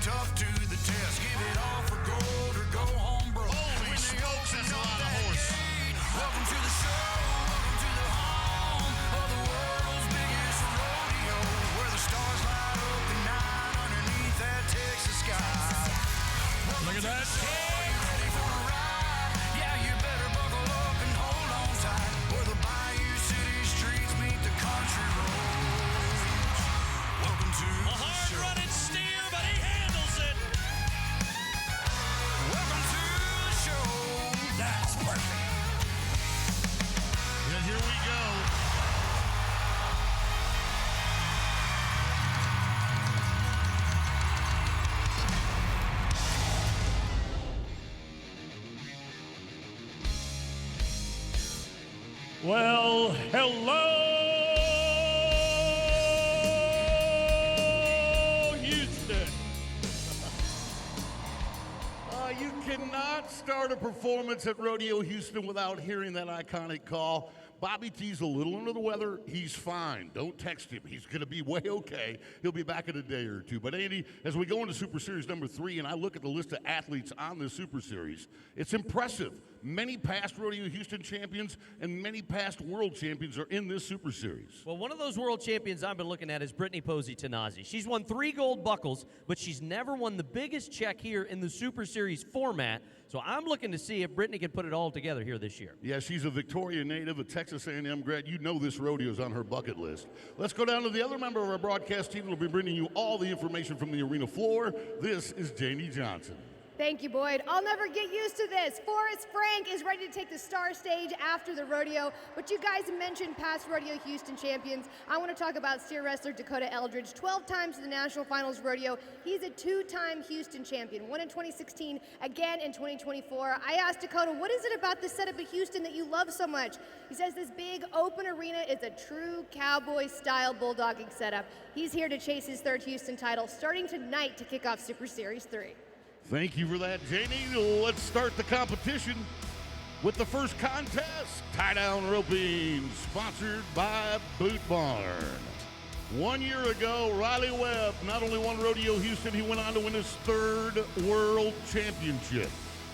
tough to the test. Give it all for gold or go home broke. Holy smokes, that's a lot of horse. Welcome to the show. Welcome to the home of the world's biggest rodeo, where the stars light up the night underneath that Texas sky. Look at that. Ready for a ride? Yeah, you better buckle up and hold on tight, where the Bayou City streets meet the country roads. Welcome to A the show. hard-running steer, but he handles it. Welcome to the show. That's perfect. And here we go. Well, hello, Houston. You cannot start a performance at Rodeo Houston without hearing that iconic call. Bobby T's a little under the weather. He's fine. Don't text him. He's going to be way okay. He'll be back in a day or two. But, Andy, as we go into Super Series number 3, and I look at the list of athletes on this Super Series, it's impressive. Many past Rodeo Houston champions and many past world champions are in this Super Series. Well, one of those world champions I've been looking at is Brittany Posey Tanazi. She's won 3 gold buckles, but she's never won the biggest check here in the Super Series format. So I'm looking to see if Brittany can put it all together here this year. Yeah, she's a Victoria native, a Texas A&M grad. You know this rodeo's on her bucket list. Let's go down to the other member of our broadcast team that will be bringing you all the information from the arena floor. This is Janie Johnson. Thank you, Boyd. I'll never get used to this. Forrest Frank is ready to take the star stage after the rodeo, but you guys mentioned past Rodeo Houston champions. I want to talk about steer wrestler Dakota Eldridge, 12 times to the National Finals Rodeo. He's a 2-time Houston champion, one in 2016, again in 2024. I asked Dakota, what is it about the setup of Houston that you love so much? He says this big open arena is a true cowboy-style bulldogging setup. He's here to chase his 3rd Houston title, starting tonight to kick off Super Series 3. Thank you for that, Janie. Let's start the competition with the first contest, tie-down roping, sponsored by Boot Barn. 1 year ago, Riley Webb not only won Rodeo Houston, he went on to win his 3rd world championship.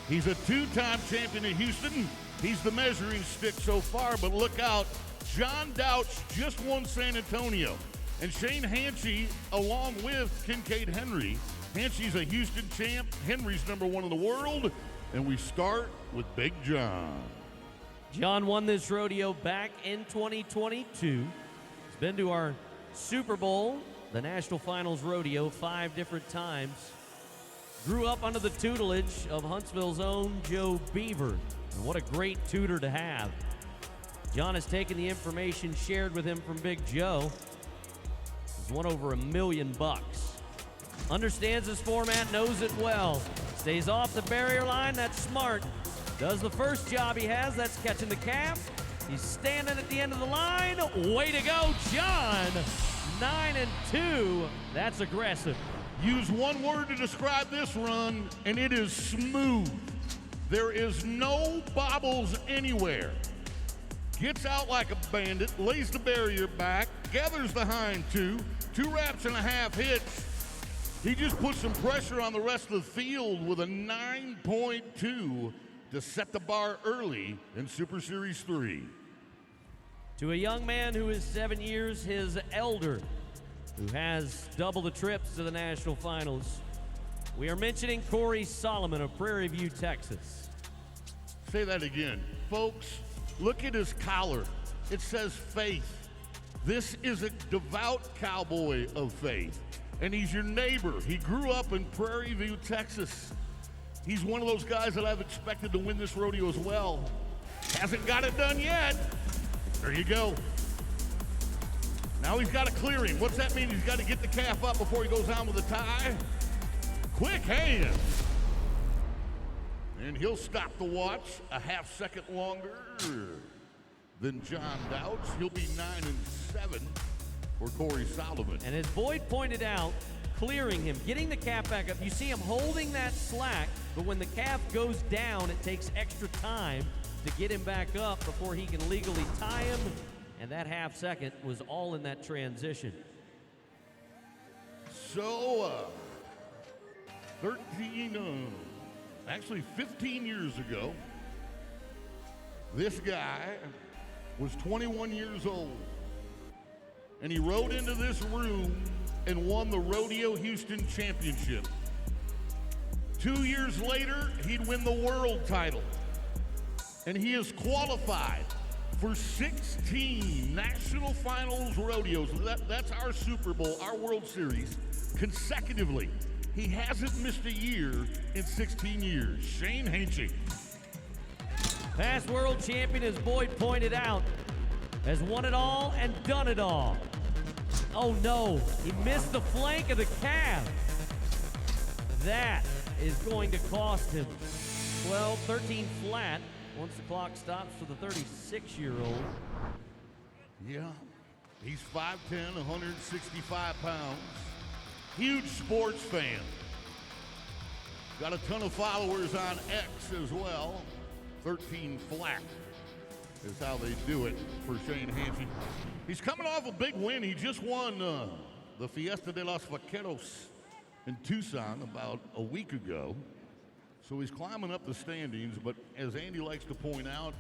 He's a 2-time champion in Houston. He's the measuring stick so far, but look out, John Douch just won San Antonio. And Shane Hansey, along with Kincaid Henry. Hansey's a Houston champ. Henry's #1 in the world. And we start with Big John. John won this rodeo back in 2022. He's been to our Super Bowl, the National Finals Rodeo, 5 different times. Grew up under the tutelage of Huntsville's own Joe Beaver. And what a great tutor to have. John has taken the information shared with him from Big Joe. He's won over $1 million. Understands this format, knows it well. Stays off the barrier line, that's smart. Does the first job he has, that's catching the calf. He's standing at the end of the line. Way to go, John. 9-2, that's aggressive. Use one word to describe this run, and it is smooth. There is no bobbles anywhere. Gets out like a bandit, lays the barrier back, gathers the hind 2 wraps and a half hits. He just put some pressure on the rest of the field with a 9.2 to set the bar early in Super Series 3. To a young man who is 7 years his elder, who has double the trips to the National Finals, we are mentioning Corey Solomon of Prairie View, Texas. Say that again. Folks, look at his collar. It says faith. This is a devout cowboy of faith. And he's your neighbor. He grew up in Prairie View, Texas. He's one of those guys that I've expected to win this rodeo as well. Hasn't got it done yet. There you go. Now he's got to clear him. What's that mean? He's got to get the calf up before he goes on with the tie. Quick hands. And he'll stop the watch a half second longer than John Douch. He'll be 9-7. For Corey Solomon. And as Boyd pointed out, clearing him, getting the calf back up. You see him holding that slack, but when the calf goes down, it takes extra time to get him back up before he can legally tie him. And that half second was all in that transition. So, 15 years ago, this guy was 21 years old, and he rode into this room and won the Rodeo Houston Championship. 2 years later, he'd win the world title, and he is qualified for 16 National Finals rodeos. That's our Super Bowl, our World Series, consecutively. He hasn't missed a year in 16 years. Shane Hanchy. Past world champion, as Boyd pointed out, has won it all and done it all. Oh no, he missed the flank of the calf. That is going to cost him 12, 13 flat once the clock stops for the 36-year-old. Yeah, he's 5'10", 165 pounds. Huge sports fan. Got a ton of followers on X as well. 13 flat is how they do it for Shane Hanchy. He's coming off a big win. He just won the Fiesta de los Vaqueros in Tucson about a week ago. So he's climbing up the standings, but as Andy likes to point out,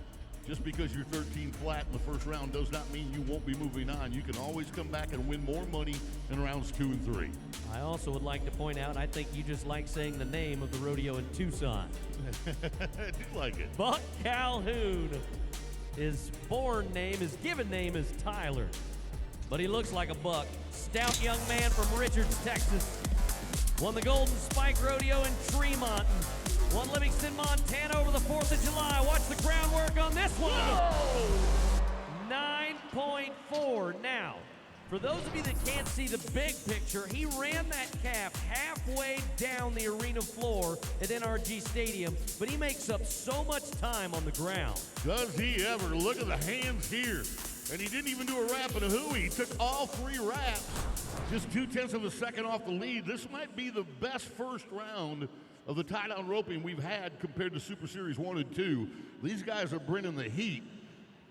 just because you're 13 flat in the first round does not mean you won't be moving on. You can always come back and win more money in rounds 2 and 3. I also would like to point out, I think you just like saying the name of the rodeo in Tucson. I do like it. Buck Calhoun. His given name is Tyler, but he looks like a buck. Stout young man from Richards, Texas. Won the Golden Spike Rodeo in Tremont. Won Livingston, Montana over the 4th of July. Watch the groundwork on this one. Whoa! 9.4. Now, for those of you that can't see the big picture, he ran that calf halfway down the arena floor at NRG Stadium, but he makes up so much time on the ground. Does he ever? Look at the hands here. And he didn't even do a wrap and a hooey. He took all 3 wraps, just 0.2 of a second off the lead. This might be the best first round of the tie-down roping we've had compared to Super Series 1 and 2. These guys are bringing the heat,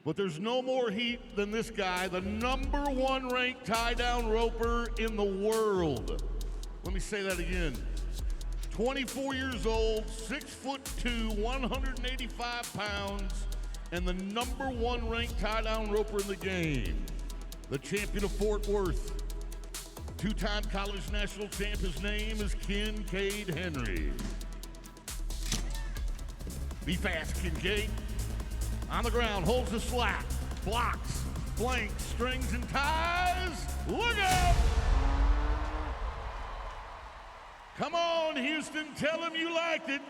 but there's no more heat than this guy, the #1 ranked tie-down roper in the world. Let me say that again. 24 years old, 6'2", 185 pounds, and the #1 ranked tie-down roper in the game. The champion of Fort Worth. 2-time college national champ. His name is Kincaid Henry. Be fast, Kincaid. On the ground, holds the slack, blocks, flanks, strings, and ties. Look out! Come on, Houston, tell him you liked it.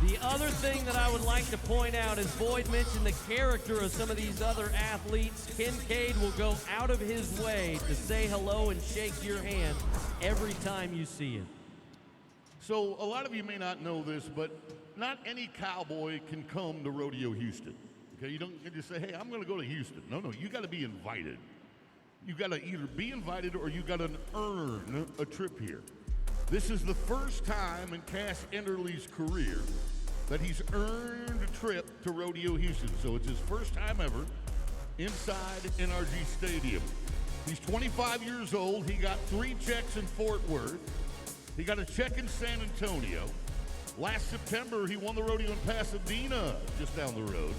The other thing that I would like to point out, as Boyd mentioned the character of some of these other athletes, Kincaid will go out of his way to say hello and shake your hand every time you see him. So a lot of you may not know this, but not any cowboy can come to Rodeo Houston. Okay, you don't just say, hey, I'm going to go to Houston. No, you got to be invited. You got to either be invited or you got to earn a trip here. This is the first time in Cass Enderle's career that he's earned a trip to Rodeo Houston. So it's his first time ever inside NRG Stadium. He's 25 years old. He got 3 checks in Fort Worth. He got a check in San Antonio. Last September, he won the rodeo in Pasadena, just down the road.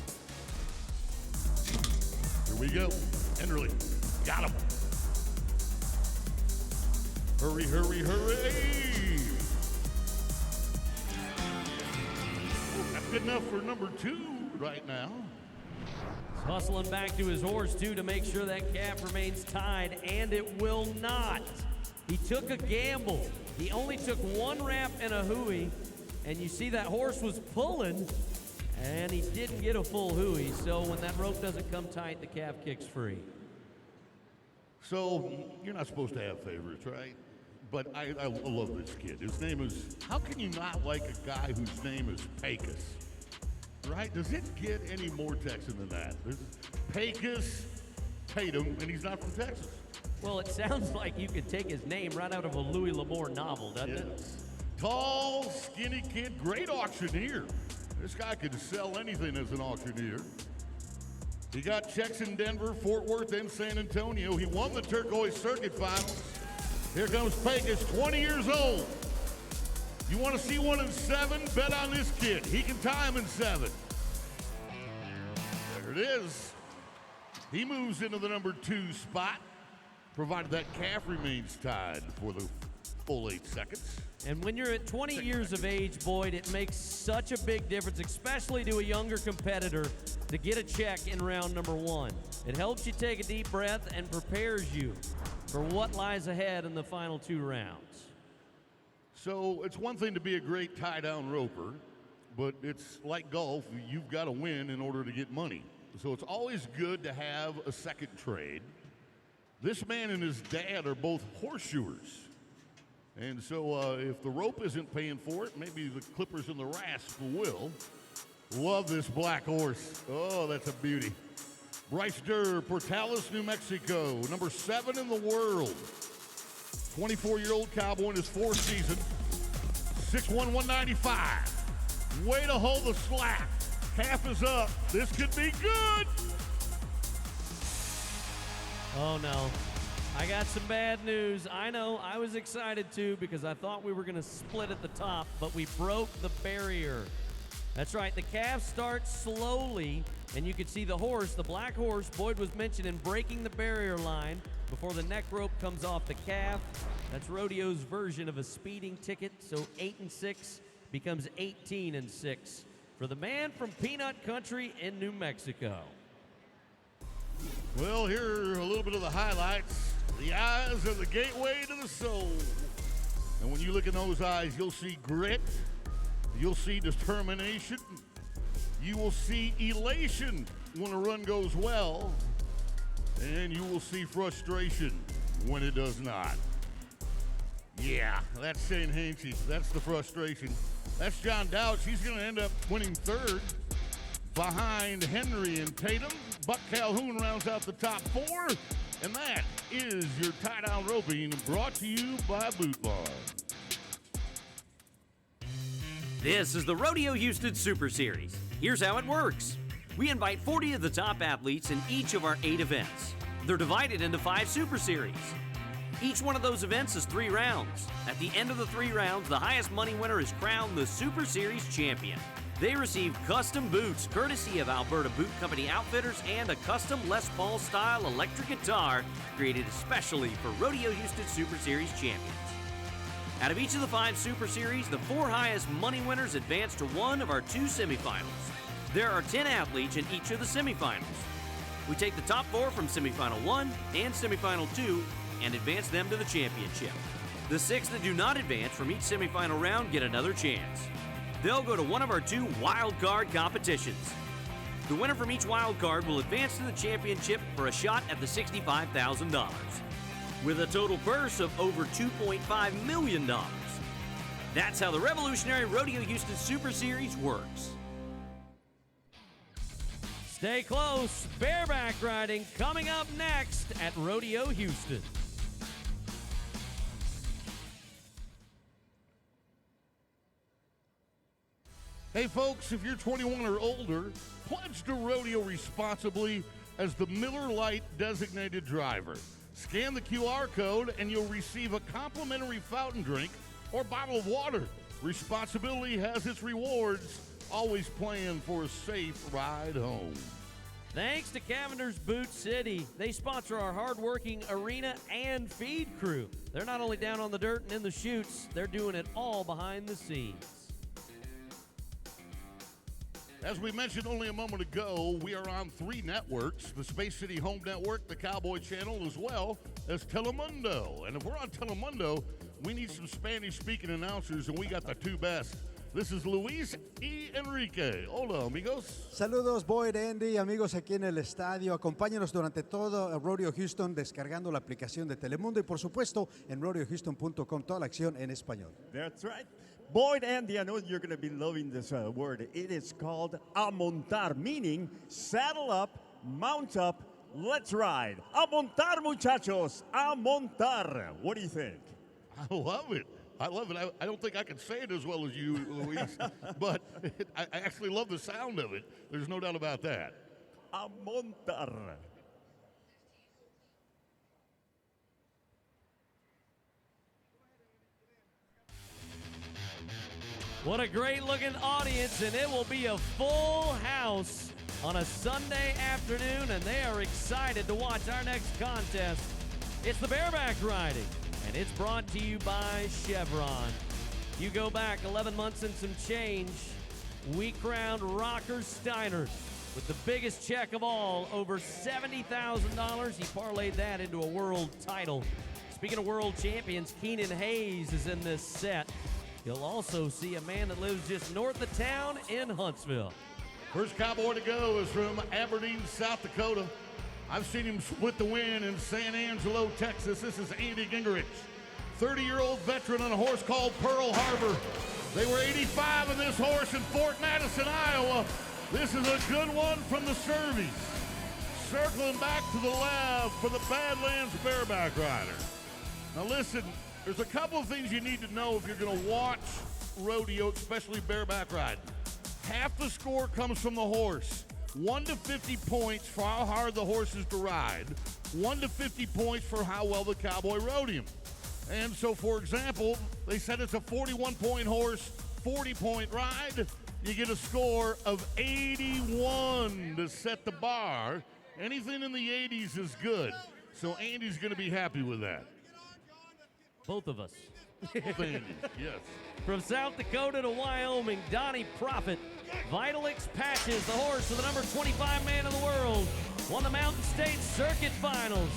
Here we go. Enderle, got him. Hurry, hurry, hurry! That's good enough for #2 right now. He's hustling back to his horse, too, to make sure that calf remains tied, and it will not. He took a gamble. He only took 1 wrap and a hooey, and you see that horse was pulling, and he didn't get a full hooey, so when that rope doesn't come tight, the calf kicks free. So, you're not supposed to have favorites, right? But I love this kid. His name is, how can you not like a guy whose name is Pecos? Right? Does it get any more Texan than that? There's Pecos Tatum, and he's not from Texas. Well, it sounds like you could take his name right out of a Louis L'Amour novel, doesn't it? Tall, skinny kid, great auctioneer. This guy could sell anything as an auctioneer. He got checks in Denver, Fort Worth, and San Antonio. He won the Turquoise Circuit Finals Here comes Pecos, 20 years old. You want to see 1 in 7? Bet on this kid. He can tie him in 7. There it is. He moves into the number 2 spot, provided that calf remains tied for the full 8 seconds. And when you're at 20 years of age, Boyd, it makes such a big difference, especially to a younger competitor, to get a check in round number 1. It helps you take a deep breath and prepares you for what lies ahead in the final 2 rounds. So it's one thing to be a great tie-down roper, but it's like golf. You've got to win in order to get money. So it's always good to have a second trade. This man and his dad are both horseshoers. And so if the rope isn't paying for it, maybe the clippers and the rasp will. Love this black horse. Oh, that's a beauty. Bryce Durr, Portales, New Mexico, number 7 in the world. 24-year-old Cowboy in his 4th season. 6'1", 195. Way to hold the slack. Calf is up. This could be good. Oh, no. I got some bad news. I know, I was excited too because I thought we were going to split at the top, but we broke the barrier. That's right, the calf starts slowly, and you can see the horse, the black horse, Boyd was mentioning, breaking the barrier line before the neck rope comes off the calf. That's rodeo's version of a speeding ticket, so 8 and 6 becomes 18 and 6 for the man from Peanut Country in New Mexico. Well, here are a little bit of the highlights. The eyes are the gateway to the soul. And when you look in those eyes, you'll see grit, you'll see determination, you will see elation when a run goes well, and you will see frustration when it does not. Yeah, that's Shane Hanksy. That's the frustration. That's John Dowd. He's going to end up winning 3rd behind Henry and Tatum. Buck Calhoun rounds out the top 4. And that is your tie-down roping brought to you by Boot Barn. This is the Rodeo Houston Super Series. Here's how it works. We invite 40 of the top athletes in each of our 8 events. They're divided into 5 Super Series. Each one of those events is 3 rounds. At the end of the 3 rounds, the highest money winner is crowned the Super Series champion. They receive custom boots courtesy of Alberta Boot Company Outfitters and a custom Les Paul style electric guitar created especially for Rodeo Houston Super Series champions. Out of each of the 5 Super Series, the 4 highest money winners advance to one of our 2 semifinals. There are 10 athletes in each of the semifinals. We take the top 4 from semifinal 1 and semifinal 2 and advance them to the championship. The 6 that do not advance from each semifinal round get another chance. They'll go to one of our 2 wild card competitions. The winner from each wild card will advance to the championship for a shot at the $65,000, with a total purse of over $2.5 million. That's how the revolutionary Rodeo Houston Super Series works. Stay close. Bareback riding coming up next at Rodeo Houston. Hey folks, if you're 21 or older, pledge to rodeo responsibly as the Miller Lite designated driver. Scan the QR code and you'll receive a complimentary fountain drink or bottle of water. Responsibility has its rewards. Always plan for a safe ride home. Thanks to Cavender's Boot City. They sponsor our hardworking arena and feed crew. They're not only down on the dirt and in the chutes, they're doing it all behind the scenes. As we mentioned only a moment ago, we are on 3 networks, the Space City Home Network, the Cowboy Channel, as well as Telemundo. And if we're on Telemundo, we need some Spanish-speaking announcers, and we got the 2 best. This is Luis y Enrique. Hola, amigos. Saludos, Boyd, Andy, amigos aquí en el estadio. Acompáñanos durante todo Rodeo Houston descargando la aplicación de Telemundo y, por supuesto, en rodeohouston.com, toda la acción en español. That's right. Boyd, Andy, I know you're going to be loving this word. It is called amontar, meaning saddle up, mount up, let's ride. Amontar, muchachos, amontar. What do you think? I love it. I love it. I don't think I can say it as well as you, Luis, but I actually love the sound of it. There's no doubt about that. Amontar. What a great looking audience, and it will be a full house on a Sunday afternoon, and they are excited to watch our next contest. It's the bareback riding, and it's brought to you by Chevron. You go back 11 months and some change, we crowned Rocker Steiner with the biggest check of all, over $70,000. He parlayed that into a world title. Speaking of world champions, Keenan Hayes is in this set. You'll also see a man that lives just north of town in Huntsville. First Cowboy to go is from Aberdeen, South Dakota. I've seen him split the win in San Angelo, Texas. This is Andy Gingerich, 30-year-old veteran on a horse called Pearl Harbor. They were 85 in this horse in Fort Madison, Iowa. This is a good one from the Cervies. Circling back to the lab for the Badlands bareback rider. Now listen, there's a couple of things you need to know if you're going to watch rodeo, especially bareback riding. Half the score comes from the horse. 1 to 50 points for how hard the horse is to ride. 1 to 50 points for how well the Cowboy rode him. And so, for example, they said it's a 41-point horse, 40-point ride. You get a score of 81 to set the bar. Anything in the 80s is good. So Andy's going to be happy with that. Both of us. Both Andys, yes. From South Dakota to Wyoming, Donnie Profit. Vitalix Patches, the horse of the number 25 man in the world, won the Mountain State Circuit Finals.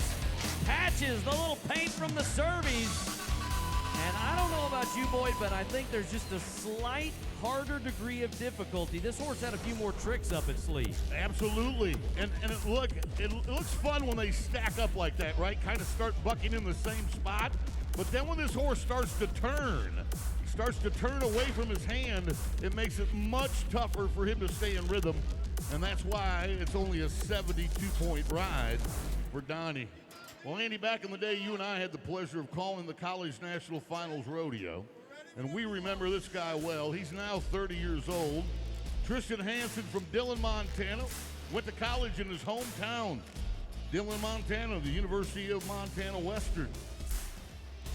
Patches, the little paint from the Cervies. And I don't know about you, Boyd, but I think there's just a slight harder degree of difficulty. This horse had a few more tricks up its sleeve. Absolutely. And it looks fun when they stack up like that, right? Kind of start bucking in the same spot. But then when this horse starts to turn away from his hand, it makes it much tougher for him to stay in rhythm. And that's why it's only a 72-point ride for Donnie. Well, Andy, back in the day, you and I had the pleasure of calling the College National Finals Rodeo. And we remember this guy well. He's now 30 years old. Tristan Hansen from Dillon, Montana. Went to college in his hometown, Dillon, Montana, the University of Montana Western.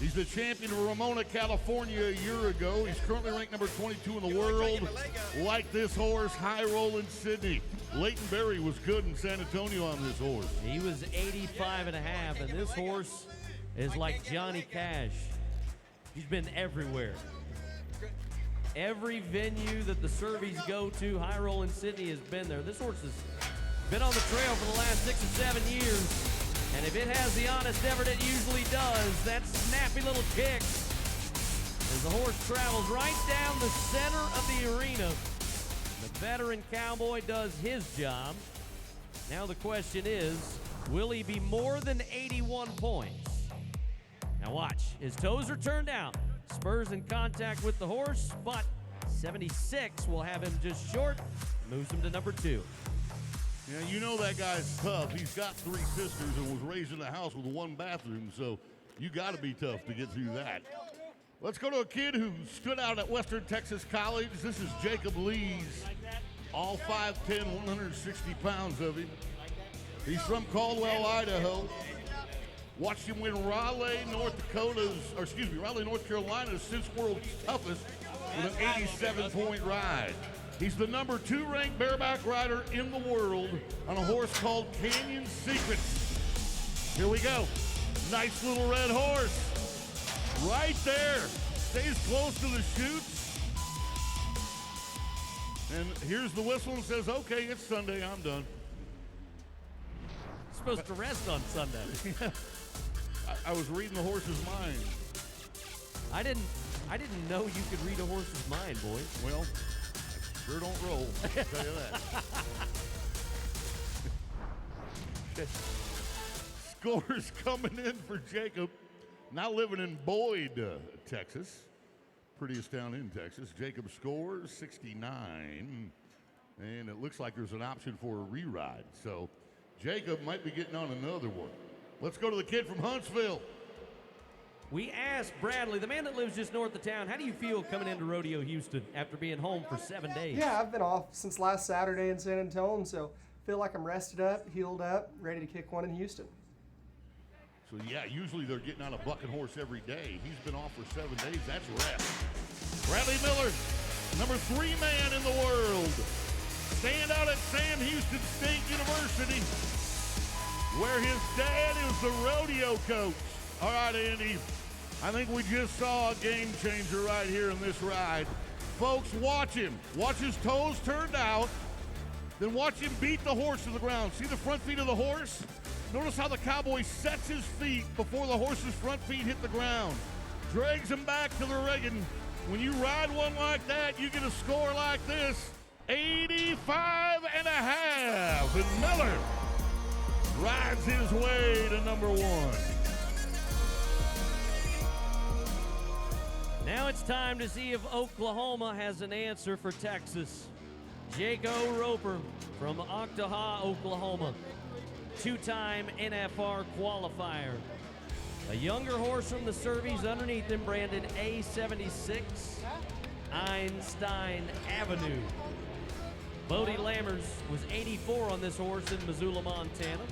He's the champion of Ramona, California a year ago. He's currently ranked number 22 in the world. Like this horse, High Rollin' Sydney. Leighton Berry was good in San Antonio on this horse. He was 85 and a half, and this horse is like Johnny Cash. He's been everywhere. Every venue that the Cervies go to, High Rollin' Sydney has been there. This horse has been on the trail for the last 6 or 7 years. And if it has the honest effort it usually does, that snappy little kick, as the horse travels right down the center of the arena. The veteran Cowboy does his job. Now the question is, will he be more than 81 points? Now watch, his toes are turned out. Spurs in contact with the horse, but 76 will have him just short, moves him to number 2. Yeah, you know that guy's tough. He's got 3 sisters and was raised in a house with 1 bathroom, so you got to be tough to get through that. Let's go to a kid who stood out at Western Texas College. This is Jacob Lees, all 5'10", 160 pounds of him. He's from Caldwell, Idaho. Watched him win Raleigh, North Carolina's since world's toughest with an 87-point ride. He's the number 2 ranked bareback rider in the world on a horse called Canyon Secrets. Here we go. Nice little red horse. Right there. Stays close to the chutes. And here's the whistle and says, okay, it's Sunday, I'm done. Supposed to rest on Sunday. I was reading the horse's mind. I didn't know you could read a horse's mind, boy. Well, sure don't roll, I'll tell you that. Scores coming in for Jacob. Now living in Boyd, Texas. Pretty astounding in Texas. Jacob scores 69. And it looks like there's an option for a re-ride. So Jacob might be getting on another one. Let's go to the kid from Huntsville. We asked Bradley, the man that lives just north of town, how do you feel coming into Rodeo Houston after being home for 7 days? Yeah, I've been off since last Saturday in San Antonio, so feel like I'm rested up, healed up, ready to kick one in Houston. So yeah, usually they're getting on a bucking horse every day. He's been off for 7 days. That's rest. Bradley Miller, number 3 man in the world. Stand out at Sam Houston State University, where his dad is the rodeo coach. All right, Andy, I think we just saw a game changer right here in this ride. Folks, watch him. Watch his toes turned out. Then watch him beat the horse to the ground. See the front feet of the horse? Notice how the Cowboy sets his feet before the horse's front feet hit the ground. Drags him back to the rigging. When you ride one like that, you get a score like this, 85 and a half. And Miller rides his way to number 1. Now it's time to see if Oklahoma has an answer for Texas. Jaco Roper from Octoha, Oklahoma. 2-time NFR qualifier. A younger horse from the Cervies underneath him, branded A76, Einstein Avenue. Bodie Lammers was 84 on this horse in Missoula, Montana.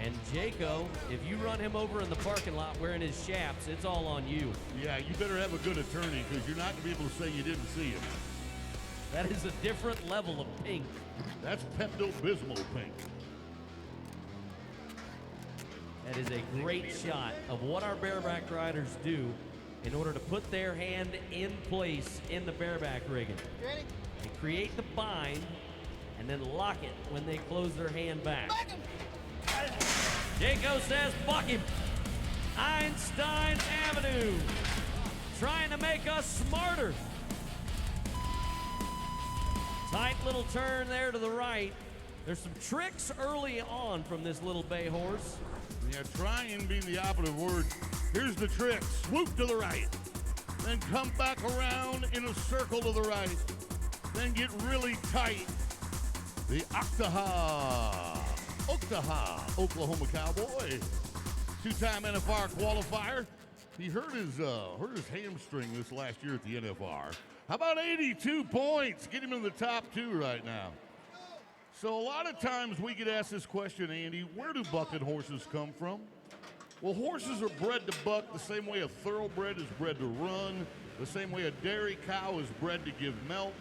And Jaco, if you run him over in the parking lot wearing his chaps, it's all on you. Yeah, you better have a good attorney because you're not going to be able to say you didn't see him. That is a different level of pink. That's Pepto-Bismol pink. That is a great shot of what our bareback riders do in order to put their hand in place in the bareback rigging. They create the bind and then lock it when they close their hand back. Jaco says, fuck him. Einstein Avenue, trying to make us smarter. Tight little turn there to the right. There's some tricks early on from this little bay horse. Yeah, trying being the operative word. Here's the trick. Swoop to the right. Then come back around in a circle to the right. Then get really tight. The Octoha, Oklahoma Cowboy. 2-time NFR qualifier. He hurt his hamstring this last year at the NFR. How about 82 points? Get him in the top 2 right now. So a lot of times we get asked this question, Andy, where do bucking horses come from? Well, horses are bred to buck the same way a thoroughbred is bred to run, the same way a dairy cow is bred to give milk.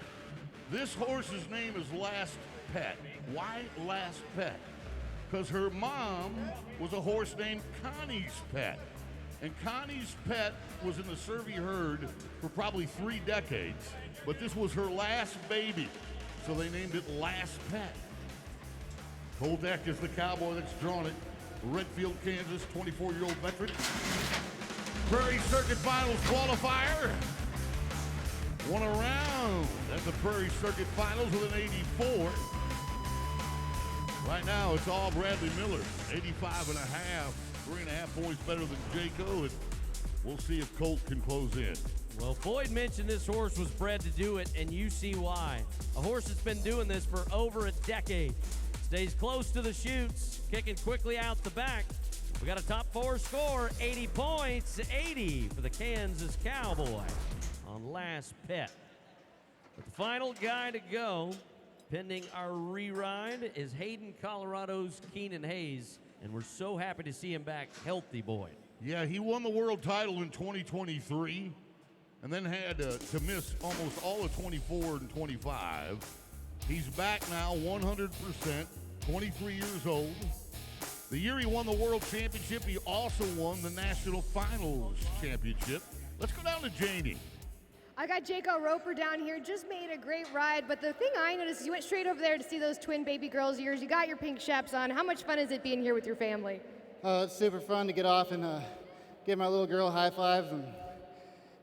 This horse's name is Last Pet. Why Last Pet? Because her mom was a horse named Connie's Pet. And Connie's Pet was in the Cervie herd for probably 3 decades, but this was her last baby, so they named it Last Pet. Koldak is the Cowboy that's drawn it. Redfield, Kansas, 24-year-old veteran. Prairie Circuit Finals qualifier. Won a round at the Prairie Circuit Finals with an 84. Right now, it's all Bradley Miller, 85 and a half. 3.5 points better than Jaco, and we'll see if Colt can close in. Well, Boyd mentioned this horse was bred to do it, and you see why. A horse that's been doing this for over a decade. Stays close to the chutes, kicking quickly out the back. We got a top 4 score, 80 points, 80 for the Kansas Cowboy on Last Pet. But the final guy to go, pending our re-ride, is Hayden, Colorado's Keenan Hayes. And we're so happy to see him back healthy, Boyd. Yeah, he won the world title in 2023 and then had to miss almost all of 24 and 25. He's back now 100%, 23 years old. The year he won the world championship, he also won the national finals championship. Let's go down to Janie. I got Jaco Roper down here, just made a great ride, but the thing I noticed is you went straight over there to see those twin baby girls of yours. You got your pink chaps on. How much fun is it being here with your family? Oh, it's super fun to get off and give my little girl high fives, and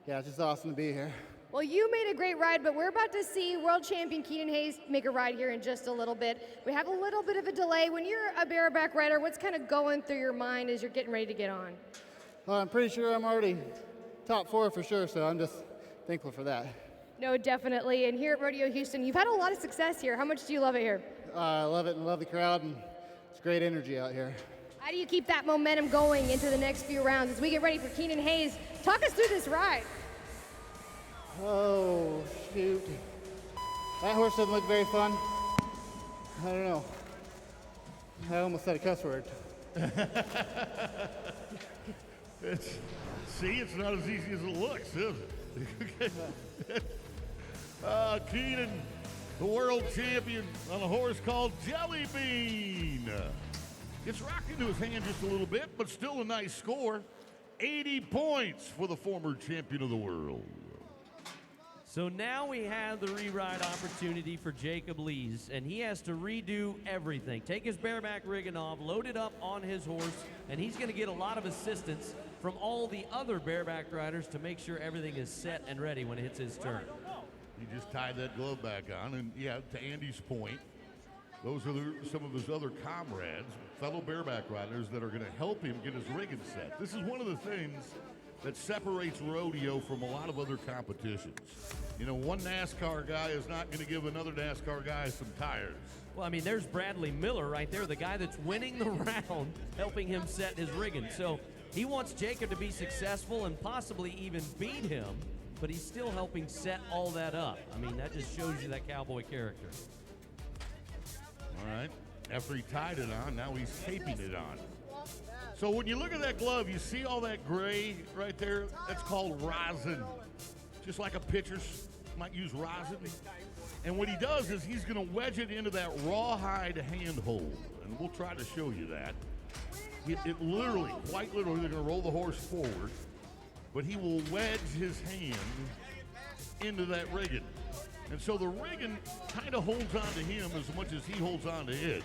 yeah, it's just awesome to be here. Well, you made a great ride, but we're about to see world champion Keenan Hayes make a ride here in just a little bit. We have a little bit of a delay. When you're a bareback rider, what's kind of going through your mind as you're getting ready to get on? Well, I'm pretty sure I'm already top 4 for sure, so I'm just thankful for that. No, definitely. And here at Rodeo Houston, you've had a lot of success here. How much do you love it here? I love it and love the crowd, and it's great energy out here. How do you keep that momentum going into the next few rounds as we get ready for Keenan Hayes? Talk us through this ride. Oh, shoot. That horse doesn't look very fun. I don't know. I almost said a cuss word. See, it's not as easy as it looks, is it? Keenan, the world champion on a horse called Jelly Bean. Gets rocked into his hand just a little bit, but still a nice score. 80 points for the former champion of the world. So now we have the re-ride opportunity for Jacob Lees, and he has to redo everything. Take his bareback rigging off, load it up on his horse, and he's going to get a lot of assistance from all the other bareback riders to make sure everything is set and ready when it hits his turn. He just tied that glove back on, and yeah, to Andy's point, those are some of his other comrades, fellow bareback riders that are going to help him get his rigging set. This is one of the things that separates rodeo from a lot of other competitions. You know, one NASCAR guy is not going to give another NASCAR guy some tires. Well, I mean, there's Bradley Miller right there, the guy that's winning the round, helping him set his rigging. So he wants Jacob to be successful and possibly even beat him, but he's still helping set all that up. I mean, that just shows you that Cowboy character. All right, after he tied it on, now he's taping it on. So when you look at that glove, you see all that gray right there? That's called rosin. Just like a pitcher might use rosin. And what he does is he's going to wedge it into that rawhide handhold. And we'll try to show you that. It literally, quite literally, they're going to roll the horse forward, but he will wedge his hand into that rigging. And so the rigging kind of holds on to him as much as he holds on to it.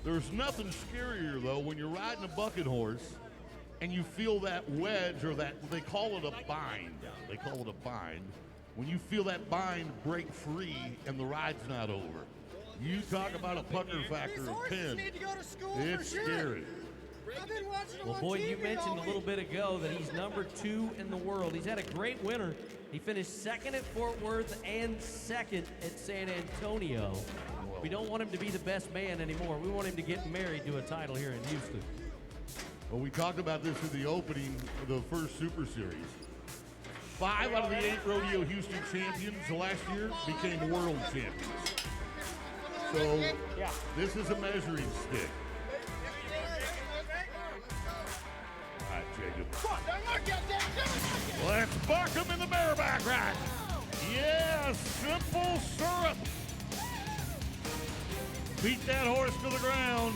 There's nothing scarier, though, when you're riding a bucket horse and you feel that wedge, or that, they call it a bind. They call it a bind. When you feel that bind break free and the ride's not over. You talk about a pucker factor of 10. It's scary. Well, Boyd, you mentioned a little bit ago that he's number 2 in the world. He's had a great winter. He finished second at Fort Worth and second at San Antonio. We don't want him to be the best man anymore. We want him to get married to a title here in Houston. Well, we talked about this in the opening of the first Super Series. 5 out of the 8 Rodeo Houston champions last year became world champions. So this is a measuring stick. All right, Jacob. Let's buck him in the bareback rack. Yeah, simple syrup. Beat that horse to the ground.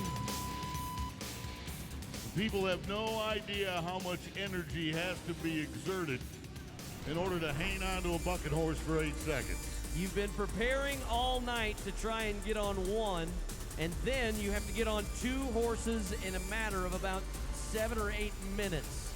People have no idea how much energy has to be exerted in order to hang on to a bucket horse for 8 seconds. You've been preparing all night to try and get on one, and then you have to get on 2 horses in a matter of about 7 or 8 minutes.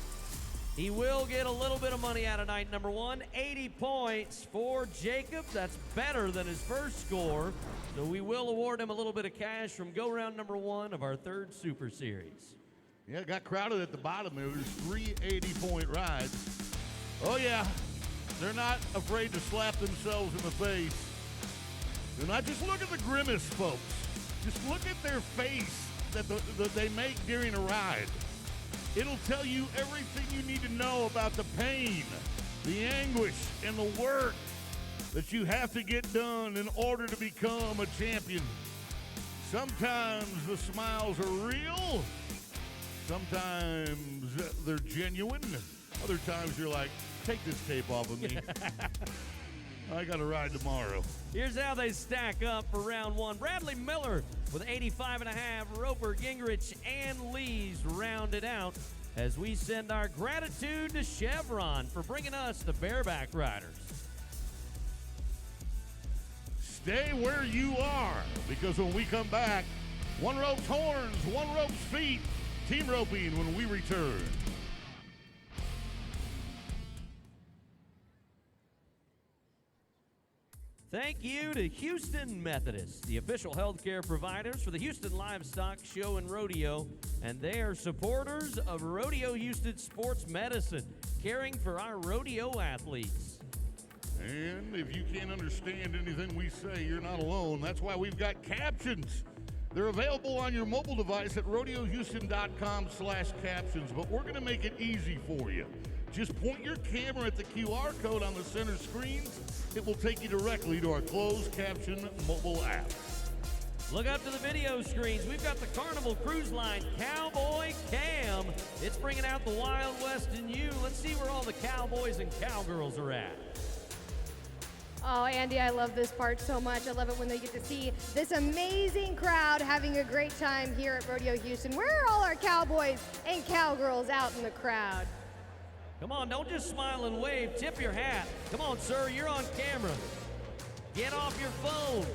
He will get a little bit of money out of night number 1. 80 points for Jacob. That's better than his first score. So we will award him a little bit of cash from go-round number 1 of our 3rd Super Series. Yeah, it got crowded at the bottom there. There's 3 80-point rides. Oh, yeah. They're not afraid to slap themselves in the face. Do not just look at the grimace, folks. Just look at their face that they make during a ride. It'll tell you everything you need to know about the pain, the anguish, and the work that you have to get done in order to become a champion. Sometimes the smiles are real. Sometimes they're genuine. Other times you're like, take this tape off of me. I got to ride tomorrow. Here's how they stack up for round 1. Bradley Miller with 85.5. Roper, Gingrich, and Lees rounded out as we send our gratitude to Chevron for bringing us the bareback riders. Stay where you are, because when we come back, one rope's horns, one rope's feet, team roping when we return. Thank you to Houston Methodist, the official healthcare providers for the Houston Livestock Show and Rodeo, and they are supporters of Rodeo Houston Sports Medicine, caring for our rodeo athletes. And if you can't understand anything we say, you're not alone. That's why we've got captions. They're available on your mobile device at rodeohouston.com/captions, but we're going to make it easy for you. Just point your camera at the QR code on the center screens. It will take you directly to our closed caption mobile app. Look up to the video screens. We've got the Carnival Cruise Line Cowboy Cam a.m. It's bringing out the Wild West in you. Let's see where all the cowboys and cowgirls are at. Oh, Andy, I love this part so much. I love it when they get to see this amazing crowd having a great time here at Rodeo Houston. Where are all our cowboys and cowgirls out in the crowd? Come on, don't just smile and wave. Tip your hat. Come on, sir, you're on camera. Get off your phone.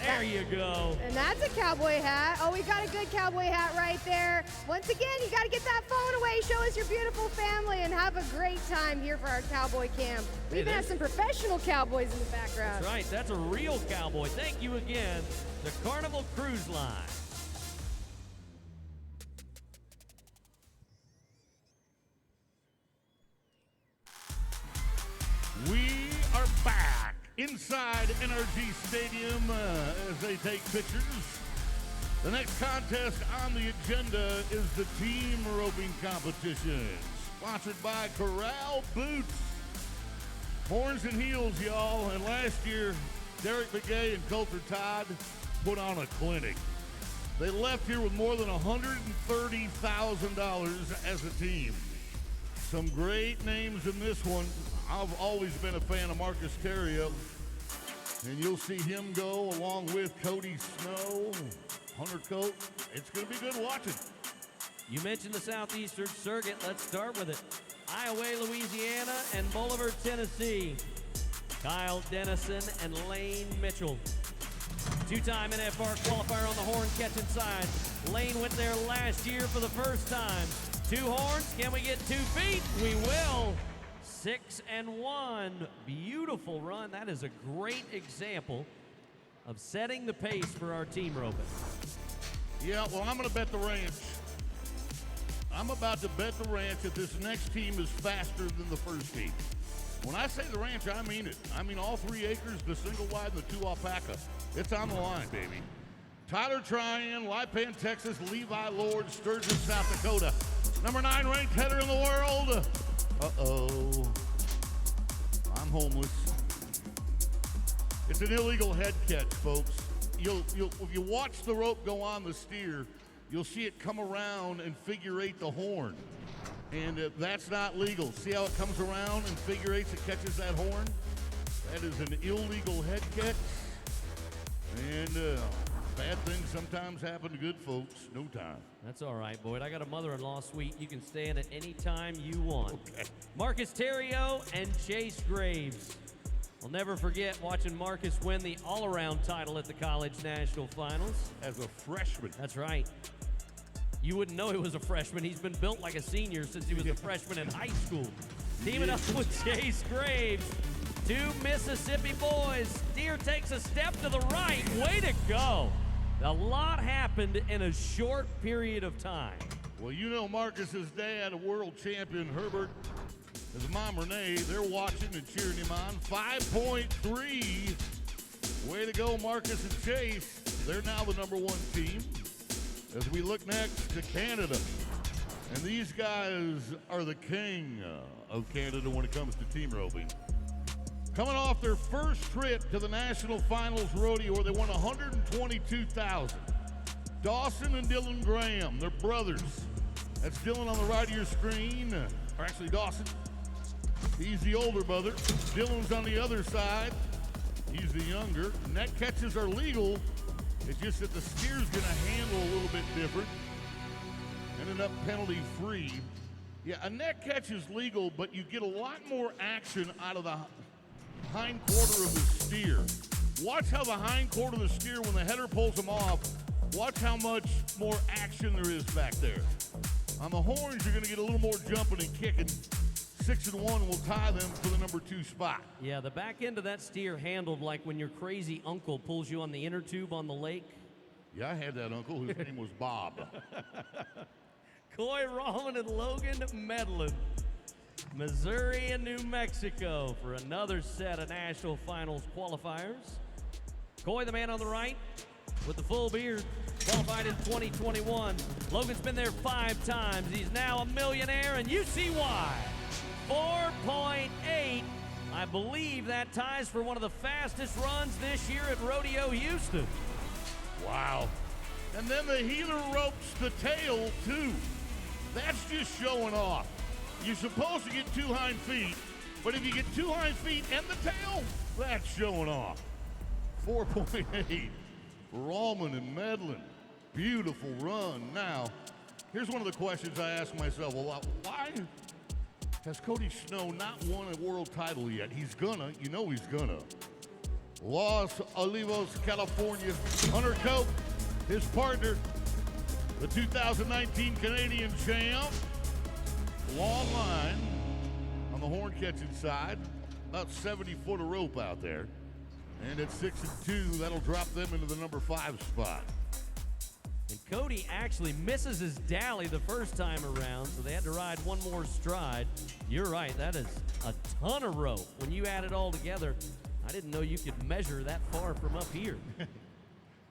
There you go. And that's a cowboy hat. Oh, we got a good cowboy hat right there. Once again, you got to get that phone away, show us your beautiful family, and have a great time here for our cowboy camp. We even have some professional cowboys in the background. That's right. That's a real cowboy. Thank you again, the Carnival Cruise Line. We are back inside NRG Stadium as they take pictures. The next contest on the agenda is the team roping competition, sponsored by Corral Boots. Horns and heels, y'all. And last year, Derek McGay and Coulter Todd put on a clinic. They left here with more than $130,000 as a team. Some great names in this one. I've always been a fan of Marcus Terrio, and you'll see him go along with Cody Snow, Hunter Coat. It's going to be good watching. You mentioned the Southeastern Circuit. Let's start with it. Iowa, Louisiana, and Bolivar, Tennessee. Kyle Dennison and Lane Mitchell. Two-time NFR qualifier on the horn catching side. Lane went there last year for the first time. 2 horns, can we get 2 feet? We will. 6-1, beautiful run. That is a great example of setting the pace for our team roping. Yeah, well, I'm going to bet the ranch. I'm about to bet the ranch that this next team is faster than the first team. When I say the ranch, I mean it. I mean all 3 acres, the single wide, and the 2 alpaca. It's on the line, baby. Tyler Tryon, Lipan, Texas, Levi Lord, Sturgis, South Dakota. Number 9 ranked header in the world. Uh-oh. I'm homeless. It's an illegal head catch, folks. If you watch the rope go on the steer, you'll see it come around and figure 8 the horn. And that's not legal. See how it comes around and figure 8s and catches that horn? That is an illegal head catch. And bad things sometimes happen to good folks. No time. That's all right, Boyd. I got a mother-in-law suite. You can stay in it any time you want. Okay. Marcus Terrio and Chase Graves. I'll never forget watching Marcus win the all-around title at the College National Finals. As a freshman. That's right. You wouldn't know he was a freshman. He's been built like a senior since he was a freshman in high school. Teaming up with Chase Graves. 2 Mississippi boys. Steer takes a step to the right. Way to go. A lot happened in a short period of time. Well, you know Marcus's dad, a world champion, Herbert, his mom, Renee, they're watching and cheering him on. 5.3. Way to go, Marcus and Chase. They're now the number 1 team. As we look next to Canada. And these guys are the king of Canada when it comes to team roping. Coming off their first trip to the National Finals Rodeo where they won $122,000. Dawson and Dylan Graham, they're brothers. That's Dylan on the right of your screen, or actually Dawson. He's the older brother. Dylan's on the other side. He's the younger. Net catches are legal. It's just that the steer's going to handle a little bit different. Ended up penalty free. Yeah, a net catch is legal, but you get a lot more action out of the hind quarter of the steer. Watch how the hind quarter of the steer, when the header pulls them off, watch how much more action there is back there. On the horns, you're going to get a little more jumping and kicking. 6-1 will tie them for the number 2 spot. Yeah, the back end of that steer handled like when your crazy uncle pulls you on the inner tube on the lake. Yeah, I had that uncle. His name was Bob. Coy Rollman and Logan Medlin. Missouri and New Mexico for another set of National Finals qualifiers. Coy, the man on the right, with the full beard, qualified in 2021. Logan's been there 5 times. He's now a millionaire, and you see why. 4.8. I believe that ties for one of the fastest runs this year at Rodeo Houston. Wow. And then the healer ropes the tail, too. That's just showing off. You're supposed to get 2 hind feet, but if you get 2 hind feet and the tail, that's showing off. 4.8 for Allman and Medlin. Beautiful run. Now, here's one of the questions I ask myself a lot. Why has Cody Snow not won a world title yet? He's gonna. You know he's gonna. Los Olivos, California. Hunter Cope, his partner, the 2019 Canadian champ. Long line on the horn catching side. About 70 foot of rope out there. And at 6 and 2, that'll drop them into the number 5 spot. And Cody actually misses his dally the first time around, so they had to ride one more stride. You're right, that is a ton of rope. When you add it all together, I didn't know you could measure that far from up here.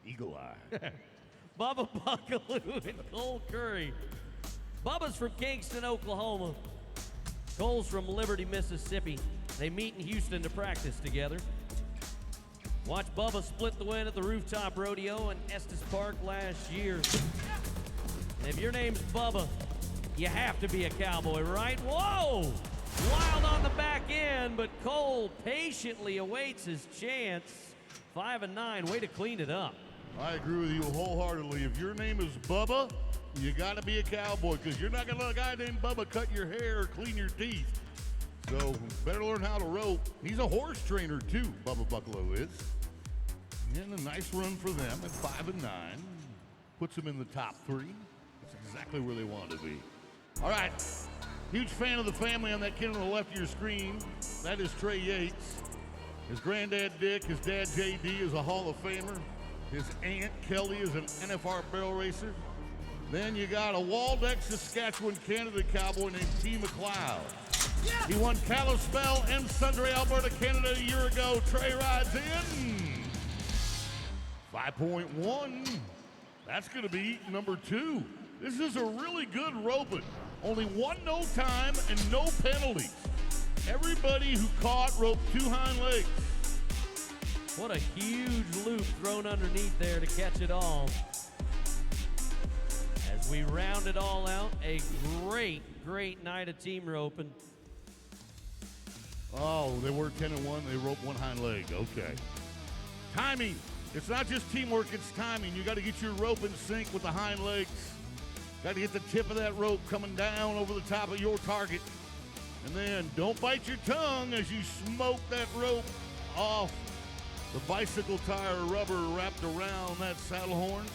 Eagle eye. Bubba Buckaloo and Cole Curry. Bubba's from Kingston, Oklahoma. Cole's from Liberty, Mississippi. They meet in Houston to practice together. Watch Bubba split the win at the Rooftop Rodeo in Estes Park last year. And if your name's Bubba, you have to be a cowboy, right? Whoa! Wild on the back end, but Cole patiently awaits his chance. 5 and 9, way to clean it up. I agree with you wholeheartedly. If your name is Bubba, you got to be a cowboy, because you're not going to let a guy named Bubba cut your hair or clean your teeth. So better learn how to rope. He's a horse trainer too, Bubba Buckaloo is. And a nice run for them at 5 and 9. Puts them in the top 3. That's exactly where they want to be. All right. Huge fan of the family on that kid on the left of your screen. That is Trey Yates. His granddad Dick, his dad JD is a Hall of Famer. His aunt Kelly is an NFR barrel racer. Then you got a Waldeck, Saskatchewan, Canada cowboy named T. McLeod. Yeah. He won Kalispell and Sundre, Alberta, Canada a year ago. Trey rides in. 5.1. That's going to be number 2. This is a really good roping. Only 1 no time and no penalties. Everybody who caught roped 2 hind legs. What a huge loop thrown underneath there to catch it all. As we round it all out, a great, great night of team roping. Oh, they were 10 and 1. They roped 1 hind leg. Okay. Timing. It's not just teamwork, it's timing. You got to get your rope in sync with the hind legs. Got to get the tip of that rope coming down over the top of your target. And then don't bite your tongue as you smoke that rope off the bicycle tire rubber wrapped around that saddle horn.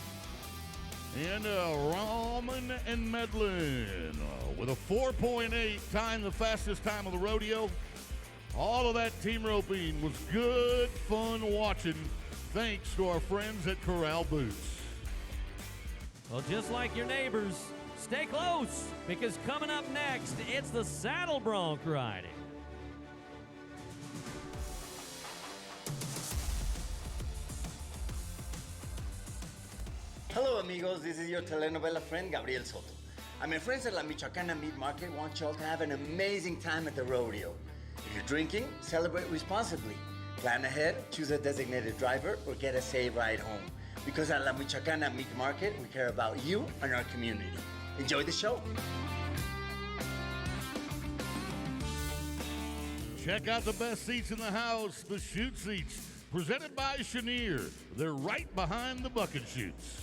And Rahman and Medlin with a 4.8 time, the fastest time of the rodeo. All of that team roping was good fun watching, thanks to our friends at Corral Boots. Well, just like your neighbors, stay close, because coming up next, it's the saddle bronc riding. Hello amigos, this is your telenovela friend Gabriel Soto. And my friends at La Michoacana Meat Market want you all to have an amazing time at the rodeo. If you're drinking, celebrate responsibly. Plan ahead, choose a designated driver, or get a safe ride home. Because at La Michoacana Meat Market, we care about you and our community. Enjoy the show. Check out the best seats in the house, the chute seats, presented by Chenier. They're right behind the bucket chutes.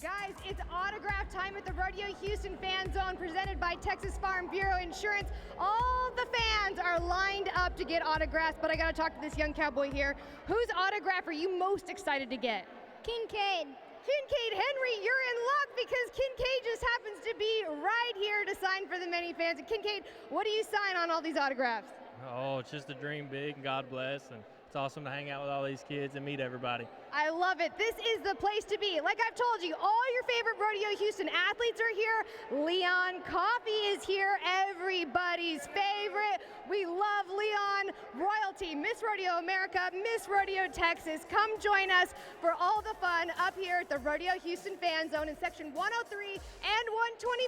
Guys, it's autograph time at the Rodeo Houston Fan Zone presented by Texas Farm Bureau Insurance. All the fans are lined up to get autographs, but I gotta talk to this young cowboy here. Whose autograph are you most excited to get? Kincaid. Kincaid Henry, you're in luck because Kincaid just happens to be right here to sign for the many fans. And Kincaid, what do you sign on all these autographs? Oh, it's just a dream big, and God bless, and it's awesome to hang out with all these kids and meet everybody. I love it. This is the place to be. Like I've told you, all your favorite Rodeo Houston athletes are here. Leon Coffey is here, everybody's favorite. We love Leon. Royalty, Miss Rodeo America, Miss Rodeo Texas. Come join us for all the fun up here at the Rodeo Houston Fan Zone in section 103 and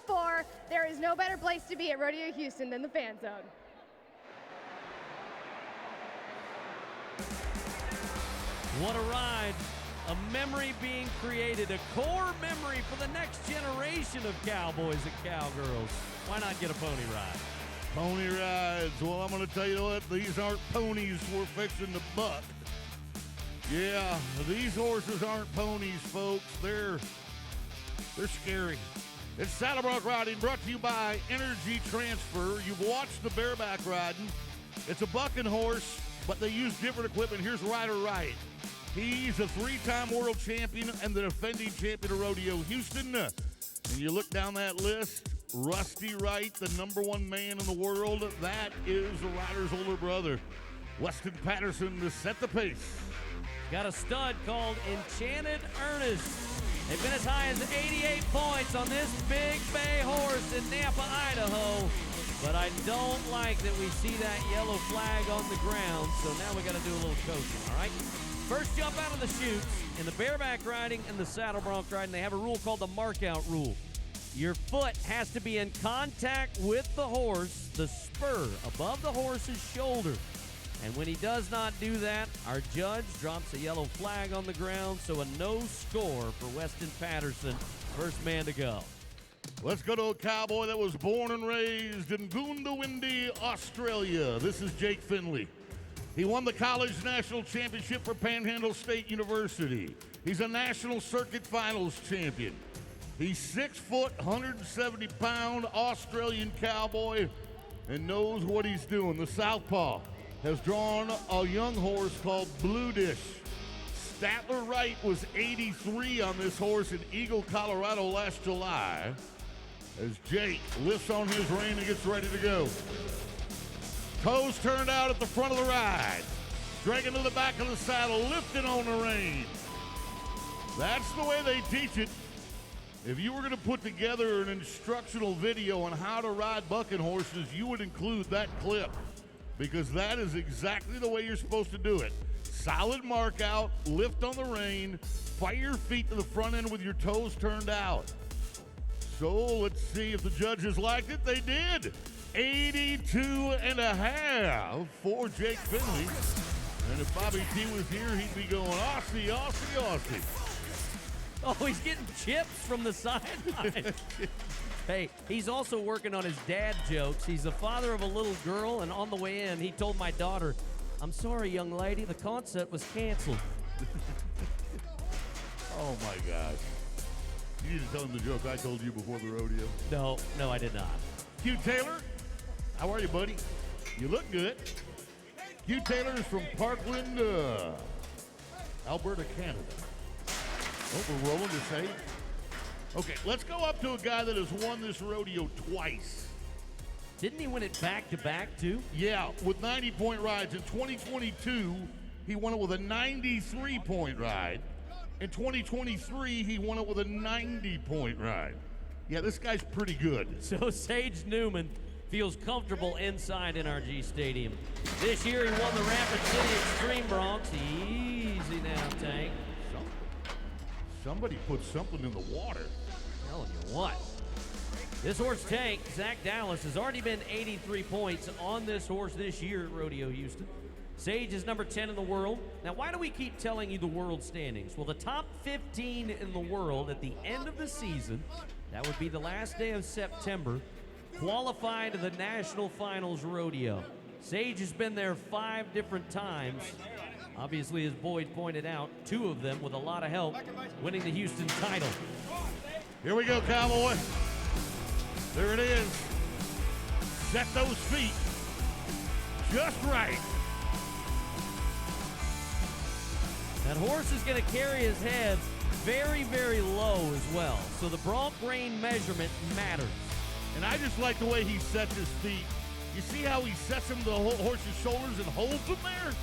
124. There is no better place to be at Rodeo Houston than the Fan Zone. What a ride. A memory being created, a core memory for the next generation of cowboys and cowgirls. Why not get a pony ride? Pony rides. Well, I'm going to tell you what, these aren't ponies we're fixing to buck. Yeah, these horses aren't ponies, folks. They're scary. It's Saddle Bronc Riding, brought to you by Energy Transfer. You've watched the Bareback riding. It's a bucking horse, but they use different equipment. Here's Ryder Wright. He's a three-time world champion and the defending champion of Rodeo Houston. And you look down that list, Rusty Wright, the #1 man in the world. That is the rider's older brother, Weston Patterson, to set the pace. Got a stud called Enchanted Ernest. They've been as high as 88 points on this Big Bay horse in Nampa, Idaho. But I don't like that we see that yellow flag on the ground, so now we got to do a little coaching, all right? First jump out of the chutes. In the bareback riding and the saddle bronc riding, they have a rule called the markout rule. Your foot has to be in contact with the horse, the spur above the horse's shoulder. And when he does not do that, our judge drops a yellow flag on the ground, so a no score for Weston Patterson, first man to go. Let's go to a cowboy that was born and raised in Goondiwindi, Australia. This is Jake Finley. He won the college national championship for Panhandle State University. He's a national circuit finals champion. He's 6 foot, 170-pound Australian cowboy and knows what he's doing. The southpaw has drawn a young horse called Blue Dish. Statler Wright was 83 on this horse in Eagle, Colorado last July, as Jake lifts on his rein and gets ready to go. Toes turned out at the front of the ride. Dragging to the back of the saddle, lifting on the rein. That's the way they teach it. If you were going to put together an instructional video on how to ride bucking horses, you would include that clip, because that is exactly the way you're supposed to do it. Solid mark out, lift on the rein, fire your feet to the front end with your toes turned out. So let's see if the judges liked it. They did. 82.5 for Jake Finley. And if Bobby T was here, he'd be going, Aussie, Aussie, Aussie. Oh, he's getting chips from the sideline. Hey, he's also working on his dad jokes. He's the father of a little girl, and on the way in, he told my daughter, I'm sorry, young lady, the concert was canceled. Oh, my gosh. You need to tell him the joke I told you before the rodeo. No, I did not. Q Taylor, how are you, buddy? You look good. Q Taylor is from Parkland, Alberta, Canada. Oh, we're rolling to say. Okay, let's go up to a guy that has won this rodeo twice. Didn't he win it back-to-back, too? Yeah, with 90-point rides. In 2022, he won it with a 93-point ride. In 2023, he won it with a 90-point ride. Yeah, this guy's pretty good. So Sage Newman feels comfortable inside NRG Stadium. This year, he won the Rapid City Extreme Broncs. Easy now, Tank. Somebody put something in the water. Telling you what. This horse, Tank, Zach Dallas, has already been 83 points on this horse this year at Rodeo Houston. Sage is number 10 in the world. Now, why do we keep telling you the world standings? Well, the top 15 in the world at the end of the season, that would be the last day of September, qualify to the National Finals Rodeo. Sage has been there 5 different times. Obviously, as Boyd pointed out, 2 of them with a lot of help, winning the Houston title. Here we go, cowboy. There it is. Set those feet just right. That horse is going to carry his head very, very low as well. So the bronc rein measurement matters. And I just like the way he sets his feet. You see how he sets him to the horse's shoulders and holds him there?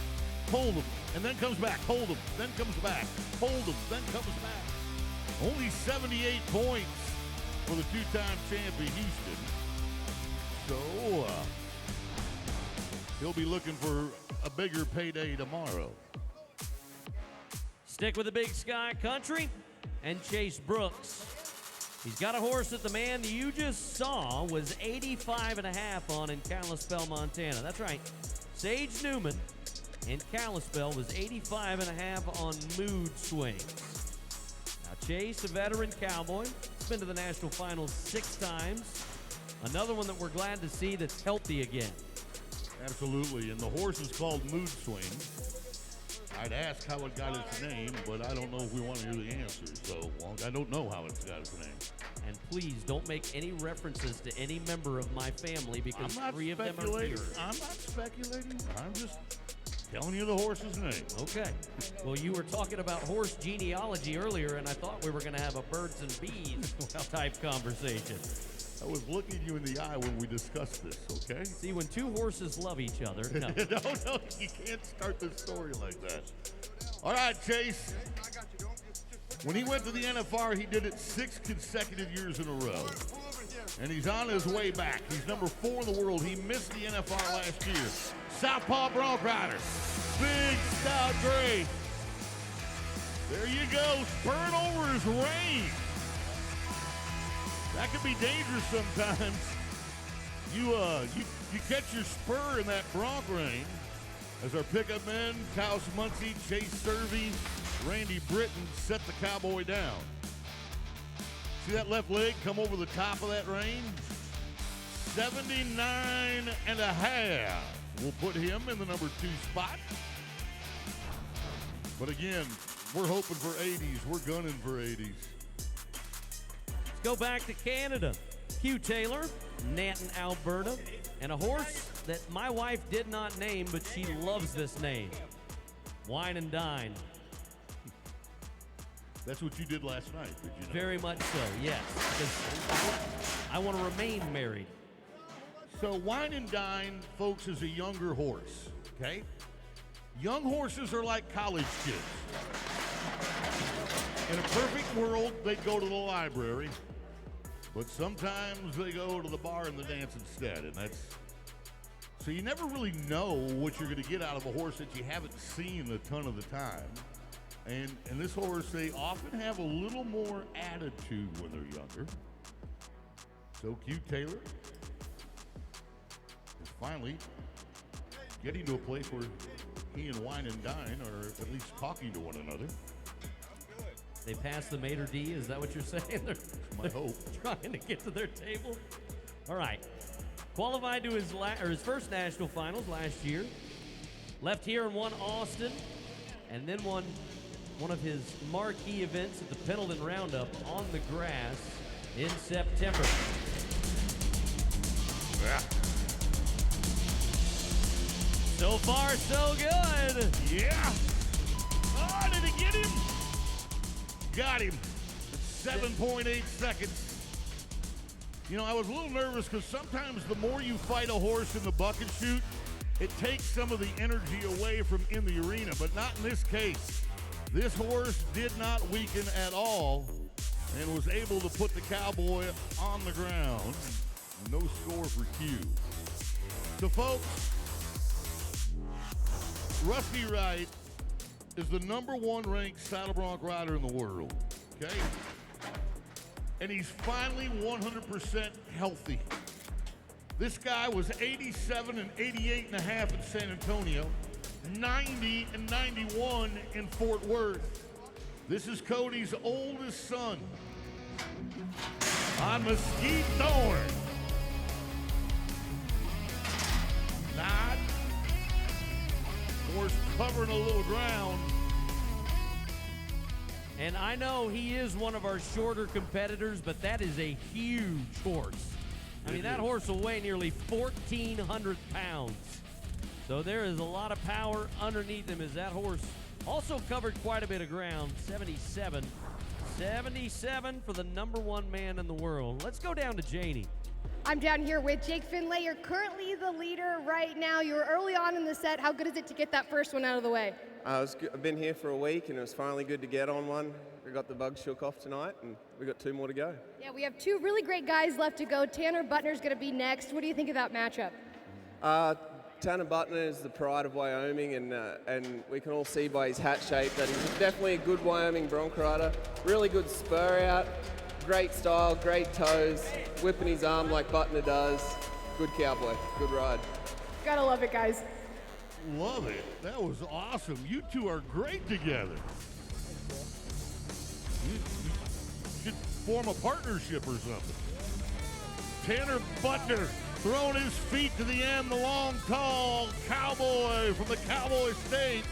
Hold him, and then comes back. Hold him, then comes back. Hold him, then comes back. Only 78 points for the 2-time champion Houston. So he'll be looking for a bigger payday tomorrow. Stick with the Big Sky Country and Chase Brooks. He's got a horse that the man you just saw was 85.5 on in Kalispell, Montana. That's right. Sage Newman and Kalispell was 85.5 on mood swings. Now Chase, a veteran cowboy, has been to the national finals 6 times. Another one that we're glad to see that's healthy again. Absolutely, and the horse is called Mood Swing. I'd ask how it got its name, but I don't know if we want to hear the answer, so I don't know how it's got its name. And please don't make any references to any member of my family because 3 of them are here. I'm not speculating. I'm just telling you the horse's name. Okay. Well, you were talking about horse genealogy earlier, and I thought we were going to have a birds and bees type conversation. I was looking you in the eye when we discussed this, okay? See, when 2 horses love each other, no. No, you can't start the story like that. All right, Chase. When he went to the NFR, he did it 6 consecutive years in a row. And he's on his way back. He's number 4 in the world. He missed the NFR last year. Southpaw bronc rider. Big, stout gray. There you go. Spurring over his rein. That could be dangerous sometimes. You catch your spur in that bronc rein. As our pickup men, Taos Muncie, Chase Servey, Randy Britton set the Cowboy down. See that left leg come over the top of that rein? 79.5. We'll put him in the number 2 spot. But again, we're hoping for 80s. We're gunning for 80s. Let's go back to Canada. Hugh Taylor, Nanton, Alberta, and a horse that my wife did not name, but she loves this name. Wine and Dine. That's what you did last night, did you know? Very much so, yes. Because I want to remain married. So Wine and Dine, folks, is a younger horse, okay? Young horses are like college kids. In a perfect world, they'd go to the library, but sometimes they go to the bar and the dance instead, and that's... So you never really know what you're going to get out of a horse that you haven't seen a ton of the time. And this horse, they often have a little more attitude when they're younger. So Q Taylor is finally getting to a place where he and Wine and Dine are at least talking to one another. They passed the Mater D, is that what you're saying? They're hope. Trying to get to their table? All right. Qualified to his first national finals last year. Left here and won Austin, and then won one of his marquee events at the Pendleton Roundup on the grass in September. Yeah. So far, so good. Yeah. Oh, did he get him? Got him. 7.8 seconds. You know, I was a little nervous because sometimes the more you fight a horse in the bucket chute, it takes some of the energy away from in the arena, but not in this case. This horse did not weaken at all and was able to put the Cowboy on the ground. No score for Q. So, folks, Rusty Wright is the #1 ranked saddle bronc rider in the world, okay? And he's finally 100% healthy. This guy was 87 and 88.5 in San Antonio, 90 and 91 in Fort Worth. This is Cody's oldest son on Mesquite Thorn. Not. Horse covering a little ground. And I know he is one of our shorter competitors, but that is a huge horse. I mean, that horse will weigh nearly 1,400 pounds. So there is a lot of power underneath him as that horse also covered quite a bit of ground, 77. 77 for the #1 man in the world. Let's go down to Janie. I'm down here with Jake Finlay. You're currently the leader right now. You were early on in the set. How good is it to get that first one out of the way? I've been here for a week, and it was finally good to get on one. We got the bug shook off tonight, and we got 2 more to go. Yeah, we have 2 really great guys left to go. Tanner Butner's going to be next. What do you think of that matchup? Tanner Butner is the pride of Wyoming, and we can all see by his hat shape that he's definitely a good Wyoming bronc rider. Really good spur out, great style, great toes, whipping his arm like Butner does. Good cowboy, good ride. Gotta love it, guys. love it. That was awesome. You two are great together. You should form a partnership or something. Tanner Butner throwing his feet to the end. The long, tall Cowboy from the Cowboy State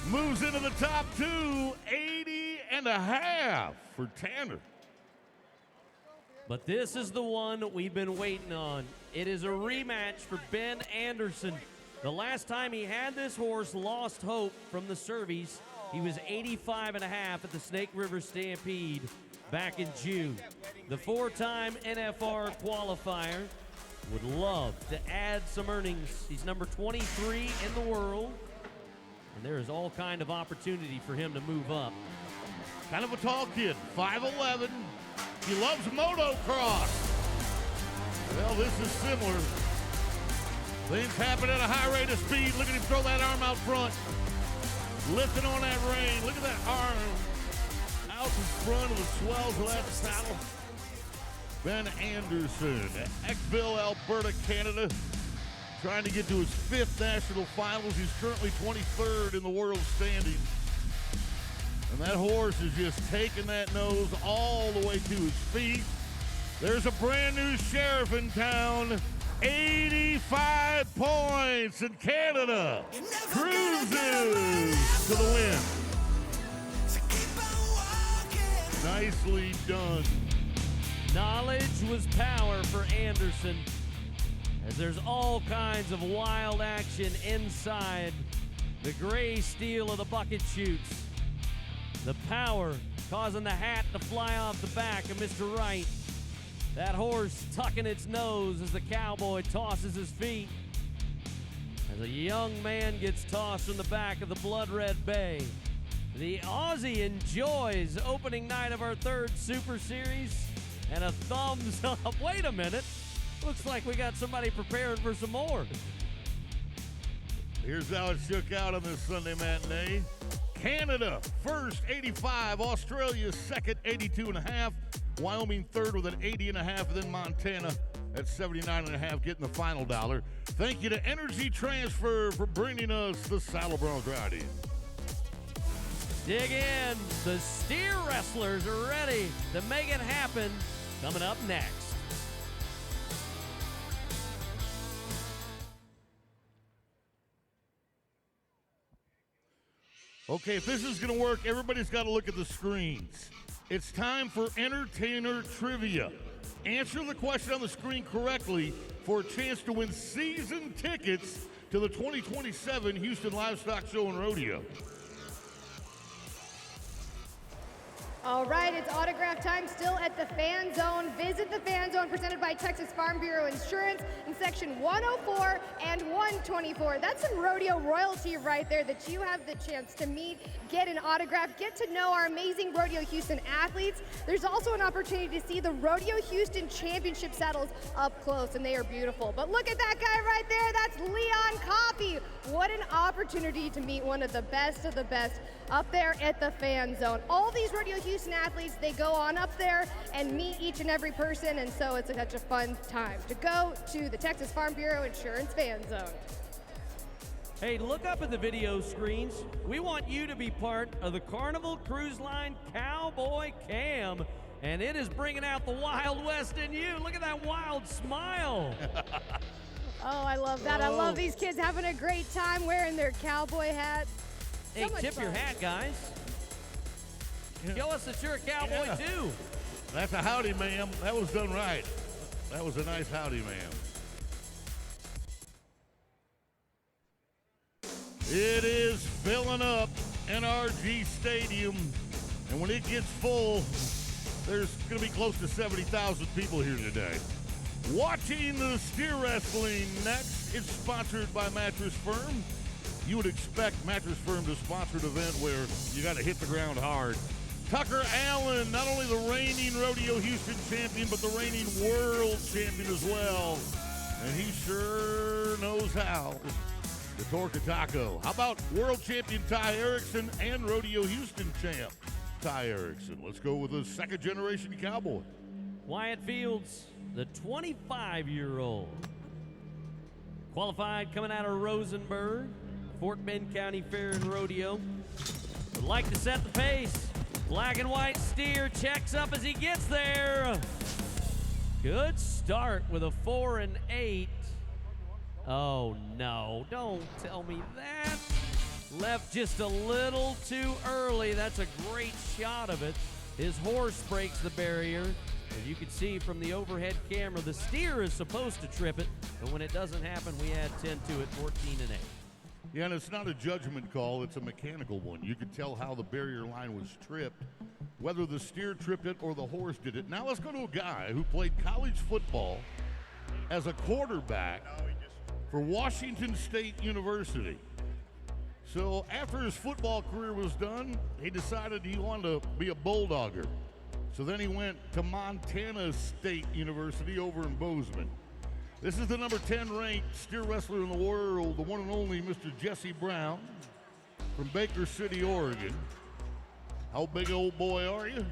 moves into the top two. 80.5 for Tanner. But this is the one we've been waiting on. It is a rematch for Ben Anderson. The last time he had this horse lost hope from the Cervies. He was 85.5 at the Snake River Stampede back in June. The four-time NFR qualifier would love to add some earnings. He's number 23 in the world, and there is all kind of opportunity for him to move up. Kind of a tall kid, 5'11". He loves motocross. Well, this is similar. Things happen at a high rate of speed. Look at him throw that arm out front. Lifting on that rein. Look at that arm out in front of the swells of that saddle. Ben Anderson at Eckville, Alberta, Canada. Trying to get to his 5th national finals. He's currently 23rd in the world standing. And that horse is just taking that nose all the way to his feet. There's a brand new sheriff in town. 85 points, and Canada cruises to the win. Nicely done. Knowledge was power for Anderson, as there's all kinds of wild action inside the gray steel of the bucket chutes. The power causing the hat to fly off the back of Mr. Wright. That horse tucking its nose as the Cowboy tosses his feet. As a young man gets tossed from the back of the Blood Red Bay. The Aussie enjoys opening night of our 3rd Super Series. And a thumbs up. Wait a minute. Looks like we got somebody preparing for some more. Here's how it shook out on this Sunday matinee. Canada first, 85. Australia second, 82.5. Wyoming third with an 80.5. And then Montana at 79.5, getting the final dollar. Thank you to Energy Transfer for bringing us the Saddle Bronc riding. Dig in. The steer wrestlers are ready to make it happen. Coming up next. Okay, if this is going to work, everybody's got to look at the screens. It's time for Entertainer Trivia. Answer the question on the screen correctly for a chance to win season tickets to the 2027 Houston Livestock Show and Rodeo. All right, it's autograph time still at the Fan Zone. Visit the Fan Zone presented by Texas Farm Bureau Insurance in section 104 and 124. That's some rodeo royalty right there that you have the chance to meet, get an autograph, get to know our amazing Rodeo Houston athletes. There's also an opportunity to see the Rodeo Houston Championship saddles up close, and they are beautiful. But look at that guy right there. That's Leon Coffey. What an opportunity to meet one of the best up there at the Fan Zone. All these Rodeo Houston athletes, they go on up there and meet each and every person, and so it's such a fun time to go to the Texas Farm Bureau Insurance Fan Zone. Hey, look up at the video screens. We want you to be part of the Carnival Cruise Line Cowboy Cam, and it is bringing out the Wild West in you. Look at that wild smile. Oh, I love that. I love these kids having a great time wearing their cowboy hats. Hey, tip your hat, guys. Show us that you're a cowboy, too. That's a howdy, ma'am. That was done right. That was a nice howdy, ma'am. It is filling up NRG Stadium, and when it gets full, there's going to be close to 70,000 people here today. Watching the steer wrestling next, it's sponsored by Mattress Firm. You would expect Mattress Firm to sponsor an event where you got to hit the ground hard. Tucker Allen, not only the reigning Rodeo Houston champion, but the reigning world champion as well. And he sure knows how to torque a taco. How about world champion Ty Erickson and Rodeo Houston champ Ty Erickson? Let's go with the second generation cowboy. Wyatt Fields, the 25-year-old. Qualified coming out of Rosenberg. Fort Bend County Fair and Rodeo. Would like to set the pace. Black and white steer checks up as he gets there. Good start with a 4 and 8. Oh no, don't tell me that. Left just a little too early. That's a great shot of it. His horse breaks the barrier. As you can see from the overhead camera, the steer is supposed to trip it, but when it doesn't happen, we add 10 to it, 14 and 8. Yeah, and it's not a judgment call, it's a mechanical one. You can tell how the barrier line was tripped, whether the steer tripped it or the horse did it. Now let's go to a guy who played college football as a quarterback for Washington State University. So after his football career was done, he decided he wanted to be a bulldogger. So then he went to Montana State University over in Bozeman. This is the number 10 ranked steer wrestler in the world, the one and only Mr. Jesse Brown from Baker City, Oregon. How big old boy are you?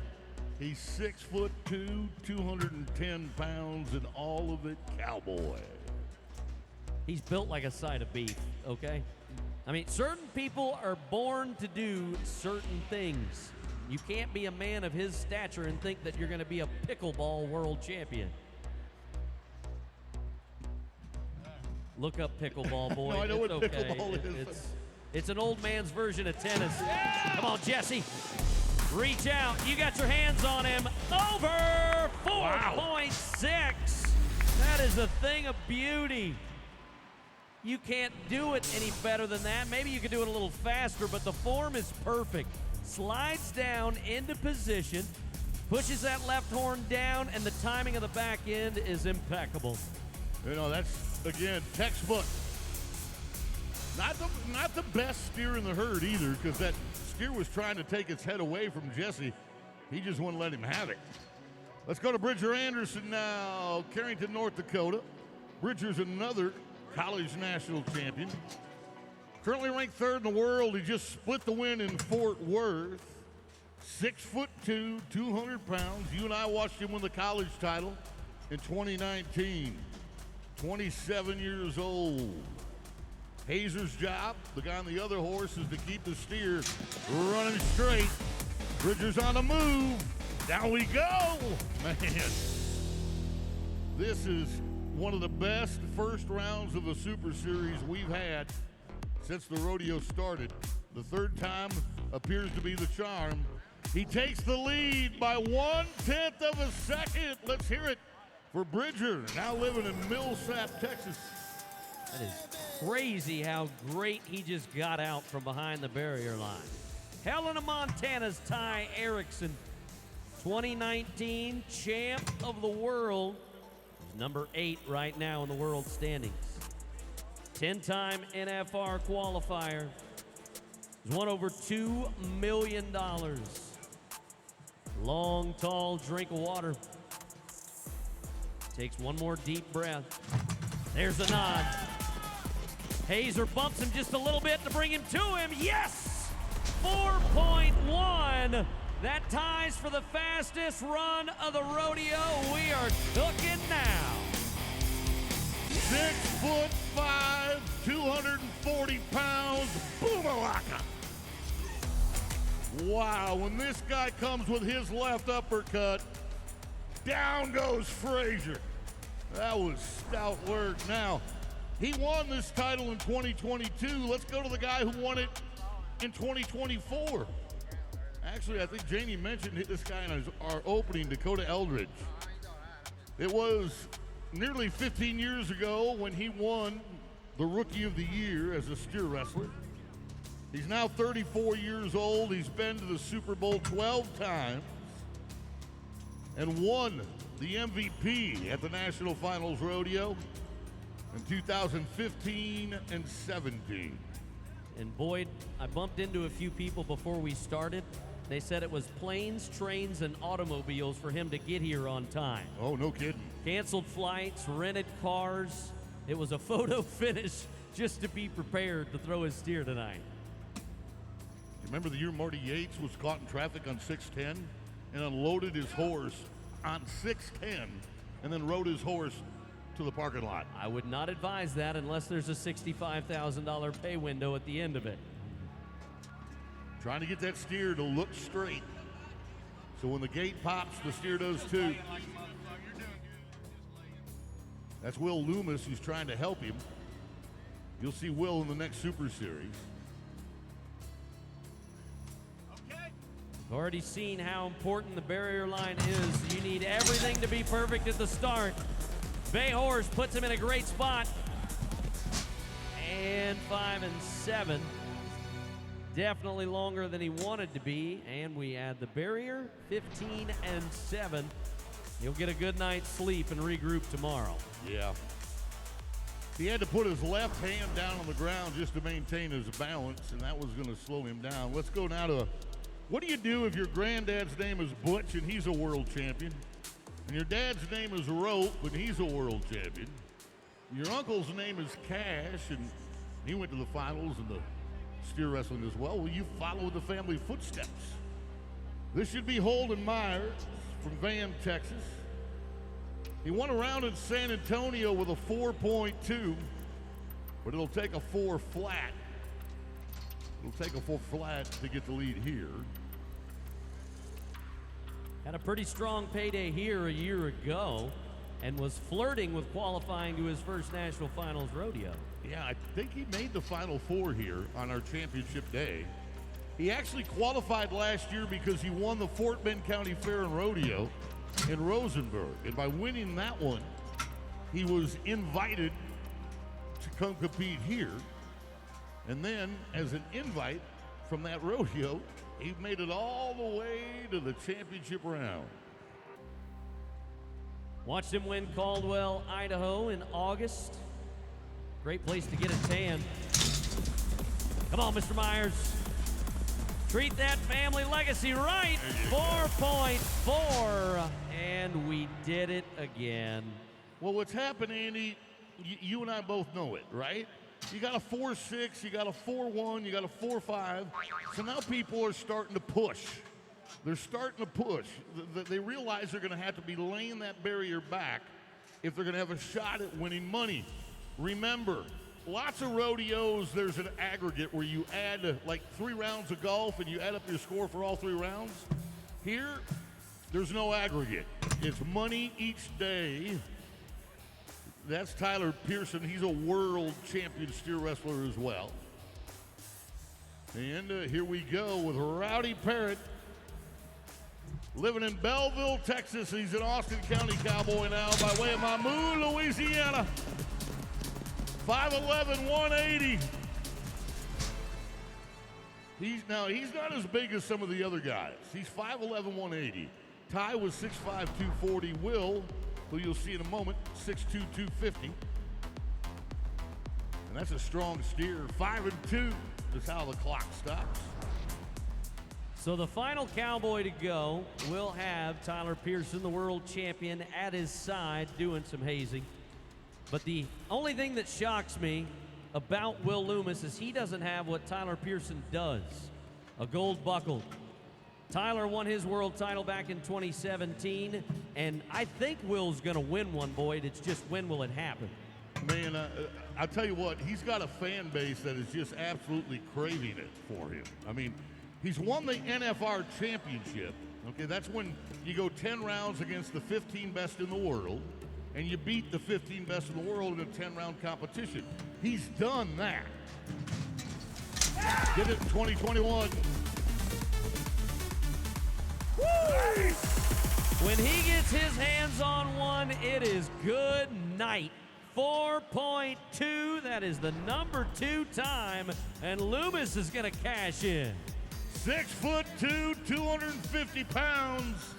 He's 6'2", 210 pounds, and all of it cowboy. He's built like a side of beef, okay? I mean, certain people are born to do certain things. You can't be a man of his stature and think that you're going to be a pickleball world champion. Look up pickleball, boy. No, I know it's what okay. pickleball is. It's an old man's version of tennis. Come on, Jesse. Reach out. You got your hands on him. Over 4.6. That is a thing of beauty. You can't do it any better than that. Maybe you could do it a little faster, but the form is perfect. Slides down into position, pushes that left horn down, and the timing of the back end is impeccable. You know, that's, again, textbook. Not the best steer in the herd either, because that steer was trying to take its head away from Jesse. He just wouldn't let him have it. Let's go to Bridger Anderson now, Carrington, North Dakota. Bridger's another college national champion. Currently ranked 3rd in the world. He just split the win in Fort Worth. 6'2", 200 pounds. You and I watched him win the college title in 2019. 27 years old. Hazer's job, the guy on the other horse, is to keep the steer running straight. Bridger's on the move. Down we go. Man, this is one of the best first rounds of the Super Series we've had since the rodeo started. The 3rd time appears to be the charm. He takes the lead by 1/10 of a second. Let's hear it for Bridger, now living in Millsap, Texas. That is crazy how great he just got out from behind the barrier line. Helena, Montana's Ty Erickson, 2019 champ of the world. He's number 8 right now in the world standings. 10-time NFR qualifier. He's won over $2 million. Long, tall drink of water. Takes one more deep breath. There's a nod. Hazer bumps him just a little bit to bring him to him. Yes! 4.1. That ties for the fastest run of the rodeo. We are cooking now. 6'5", 240 pounds, Boomalaka. Wow, when this guy comes with his left uppercut, down goes Frazier. That was stout work. Now, he won this title in 2022. Let's go to the guy who won it in 2024. Actually, I think Janie mentioned this guy in our opening, Dakota Eldridge. It was nearly 15 years ago when he won the Rookie of the Year as a steer wrestler. He's now 34 years old. He's been to the Super Bowl 12 times and won the MVP at the National Finals Rodeo in 2015 and 17. And Boyd, I bumped into a few people before we started. They said it was planes, trains, and automobiles for him to get here on time. Oh, no kidding. Canceled flights, rented cars. It was a photo finish just to be prepared to throw his steer tonight. Remember the year Marty Yates was caught in traffic on 610 and unloaded his horse on 610 and then rode his horse to the parking lot. I would not advise that unless there's a $65,000 pay window at the end of it. Trying to get that steer to look straight. So when the gate pops, the steer does too. That's Will Loomis who's trying to help him. You'll see Will in the next Super Series. We've already seen how important the barrier line is. You need everything to be perfect at the start. Bay Horse puts him in a great spot. And 5 and 7. Definitely longer than he wanted to be. And we add the barrier, 15 and 7. He'll get a good night's sleep and regroup tomorrow. Yeah. He had to put his left hand down on the ground just to maintain his balance, and that was going to slow him down. Let's go now to, what do you do if your granddad's name is Butch and he's a world champion? And your dad's name is Rope and he's a world champion? Your uncle's name is Cash and he went to the finals in the steer wrestling as well. Well, you follow the family footsteps. This should be Holden Myers from Van, Texas. He won a round in San Antonio with a 4.2, but it'll take a 4 flat. It'll take a 4 flat to get the lead here. Had a pretty strong payday here a year ago and was flirting with qualifying to his first National Finals rodeo. Yeah, I think he made the Final Four here on our championship day. He actually qualified last year because he won the Fort Bend County Fair and Rodeo in Rosenberg. And by winning that one, he was invited to come compete here. And then, as an invite from that rodeo, he made it all the way to the championship round. Watched him win Caldwell, Idaho in August. Great place to get a tan. Come on, Mr. Myers. Treat that family legacy right. 4.4, and we did it again. Well, what's happened, Andy, you and I both know it, right? You got a 4.6, you got a 4.1, you got a 4.5. So now people are starting to push. They're starting to push. They realize they're going to have to be laying that barrier back if they're going to have a shot at winning money. Remember, lots of rodeos, there's an aggregate where you add like 3 rounds of golf and you add up your score for all 3 rounds. Here, there's no aggregate. It's money each day. That's Tyler Pearson. He's a world champion steer wrestler as well. And here we go with Rowdy Parrott. Living in Belleville, Texas. He's an Austin County Cowboy now by way of Mamou, Louisiana. 5'11", 180. He's not as big as some of the other guys. He's 5'11", 180. Ty was 6'5", 240. Will, who you'll see in a moment, 6'2", 250. And that's a strong steer. 5 and 2 is how the clock stops. So the final Cowboy to go will have Tyler Pearson, the world champion, at his side doing some hazing. But the only thing that shocks me about Will Loomis is he doesn't have what Tyler Pearson does, a gold buckle. Tyler won his world title back in 2017, and I think Will's going to win one, Boyd. It's just when will it happen? Man, I'll tell you what, he's got a fan base that is just absolutely craving it for him. I mean, he's won the NFR championship. Okay, that's when you go 10 rounds against the 15 best in the world, and you beat the 15 best in the world in a 10-round competition. He's done that. Did it in 2021. Woo! When he gets his hands on one, it is good night. 4.2, that is the number 2 time, and Loomis is going to cash in. 6'2", 250 pounds.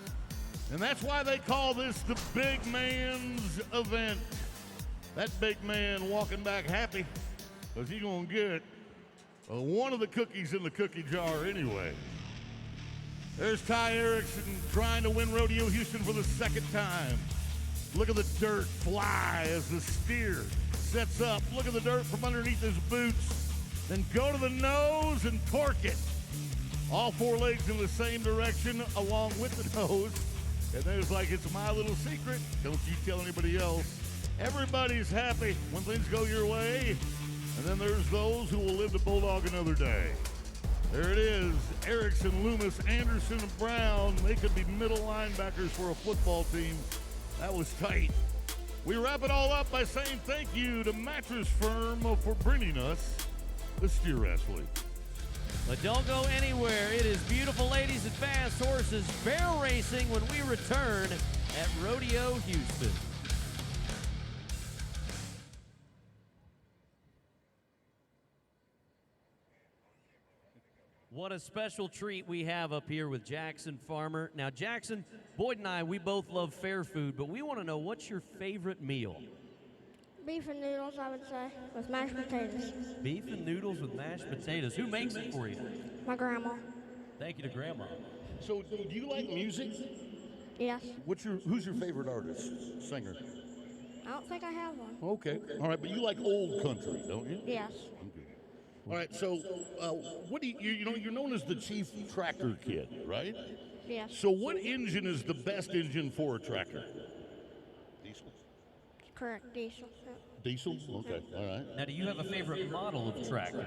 And that's why they call this the big man's event. That big man walking back happy because he's going to get one of the cookies in the cookie jar anyway. There's Ty Erickson trying to win Rodeo Houston for the 2nd time. Look at the dirt fly as the steer sets up. Look at the dirt from underneath his boots. Then go to the nose and torque it. All 4 legs in the same direction along with the nose. And then it's like, it's my little secret. Don't you tell anybody else. Everybody's happy when things go your way, and then there's those who will live to bulldog another day. There it is, Erickson, Loomis, Anderson, and Brown. They could be middle linebackers for a football team. That was tight. We wrap it all up by saying thank you to Mattress Firm for bringing us the Steer Athlete. But don't go anywhere. It is beautiful ladies and fast horses barrel racing when we return at Rodeo Houston. What a special treat we have up here with Jackson Farmer. Now, Jackson, Boyd and I, we both love fair food, but we want to know, what's your favorite meal? Beef and noodles, I would say, with mashed potatoes. Beef and noodles with mashed potatoes. Who makes it for you? My grandma. Thank you to Grandma. So, do you like music? Yes. Who's your favorite artist, singer? I don't think I have one. Okay. All right, but you like old country, don't you? Yes. Okay. All right, so what do you're known as the chief tractor kid, right? Yes. So what engine is the best engine for a tractor? Diesel? Correct, diesel. Diesel? Okay, all right. Now, do you have a favorite model of tractor?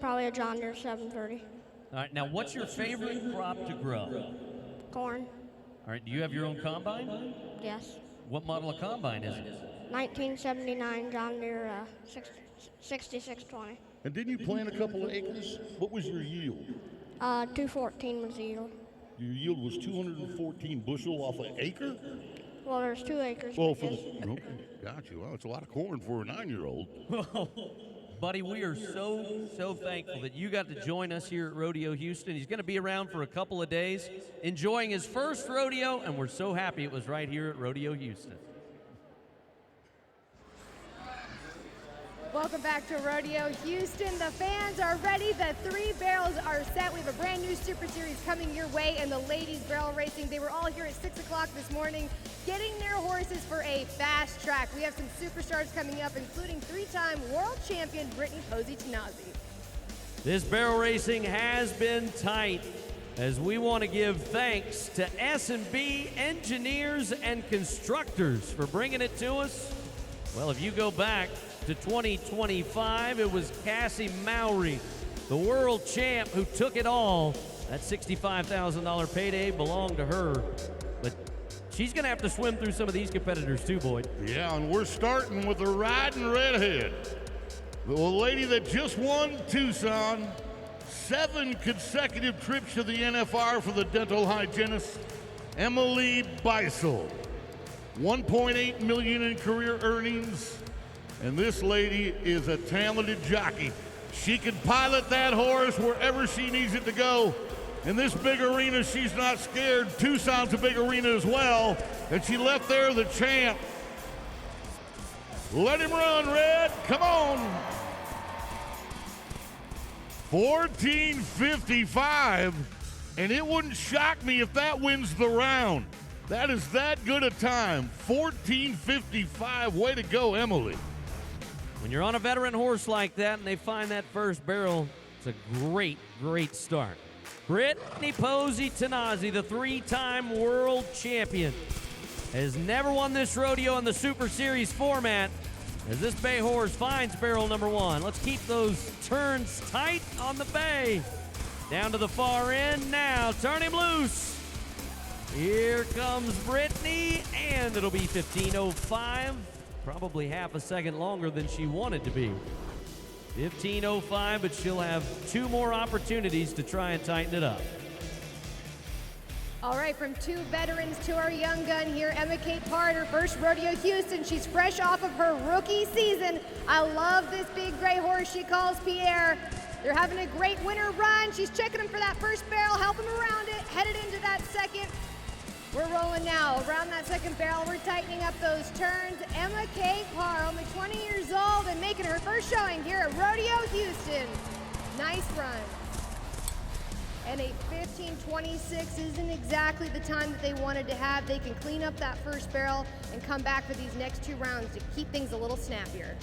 Probably a John Deere 730. All right, now what's your favorite crop to grow? Corn. All right, do you have your own combine? Yes. What model of combine is it? 1979 John Deere 6620. And didn't you plant a couple of acres? What was your yield? 214 was the yield. Your yield was 214 bushel off an acre? Well, there's 2 acres. Well, okay, got you. Well, it's a lot of corn for a 9-year-old. Buddy, we are so thankful that you got to join us here at Rodeo Houston. He's going to be around for a couple of days, enjoying his first rodeo, and we're so happy it was right here at Rodeo Houston. Welcome back to Rodeo Houston. The fans are ready. The 3 barrels are set. We have a brand new Super Series coming your way, and the ladies barrel racing. They were all here at 6 o'clock this morning getting their horses for a fast track. We have some superstars coming up, including 3-time world champion Brittany Posey-Tanazi. This barrel racing has been tight, as we want to give thanks to S&B engineers and constructors for bringing it to us. Well, if you go back to 2025, it was Cassie Mowry, the world champ, who took it all. That $65,000 payday belonged to her, but she's going to have to swim through some of these competitors too, Boyd. Yeah, and we're starting with the riding redhead, the lady that just won Tucson, 7 consecutive trips to the NFR for the dental hygienist, Emily Beisel. $1.8 million in career earnings. And this lady is a talented jockey. She can pilot that horse wherever she needs it to go. In this big arena, she's not scared. Tucson's a big arena as well. And she left there the champ. Let him run, Red. Come on. 14:55. And it wouldn't shock me if that wins the round. That is that good a time. 14:55. Way to go, Emily. When you're on a veteran horse like that and they find that first barrel, it's a great start. Brittany Posey-Tanazi, the 3-time world champion, has never won this rodeo in the Super Series format, as this bay horse finds barrel number 1. Let's keep those turns tight on the bay. Down to the far end now. Turn him loose. Here comes Brittany, and it'll be 15:05. Probably half a second longer than she wanted to be. 15:05, but she'll have 2 more opportunities to try and tighten it up. All right, from 2 veterans to our young gun here, Emma Kate Pard, her first Rodeo Houston. She's fresh off of her rookie season. I love this big gray horse she calls Pierre. They're having a great winter run. She's checking him for that first barrel, helping him around it, headed into that second. We're rolling now. Around that second barrel, we're tightening up those turns. Emma Kate Parr, only 20 years old and making her first showing here at Rodeo Houston. Nice run. And a 15:26 isn't exactly the time that they wanted to have. They can clean up that first barrel and come back for these next 2 rounds to keep things a little snappier.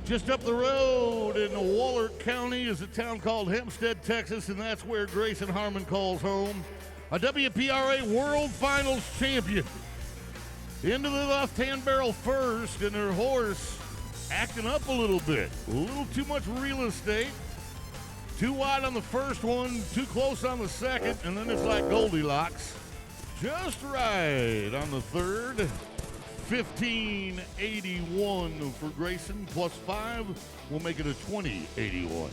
Just up the road in Waller County is a town called Hempstead, Texas, and that's where Grayson Harmon calls home. A WPRA World Finals champion. Into the left-hand barrel first, and her horse acting up a little bit. A little too much real estate. Too wide on the first one, too close on the second, and then it's like Goldilocks. Just right on the third. 1581 for Grayson, plus 5. We'll make it a 2081.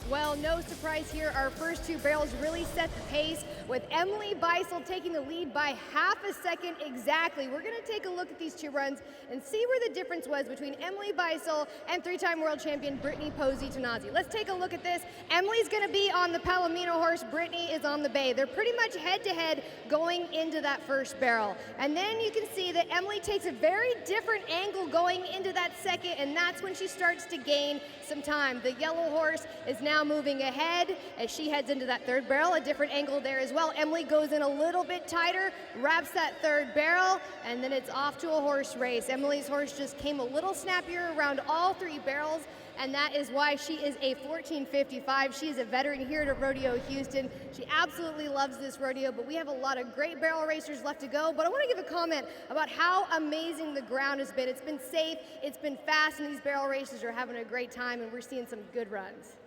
Well, no surprise here. Our first two barrels really set the pace with Emily Beisel taking the lead by half a second exactly. We're going to take a look at these two runs and see where the difference was between Emily Beisel and three-time world champion Brittany Posey-Tanasi. Let's take a look at this. Emily's going to be on the Palomino horse. Brittany is on the bay. They're pretty much head-to-head going into that first barrel. And then you can see that Emily takes a very different angle going into that second, and that's when she starts to gain some time. The yellow horse is now moving ahead as she heads into that third barrel, a different angle there as well. Emily goes in a little bit tighter, wraps that third barrel, and then it's off to a horse race. Emily's horse just came a little snappier around all three barrels, and that is why she is a 1455. She is a veteran here at Rodeo Houston. She absolutely loves this rodeo, but we have a lot of great barrel racers left to go. But I want to give a comment about how amazing the ground has been. It's been safe, it's been fast, and these barrel racers are having a great time, and we're seeing some good runs.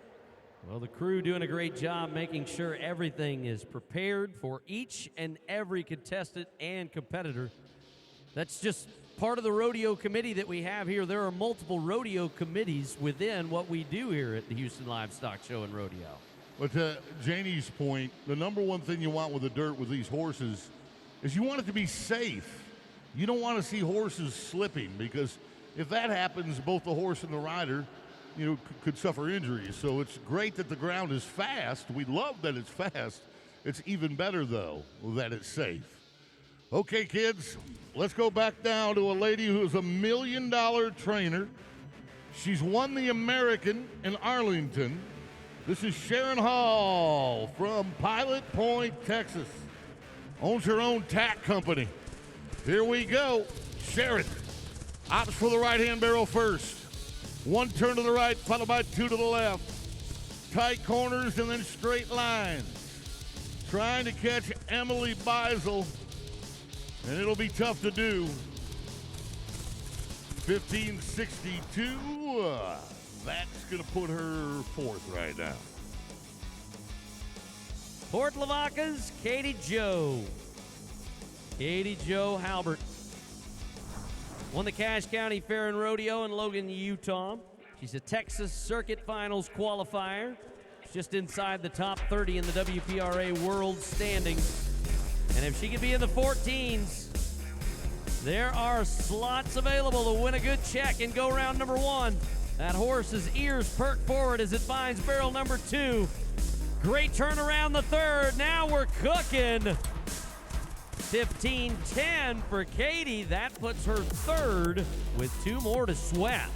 Well, the crew doing a great job making sure everything is prepared for each and every contestant and competitor. That's just part of the rodeo committee that we have here. There are multiple rodeo committees within what we do here at the Houston Livestock Show and Rodeo. But to Janie's point, the number one thing you want with the dirt with these horses is you want it to be safe. You don't want to see horses slipping, because if that happens, both the horse and the rider, could suffer injuries. So it's great that the ground is fast. We love that it's fast. It's even better, though, that it's safe. Okay, kids, let's go back down to a lady who is $1 million trainer. She's won the American in Arlington. This is Sharon Hall from Pilot Point, Texas. Owns her own tack company. Here we go. Sharon opts for the right-hand barrel first. One turn to the right, followed by two to the left. Tight corners and then straight lines. Trying to catch Emily Beisel, and it'll be tough to do. 1562. That's going to put her fourth right now. Port Lavaca's Katie Jo. Katie Jo Halbert. Won the Cache County Fair and Rodeo in Logan, Utah. She's a Texas Circuit Finals qualifier. She's just inside the top 30 in the WPRA World Standings. And if she could be in the 14s, there are slots available to win a good check and go round number one. That horse's ears perk forward as it finds barrel number 2. Great turn around the third. Now we're cooking. 15-10 for Katie. That puts her third with 2 more to sweat.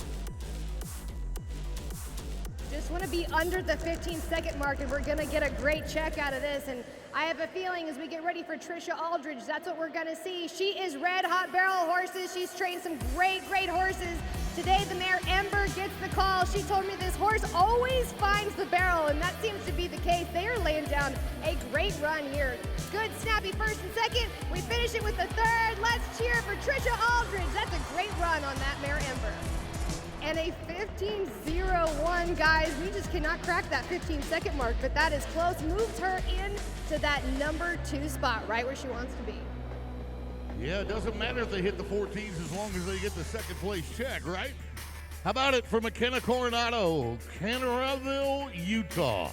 Just want to be under the 15-second mark, and we're going to get a great check out of this. And I have a feeling as we get ready for Trisha Aldridge, that's what we're going to see. She is red hot barrel horses. She's trained some great horses. Today, the mare Ember gets the call. She told me this horse always finds the barrel, and that seems to be the case. They are laying down a great run here. Good, snappy first and second. We finish it with the third. Let's cheer for Trisha Aldridge. That's a great run on that mare Ember. And a 15:01, guys. We just cannot crack that 15-second mark, but that is close. Moves her into that number 2 spot, right where she wants to be. Yeah, it doesn't matter if they hit the 14s as long as they get the second place check, right? How about it for McKenna Coronado, Canaveral, Utah.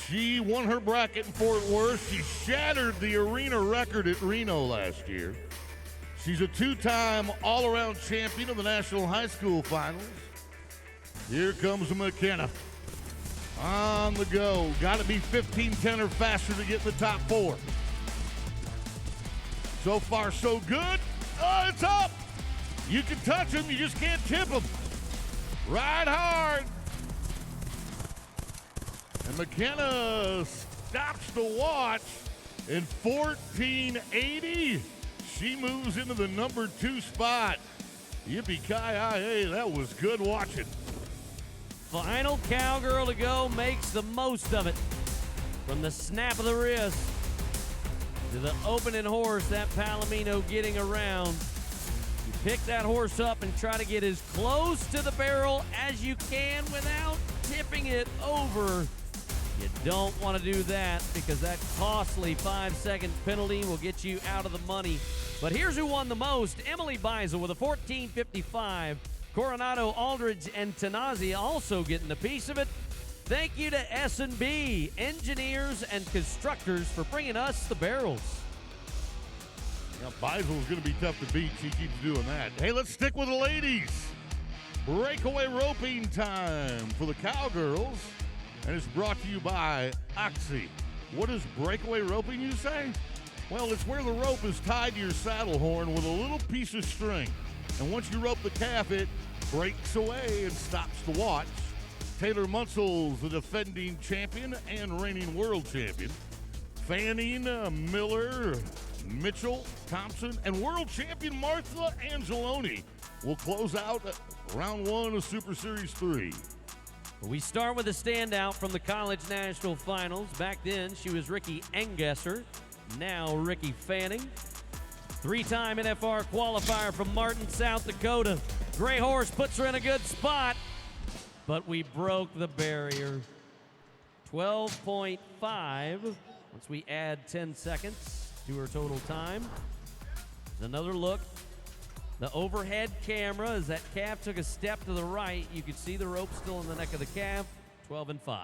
She won her bracket in Fort Worth. She shattered the arena record at Reno last year. She's a 2-time all-around champion of the National High School Finals. Here comes McKenna. On the go. Got to be 15-10 or faster to get in the top 4. So far, so good. Oh, it's up. You can touch them, you just can't tip them. Ride hard. And McKenna stops the watch in 1480. She moves into the number 2 spot. Yippee-ki-yay, that was good watching. Final cowgirl to go, makes the most of it. From the snap of the wrist. to the opening horse, that Palomino getting around. You pick that horse up and try to get as close to the barrel as you can without tipping it over. You don't want to do that because that costly 5-second penalty will get you out of the money. But here's who won the most. Emily Beisel with a 14.55. Coronado, Aldridge, and Tanazi also getting a piece of it. Thank you to S&B, engineers and constructors, for bringing us the barrels. Now, Beisel's going to be tough to beat. She keeps doing that. Hey, let's stick with the ladies. Breakaway roping time for the Cowgirls. And it's brought to you by Oxy. What is breakaway roping, you say? Well, it's where the rope is tied to your saddle horn with a little piece of string. And once you rope the calf, it breaks away and stops the watch. Taylor Munsel's the defending champion and reigning world champion. Fanning, Miller, Mitchell, Thompson, and world champion Martha Angeloni will close out round one of Super Series 3. We start with a standout from the College National Finals. Back then, she was Ricky Engesser. Now, Ricky Fanning. Three-time NFR qualifier from Martin, South Dakota. Gray horse puts her in a good spot, but we broke the barrier. 12.5 once we add 10 seconds to her total time. Another look. The overhead camera, as that calf took a step to the right, you could see the rope still in the neck of the calf. 12.5.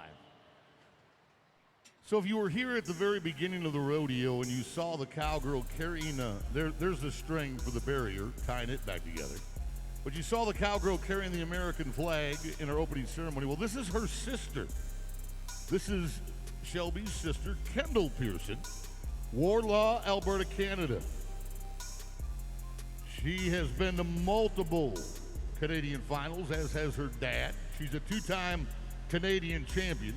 So if you were here at the very beginning of the rodeo and you saw the cowgirl carrying there's the string for the barrier, tying it back together. But you saw the cowgirl carrying the American flag in her opening ceremony. Well, this is her sister. This is Shelby's sister, Kendall Pearson, Warlaw, Alberta, Canada. She has been to multiple Canadian finals, as has her dad. She's a two-time Canadian champion.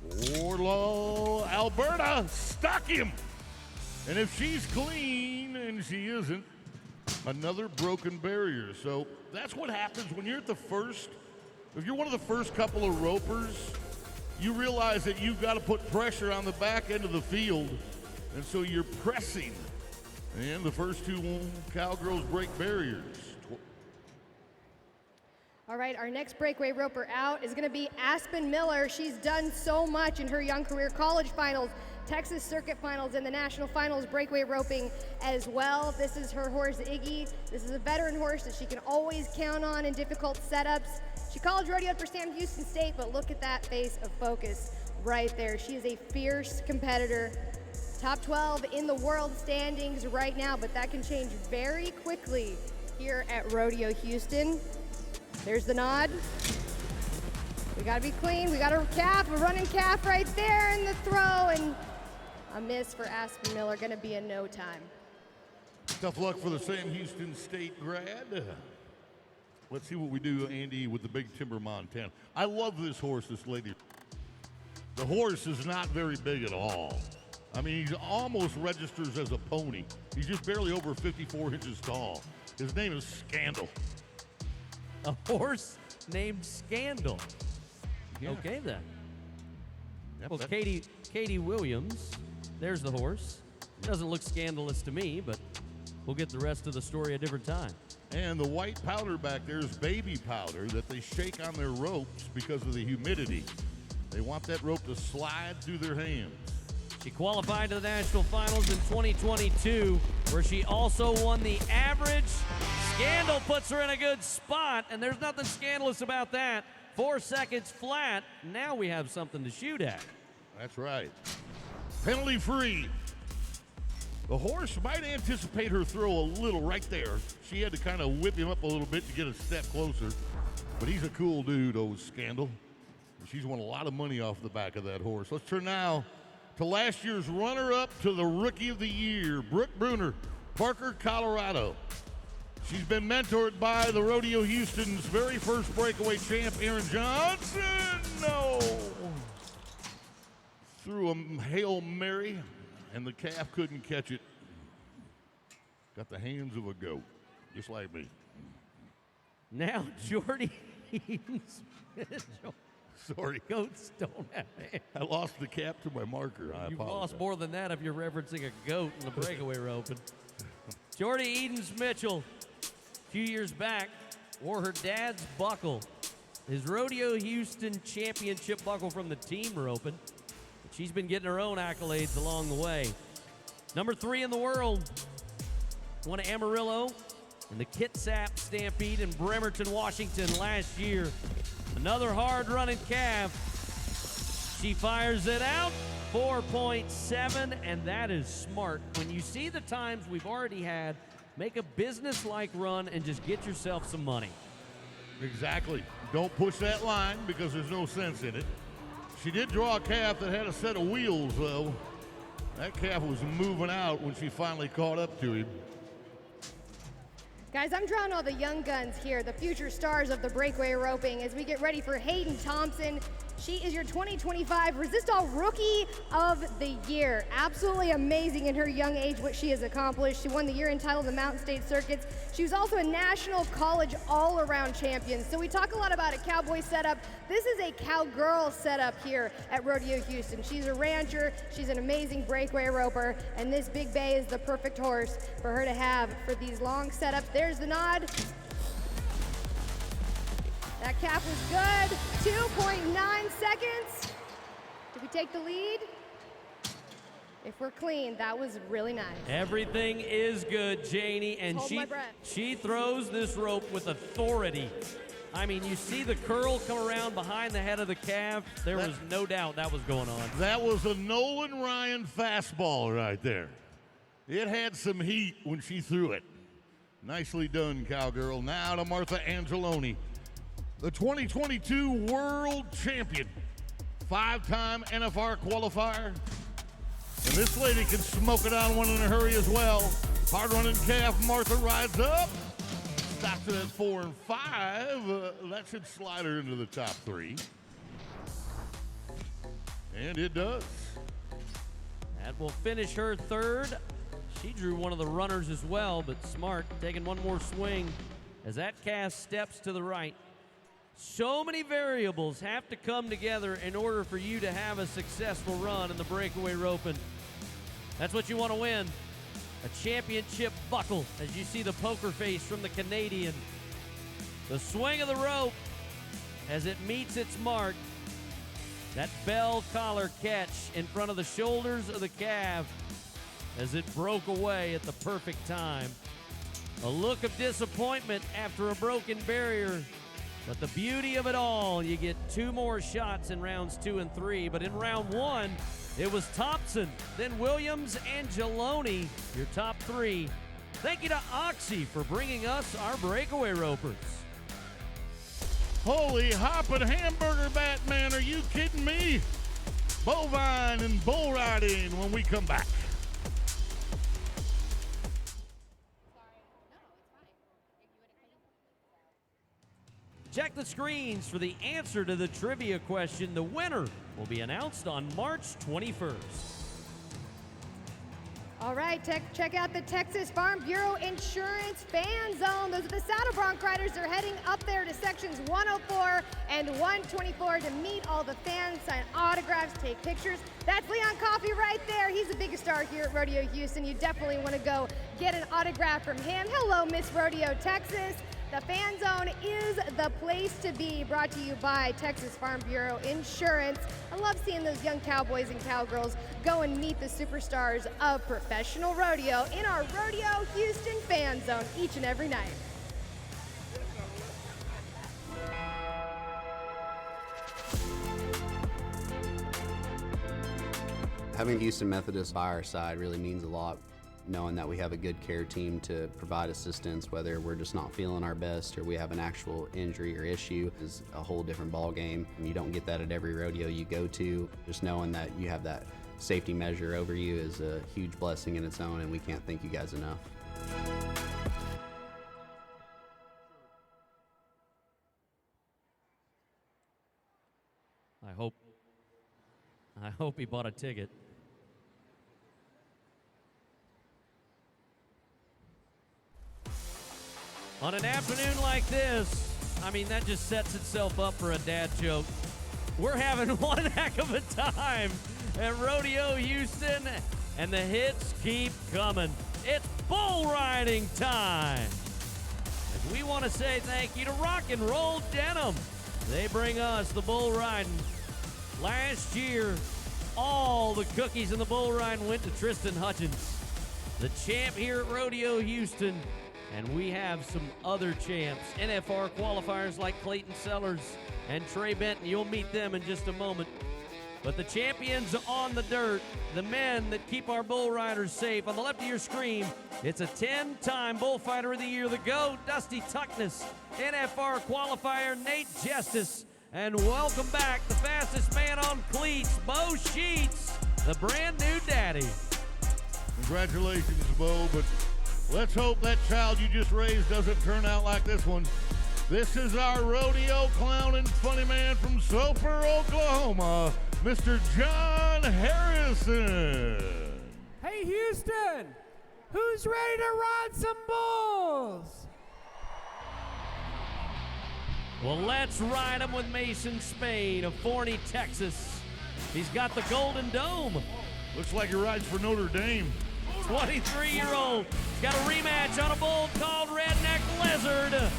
Warlaw, Alberta, stuck him. And if she's clean, and she isn't, another broken barrier. So that's what happens when you're at the first, if you're one of the first couple of ropers, you realize that you've got to put pressure on the back end of the field. And so you're pressing. And the first two cowgirls break barriers. All right, our next breakaway roper out is going to be Aspen Miller. She's done so much in her young career. College finals, Texas Circuit finals, and the national finals breakaway roping as well. This is her horse, Iggy. This is a veteran horse that she can always count on in difficult setups. She college rodeoed for Sam Houston State, but look at that face of focus right there. She is a fierce competitor. Top 12 in the world standings right now, but that can change very quickly here at Rodeo Houston. There's the nod. We gotta be clean. We got a calf, a running calf right there in the throw, and a miss for Aspen Miller, gonna be in no time. Tough luck for the Sam Houston State grad. Let's see what we do, Andy, with the Big Timber Montana. I love this horse, this lady. The horse is not very big at all. I mean, he almost registers as a pony. He's just barely over 54 inches tall. His name is Scandal. A horse named Scandal. Yeah. Okay, then. Yep, well, Katie Williams, there's the horse. Doesn't look scandalous to me, but we'll get the rest of the story a different time. And the white powder back there is baby powder that they shake on their ropes because of the humidity. They want that rope to slide through their hands. She qualified to the national finals in 2022, where she also won the average. Scandal puts her in a good spot, and there's nothing scandalous about that. 4 seconds flat. Now we have something to shoot at. That's right. Penalty free. The horse might anticipate her throw a little right there. She had to kind of whip him up a little bit to get a step closer. But he's a cool dude, old Scandal. She's won a lot of money off the back of that horse. Let's turn now to last year's runner-up to the Rookie of the Year, Brooke Bruner, Parker, Colorado. She's been mentored by the Rodeo Houston's very first breakaway champ, Aaron Johnson. No. Threw a Hail Mary, and the calf couldn't catch it. Got the hands of a goat, just like me. Now Jordy Eaton's Sorry. Goats don't have hands. I lost the cap to my marker. I You've apologize. lost more than that if you're referencing a goat in the breakaway roping. Jordy Edens-Mitchell, a few years back, wore her dad's buckle, his Rodeo Houston championship buckle from the team roping. She's been getting her own accolades along the way. Number 3 in the world, won Amarillo and the Kitsap Stampede in Bremerton, Washington last year. Another hard-running calf. She fires it out, 4.7, and that is smart. When you see the times we've already had, make a business-like run and just get yourself some money. Exactly. Don't push that line because there's no sense in it. She did draw a calf that had a set of wheels, though. That calf was moving out when she finally caught up to him. Guys, I'm drawing all the young guns here, the future stars of the breakaway roping as we get ready for Hayden Thompson. She is your 2025 Resistol Rookie of the Year. Absolutely amazing in her young age what she has accomplished. She won the year-end title of the Mountain State Circuits. She was also a national college all-around champion. So we talk a lot about a cowboy setup. This is a cowgirl setup here at Rodeo Houston. She's a rancher, she's an amazing breakaway roper, and this Big Bay is the perfect horse for her to have for these long setups. There's the nod. That calf was good, 2.9 seconds. Did we take the lead? If we're clean, that was really nice. Everything is good, Janie, and Hold my breath. she throws this rope with authority. I mean, you see the curl come around behind the head of the calf. There was no doubt that was going on. That was a Nolan Ryan fastball right there. It had some heat when she threw it. Nicely done, cowgirl. Now to Martha Angeloni, the 2022 world champion, 5-time NFR qualifier. And this lady can smoke it on one in a hurry as well. Hard-running calf, Martha rides up. Stops it at 4 and 5. That should slide her into the top 3. And it does. That will finish her third. She drew one of the runners as well, but smart, taking one more swing as that calf steps to the right. So many variables have to come together in order for you to have a successful run in the breakaway roping. That's what you want to win. A championship buckle, as you see the poker face from the Canadian. The swing of the rope as it meets its mark. That bell collar catch in front of the shoulders of the calf as it broke away at the perfect time. A look of disappointment after a broken barrier. But the beauty of it all, you get 2 more shots in rounds 2 and 3. But in round 1, it was Thompson, then Williams, and Geloni, your top 3. Thank you to Oxy for bringing us our breakaway ropers. Holy hoppin' hamburger Batman, are you kidding me? Bovine and bull riding when we come back. Check the screens for the answer to the trivia question. The winner will be announced on March 21st. All right, check out the Texas Farm Bureau Insurance Fan Zone. Those are the saddle bronc riders. They're heading up there to sections 104 and 124 to meet all the fans, sign autographs, take pictures. That's Leon Coffey right there. He's the biggest star here at Rodeo Houston. You definitely want to go get an autograph from him. Hello, Miss Rodeo, Texas. The Fan Zone is the place to be, brought to you by Texas Farm Bureau Insurance. I love seeing those young cowboys and cowgirls go and meet the superstars of professional rodeo in our Rodeo Houston Fan Zone each and every night. Having Houston Methodist by our side really means a lot. Knowing that we have a good care team to provide assistance, whether we're just not feeling our best or we have an actual injury or issue, is a whole different ball game. You don't get that at every rodeo you go to. Just knowing that you have that safety measure over you is a huge blessing in its own, and we can't thank you guys enough. I hope he bought a ticket. On an afternoon like this, I mean, that just sets itself up for a dad joke. We're having one heck of a time at Rodeo Houston, and the hits keep coming. It's bull riding time. And we want to say thank you to Rock and Roll Denim. They bring us the bull riding. Last year, all the cookies in the bull riding went to Tristan Hutchins, the champ here at Rodeo Houston. And we have some other champs, NFR qualifiers like Clayton Sellers and Trey Benton. You'll meet them in just a moment. But the champions on the dirt, the men that keep our bull riders safe. On the left of your screen, it's a 10-time Bullfighter of the Year, the GOAT, Dusty Tuckness, NFR qualifier, Nate Justice, and welcome back, the fastest man on cleats, Bo Sheets, the brand new daddy. Congratulations, Bo, but let's hope that child you just raised doesn't turn out like this one. This is our rodeo clown and funny man from Sulphur, Oklahoma, Mr. John Harrison. Hey, Houston, who's ready to ride some bulls? Well, let's ride him with Mason Spain of Forney, Texas. He's got the Golden Dome. Looks like he rides for Notre Dame. 23-year-old. He's got a rematch on a bull called Redneck Lizard.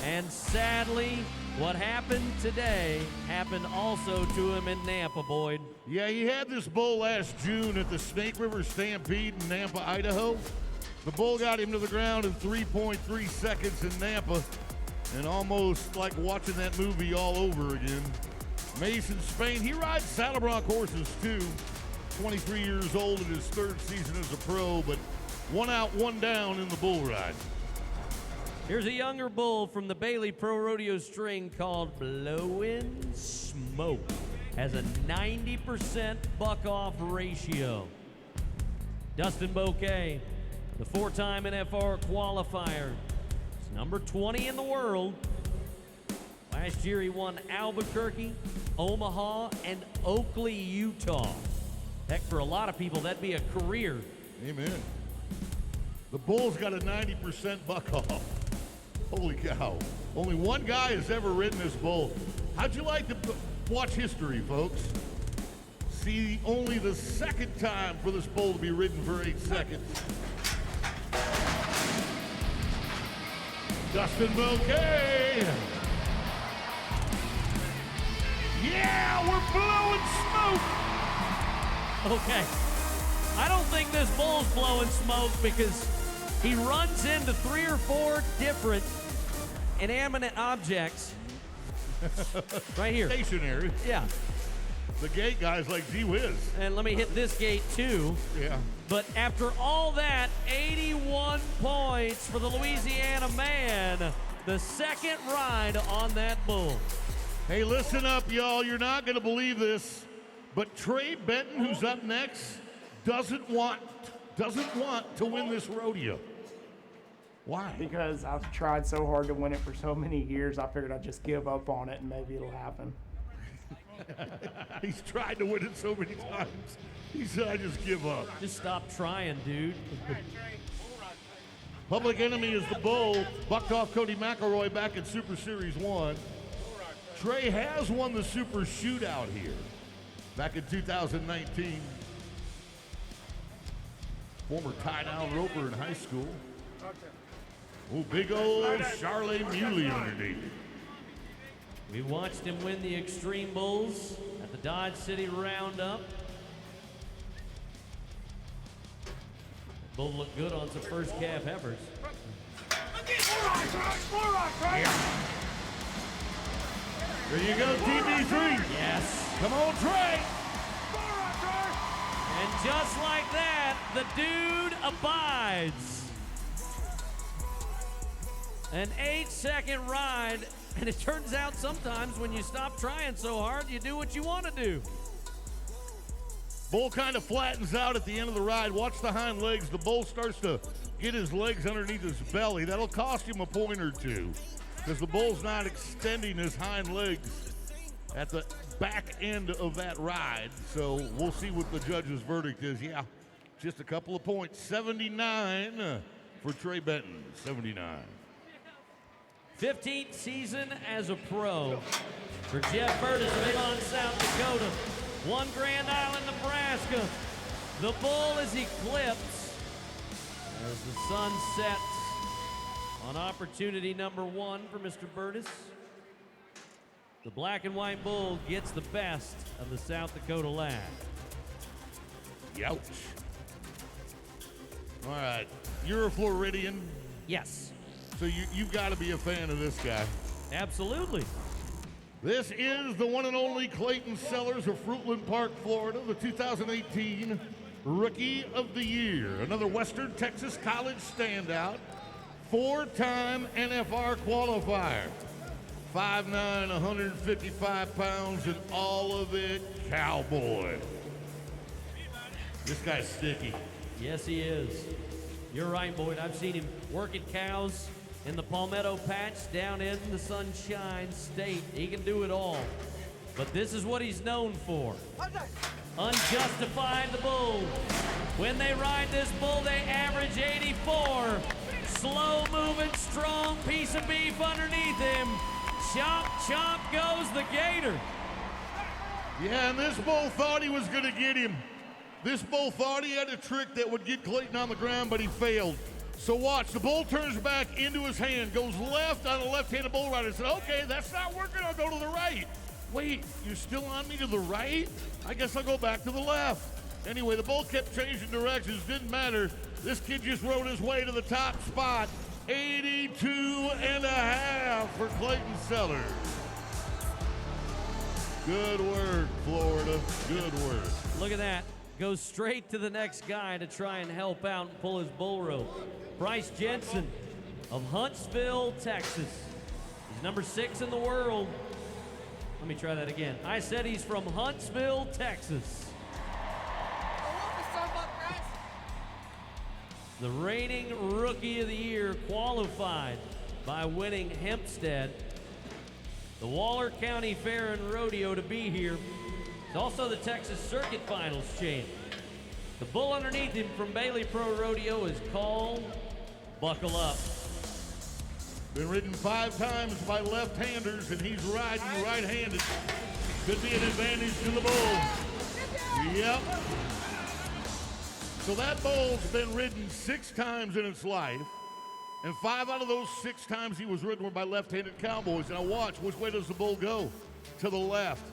And sadly, what happened today happened also to him in Nampa, Boyd. Yeah, he had this bull last June at the Snake River Stampede in Nampa, Idaho. The bull got him to the ground in 3.3 seconds in Nampa, and almost like watching that movie all over again. Mason Spain, he rides saddle bronc horses too. 23 years old in his third season as a pro, but one out, one down in the bull ride. Here's a younger bull from the Bailey Pro Rodeo string called Blowin' Smoke. Has a 90% buck-off ratio. Dustin Bouquet, the four-time NFR qualifier. He's number 20 in the world. Last year he won Albuquerque, Omaha, and Oakley, Utah. Heck, for a lot of people, that'd be a career. Amen. The bull's got a 90% buck-off. Holy cow. Only one guy has ever ridden this bull. How'd you like to watch history, folks? See only the second time for this bull to be ridden for 8 seconds. Dustin Bouquet. Yeah, we're blowing smoke. Okay. I don't think this bull's blowing smoke because he runs into 3 or 4 different inanimate objects. Right here. Stationary. Yeah. The gate guy's like, gee whiz. And let me hit this gate too. Yeah. But after all that, 81 points for the Louisiana man. The second ride on that bull. Hey, listen up, y'all. You're not going to believe this, but Trey Benton, who's up next, doesn't want to win this rodeo. Why? Because I've tried so hard to win it for so many years, I figured I'd just give up on it and maybe it'll happen. He's tried to win it so many times. He said, I just give up. Just stop trying, dude. Public Enemy is the bull. Bucked off Cody McElroy back in Super Series 1. Trey has won the Super Shootout here back in 2019. Former tie-down roper in high school. Oh, big old Charlie Muley underneath. We watched him win the Extreme Bulls at the Dodge City Roundup. Bull looked good on some first calf heifers. There you go, TB3. Yes. Come on, Trey. And just like that, the dude abides. An 8-second ride, and it turns out sometimes when you stop trying so hard, you do what you want to do. Bull kind of flattens out at the end of the ride. Watch the hind legs. The bull starts to get his legs underneath his belly. That'll cost him a point or two because the bull's not extending his hind legs at the back end of that ride. So we'll see what the judge's verdict is. Yeah, just a couple of points. 79 for Trey Benton. 79. 15th season as a pro. For Jeff Burtis of Avon, South Dakota. One Grand Island, Nebraska. The bull is eclipsed as the sun sets on opportunity number 1 for Mr. Burtis. The black and white bull gets the best of the South Dakota lad. Youch. All right, you're a Floridian. Yes. So you've got to be a fan of this guy. Absolutely. This is the one and only Clayton Sellers of Fruitland Park, Florida, the 2018 Rookie of the Year. Another Western Texas College standout, 4-time NFR qualifier. 5'9", 155 pounds, and all of it Cowboy. This guy's sticky. Yes, he is. You're right, Boyd. I've seen him working cows in the Palmetto Patch down in the Sunshine State. He can do it all. But this is what he's known for. Unjustified the bull. When they ride this bull, they average 84. Slow moving, strong piece of beef underneath him. Chomp, chomp goes the gator. Yeah, and this bull thought he was going to get him. This bull thought he had a trick that would get Clayton on the ground, but he failed. So watch, the bull turns back into his hand, goes left on the left-handed bull rider. Said, okay, that's not working, I'll go to the right. Wait, you're still on me to the right? I guess I'll go back to the left. Anyway, the bull kept changing directions, didn't matter. This kid just rode his way to the top spot. 82.5 for Clayton Sellers. Good work, Florida, good work. Look at that. Goes straight to the next guy to try and help out and pull his bull rope. Bryce Jensen of Huntsville, Texas. He's number 6 in the world. Let me try that again. I said he's from Huntsville, Texas. The reigning Rookie of the Year, qualified by winning Hempstead, the Waller County Fair and Rodeo to be here. He's also the Texas Circuit Finals champ. The bull underneath him from Bailey Pro Rodeo is called Buckle Up. Been ridden 5 times by left-handers, and he's riding right-handed. Could be an advantage to the bull. Yep. So that bull's been ridden 6 times in its life, and 5 out of those 6 times he was ridden were by left-handed cowboys. Now watch, which way does the bull go? To the left.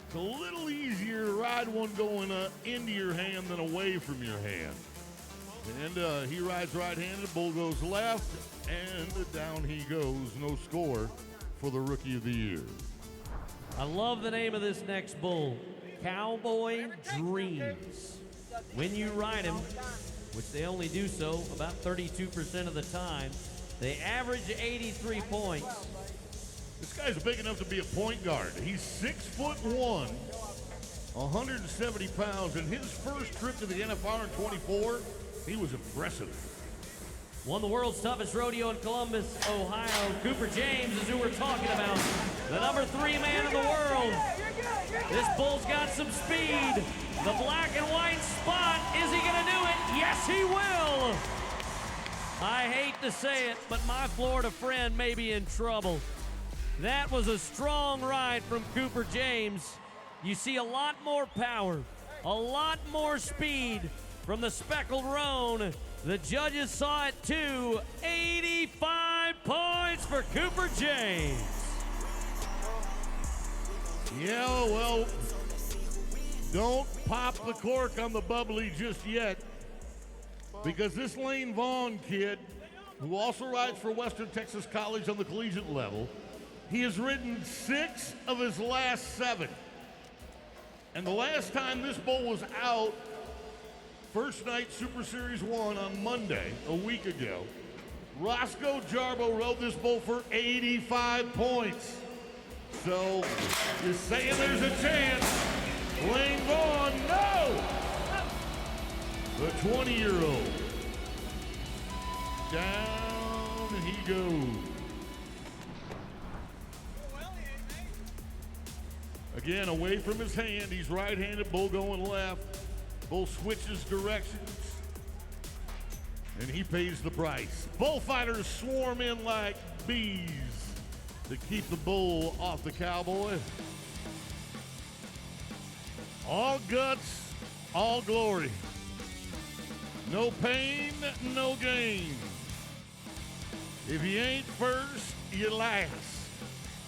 It's a little easier to ride one going into your hand than away from your hand. And he rides right-handed, bull goes left, and down he goes. No score for the Rookie of the Year. I love the name of this next bull, Cowboy Dreams. When you ride him, which they only do so about 32% of the time, they average 83 points. This guy's big enough to be a point guard. He's 6'1", 170 pounds, and his first trip to the NFR in 24, he was impressive. Won the world's toughest rodeo in Columbus, Ohio. Cooper James is who we're talking about. The number 3 man in the world. This bull's got some speed. The black and white spot. Is he gonna do it? Yes, he will. I hate to say it, but my Florida friend may be in trouble. That was a strong ride from Cooper James. You see a lot more power, a lot more speed from the speckled roan. The judges saw it too. 85 points for Cooper James. Yeah, well, don't pop the cork on the bubbly just yet, because this Lane Vaughn kid, who also rides for Western Texas College on the collegiate level, he has ridden 6 of his last 7. And the last time this bull was out, first night Super Series 1 on Monday, a week ago, Roscoe Jarbo rode this bull for 85 points. So, you're saying there's a chance. Lane Vaughn, no! The 20-year-old. Down he goes. Again, away from his hand, he's right-handed, bull going left. Bull switches directions, and he pays the price. Bullfighters swarm in like bees. to keep the bull off the cowboy. All guts, all glory. No pain, no gain. If you ain't first, you last.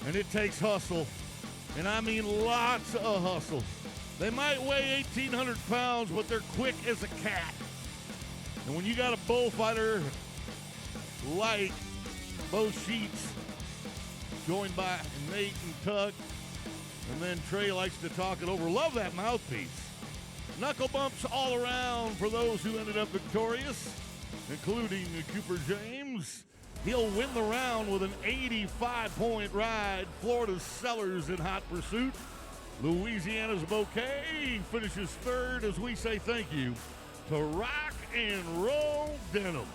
And it takes hustle. And I mean lots of hustle. They might weigh 1,800 pounds, but they're quick as a cat. And when you got a bullfighter like Bo Sheets going by, and Nate and Tuck, and then Trey likes to talk it over. Love that mouthpiece. Knuckle bumps all around for those who ended up victorious, including Cooper James. He'll win the round with an 85-point ride. Florida's Sellers in hot pursuit. Louisiana's Bouquet finishes third as we say thank you to Rock and Roll Denim.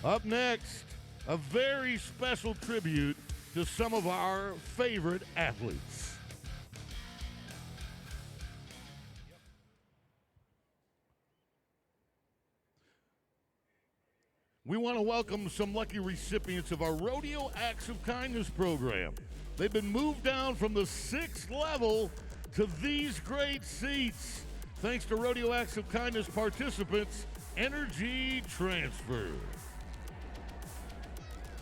Up next, a very special tribute to some of our favorite athletes. We want to welcome some lucky recipients of our Rodeo Acts of Kindness program. They've been moved down from the 6th level to these great seats, thanks to Rodeo Acts of Kindness participants' energy transfer.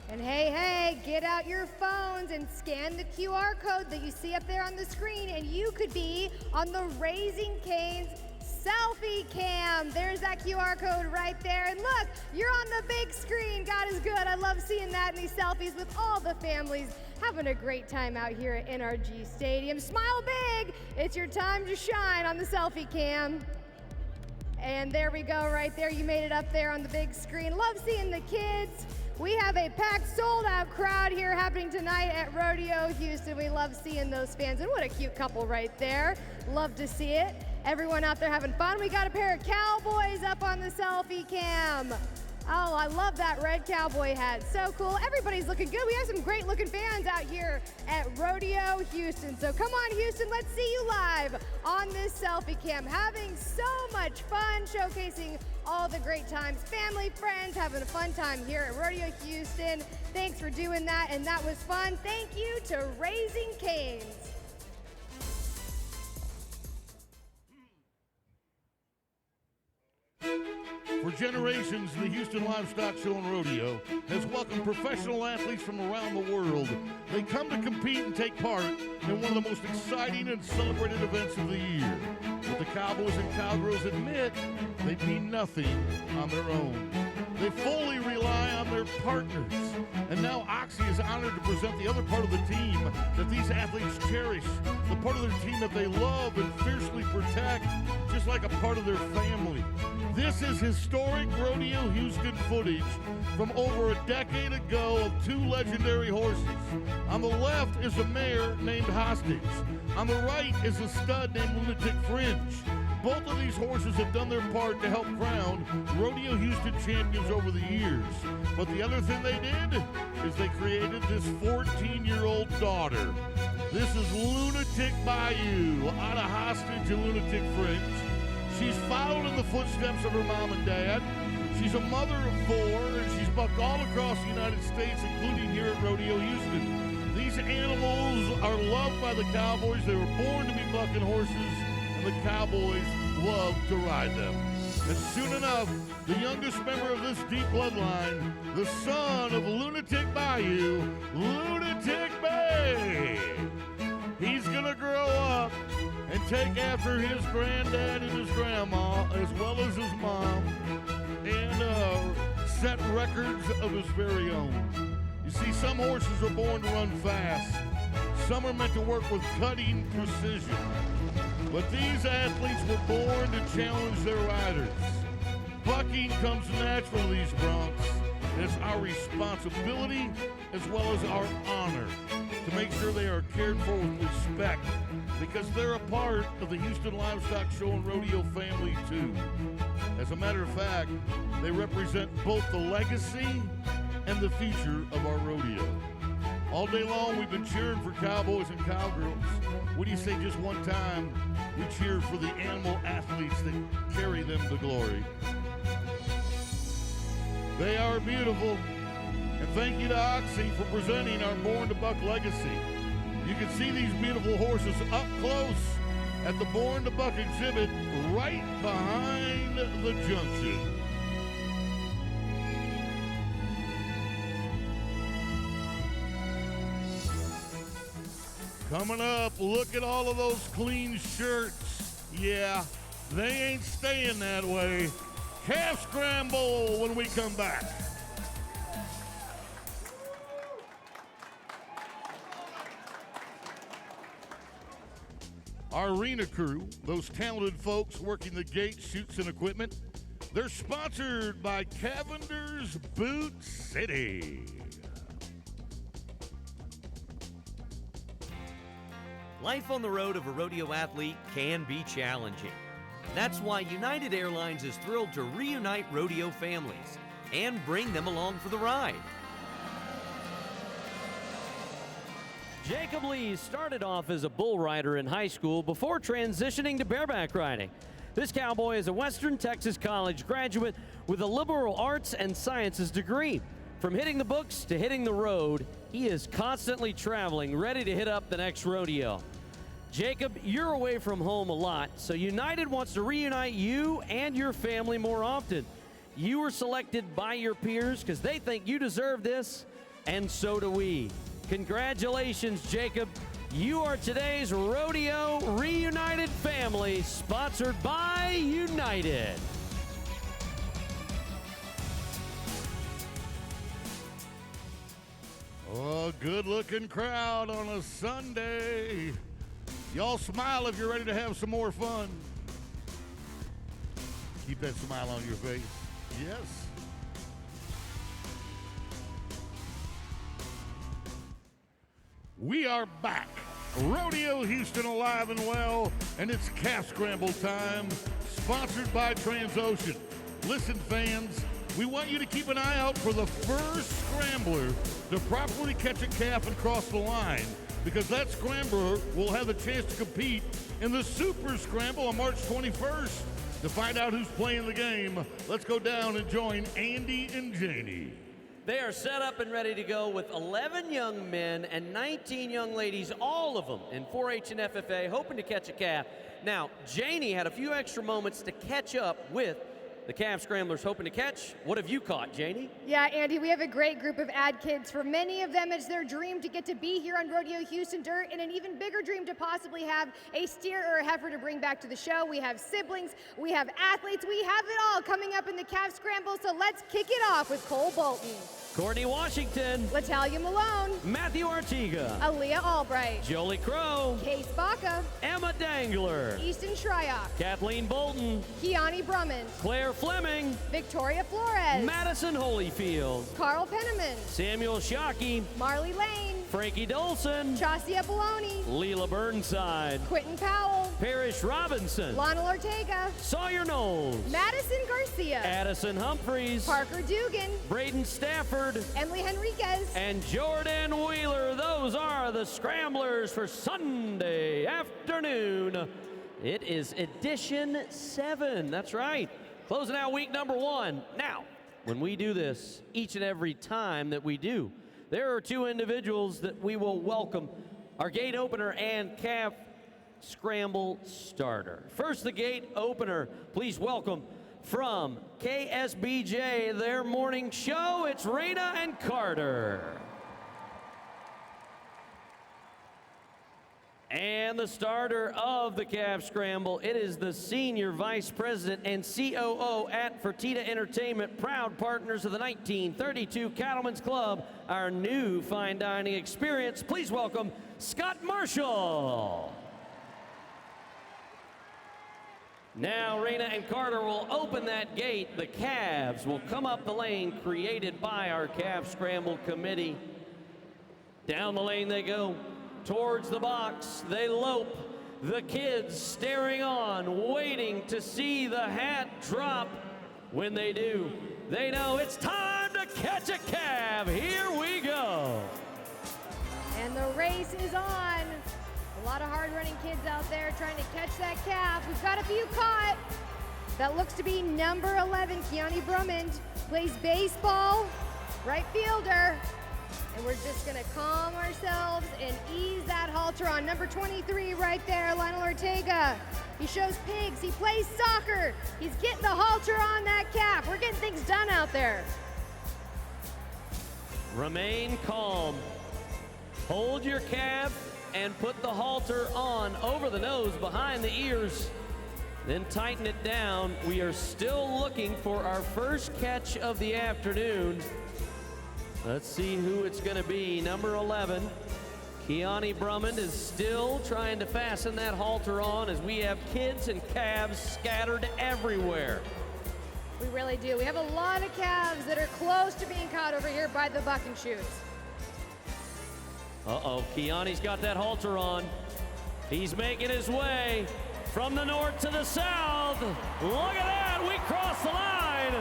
And hey, get out your phones and scan the QR code that you see up there on the screen, and you could be on the Raising Cane's selfie cam. There's that QR code right there. And look, you're on the big screen. God is good. I love seeing that in these selfies with all the families having a great time out here at NRG Stadium. Smile big. It's your time to shine on the selfie cam. And there we go right there. You made it up there on the big screen. Love seeing the kids. We have a packed, sold-out crowd here happening tonight at Rodeo Houston. We love seeing those fans. And what a cute couple right there. Love to see it. Everyone out there having fun. We got a pair of Cowboys up on the selfie cam. Oh, I love that red cowboy hat. So cool. Everybody's looking good. We have some great looking fans out here at Rodeo Houston. So come on, Houston, let's see you live on this selfie cam. Having so much fun, showcasing all the great times. Family, friends, having a fun time here at Rodeo Houston. Thanks for doing that, and that was fun. Thank you to Raising Cane's. For generations, the Houston Livestock Show and Rodeo has welcomed professional athletes from around the world. They come to compete and take part in one of the most exciting and celebrated events of the year. But the Cowboys and Cowgirls admit they'd be nothing on their own. They fully rely on their partners. And now Oxy is honored to present the other part of the team that these athletes cherish, the part of their team that they love and fiercely protect, just like a part of their family. This is historic Rodeo Houston footage from over a decade ago of two legendary horses. On the left is a mare named Hostage. On the right is a stud named Lunatic Fringe. Both of these horses have done their part to help crown Rodeo Houston champions over the years. But the other thing they did is they created this 14-year-old daughter. This is Lunatic Bayou, out of Hostage and Lunatic Fringe. She's followed in the footsteps of her mom and dad. She's a mother of 4, and she's bucked all across the United States, including here at Rodeo Houston. These animals are loved by the Cowboys. They were born to be bucking horses, and the Cowboys love to ride them. And soon enough, the youngest member of this deep bloodline, the son of Lunatic Bayou, Lunatic Bay, he's gonna grow up and take after his granddad and his grandma, as well as his mom, and set records of his very own. You see, some horses are born to run fast. Some are meant to work with cutting precision. But these athletes were born to challenge their riders. Bucking comes natural to these broncs, and it's our responsibility as well as our honor to make sure they are cared for with respect, because they're a part of the Houston Livestock Show and Rodeo family too. As a matter of fact, they represent both the legacy and the future of our rodeo. All day long, we've been cheering for Cowboys and Cowgirls. What do you say just one time we cheer for the animal athletes that carry them to glory? They are beautiful, And thank you to Oxy for presenting our Born to Buck legacy. You can see these beautiful horses up close at the Born to Buck exhibit right behind the junction. Coming up, look at all of those clean shirts. Yeah, they ain't staying that way. Calf Scramble when we come back. Our arena crew, those talented folks working the gate, chutes, and equipment, they're sponsored by Cavender's Boot City. Life on the road of a rodeo athlete can be challenging. That's why United Airlines is thrilled to reunite rodeo families and bring them along for the ride. Jacob Lee started off as a bull rider in high school before transitioning to bareback riding. This cowboy is a Western Texas College graduate with a liberal arts and sciences degree. From hitting the books to hitting the road, he is constantly traveling, ready to hit up the next rodeo. Jacob, you're away from home a lot, so United wants to reunite you and your family more often. You were selected by your peers because they think you deserve this, and so do we. Congratulations, Jacob. You are today's Rodeo Reunited family, sponsored by United. Oh, good-looking crowd on a Sunday. Y'all smile if you're ready to have some more fun. Keep that smile on your face. Yes. We are back. Rodeo Houston alive and well, and it's Calf Scramble time, sponsored by Transocean. Listen, fans, we want you to keep an eye out for the first scrambler to properly catch a calf and cross the line, because that scrambler will have a chance to compete in the Super Scramble on March 21st. To find out who's playing the game, let's go down and join Andy and Janie. They are set up and ready to go with 11 young men and 19 young ladies, all of them in 4-H and FFA, hoping to catch a calf. Now, Janie had a few extra moments to catch up with the calf scramblers hoping to catch. What have you caught, Janie? Yeah, Andy, we have a great group of ad kids. For many of them, it's their dream to get to be here on Rodeo Houston Dirt, and an even bigger dream to possibly have a steer or a heifer to bring back to the show. We have siblings, we have athletes, we have it all coming up in the calf scramble, so let's kick it off with Cole Bolton, Courtney Washington, Latalia Malone, Matthew Artiga, Aaliyah Albright, Jolie Crow, Case Baca, Emma Dangler, Easton Shryock, Kathleen Bolton, Kiani Brummond, Claire Fleming, Victoria Flores, Madison Holyfield, Carl Penniman, Samuel Shockey, Marley Lane, Frankie Dolson, Chassia Baloney, Leela Burnside, Quentin Powell, Parrish Robinson, Lionel Ortega, Sawyer Knowles, Madison Garcia, Addison Humphreys, Parker Dugan, Braden Stafford, Emily Henriquez, and Jordan Wheeler. Those are the scramblers for Sunday afternoon. It is edition 7. That's right. Closing out week number 1. Now, when we do this, each and every time that we do, there are 2 individuals that we will welcome, our gate opener and calf scramble starter. First, the gate opener. Please welcome from KSBJ, their morning show, it's Raina and Carter. And the starter of the calf scramble, it is the Senior Vice President and COO at Fertitta Entertainment, proud partners of the 1932 Cattlemen's Club, our new fine dining experience. Please welcome Scott Marshall. Now, Raina and Carter will open that gate. The calves will come up the lane created by our calf scramble committee. Down the lane they go. Towards the box, they lope. The kids staring on, waiting to see the hat drop. When they do, they know it's time to catch a calf. Here we go. And the race is on. A lot of hard-running kids out there trying to catch that calf. We've got a few caught. That looks to be number 11, Kiani Brummond. Plays baseball right fielder. And we're just gonna calm ourselves and ease that halter on. Number 23 right there, Lionel Ortega. He shows pigs, he plays soccer. He's getting the halter on that calf. We're getting things done out there. Remain calm. Hold your calf and put the halter on over the nose, behind the ears. Then tighten it down. We are still looking for our first catch of the afternoon. Let's see who it's going to be. Number 11, Kiani Brummond, is still trying to fasten that halter on as we have kids and calves scattered everywhere. We really do. We have a lot of calves that are close to being caught over here by the buck and shoots. Uh-oh, Kiani's got that halter on. He's making his way from the north to the south. Look at that, we crossed the line.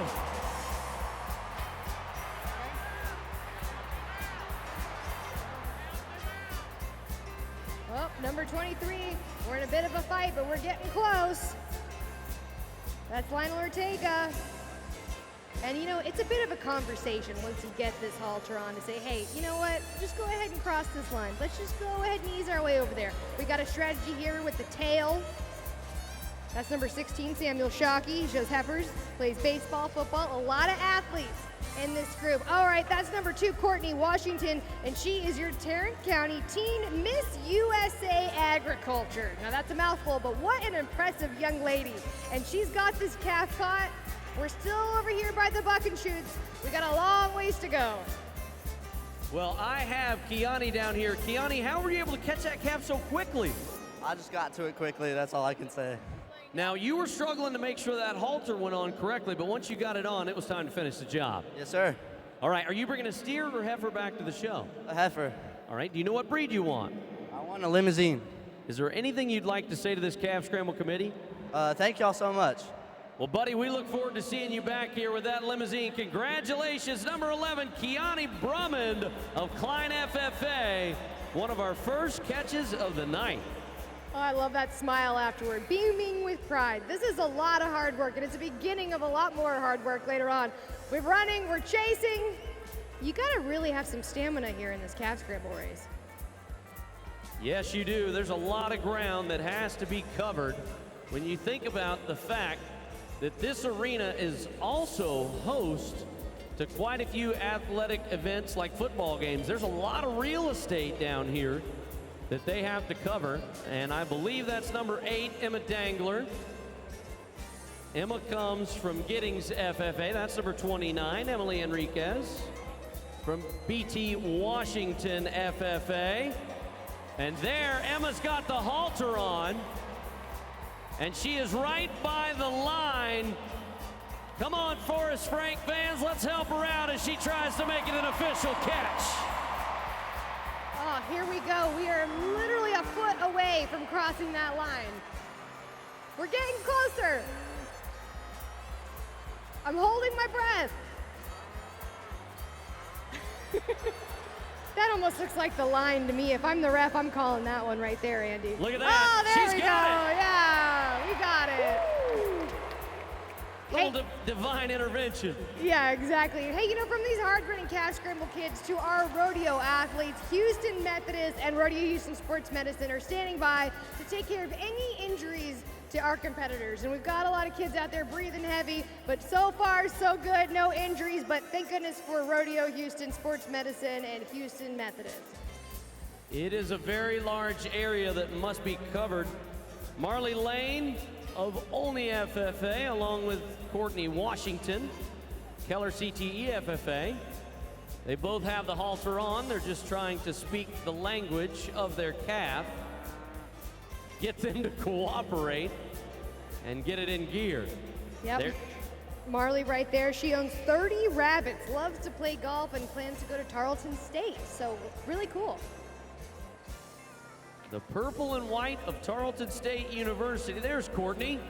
Oh, number 23, we're in a bit of a fight, but we're getting close. That's Lionel Ortega. And you know, it's a bit of a conversation once you get this halter on to say, hey, you know what, just go ahead and cross this line. Let's just go ahead and ease our way over there. We got a strategy here with the tail. That's number 16, Samuel Shockey. He shows heifers, plays baseball, football, a lot of athletes in this group. All right, that's number 2, Courtney Washington, and she is your Tarrant County Teen Miss USA Agriculture. Now that's a mouthful, but what an impressive young lady. And she's got this calf caught. We're still over here by the buck and shoots. We got a long ways to go. Well, I have Kiani down here. Kiani, how were you able to catch that calf so quickly? I just got to it quickly, that's all I can say. Now, you were struggling to make sure that halter went on correctly, but once you got it on, it was time to finish the job. Yes, sir. All right, are you bringing a steer or heifer back to the show? A heifer. All right, do you know what breed you want? I want a limousine. Is there anything you'd like to say to this Calf Scramble committee? Thank y'all so much. Well, buddy, we look forward to seeing you back here with that limousine. Congratulations, number 11, Kiani Brummond of Klein FFA, one of our first catches of the night. Oh, I love that smile afterward, beaming with pride. This is a lot of hard work, and it's the beginning of a lot more hard work later on. We're running, we're chasing. You gotta really have some stamina here in this calf scramble race. Yes, you do. There's a lot of ground that has to be covered when you think about the fact that this arena is also host to quite a few athletic events like football games. There's a lot of real estate down here that they have to cover, and I believe that's number 8, Emma Dangler. Emma comes from Giddings FFA. That's number 29, Emily Enriquez from BT Washington FFA. And there, Emma's got the halter on, and she is right by the line. Come on, Forrest Frank fans, let's help her out as she tries to make it an official catch. Oh, here we go. We are literally a foot away from crossing that line. We're getting closer. I'm holding my breath. That almost looks like the line to me. If I'm the ref, I'm calling that one right there, Andy. Look at that. Oh, there She's we got go. it. Yeah, we got it. Little divine intervention. Yeah, exactly. Hey, you know, from these hard-running calf scramble kids to our rodeo athletes, Houston Methodist and Rodeo Houston Sports Medicine are standing by to take care of any injuries to our competitors. And we've got a lot of kids out there breathing heavy, but so far, so good. No injuries, but thank goodness for Rodeo Houston Sports Medicine and Houston Methodist. It is a very large area that must be covered. Marley Lane of Olney FFA, along with Courtney Washington, Keller CTE FFA. They both have the halter on. They're just trying to speak the language of their calf, get them to cooperate, and get it in gear. Yep. Marley right there. She owns 30 rabbits, loves to play golf, and plans to go to Tarleton State. So really cool. The purple and white of Tarleton State University. There's Courtney.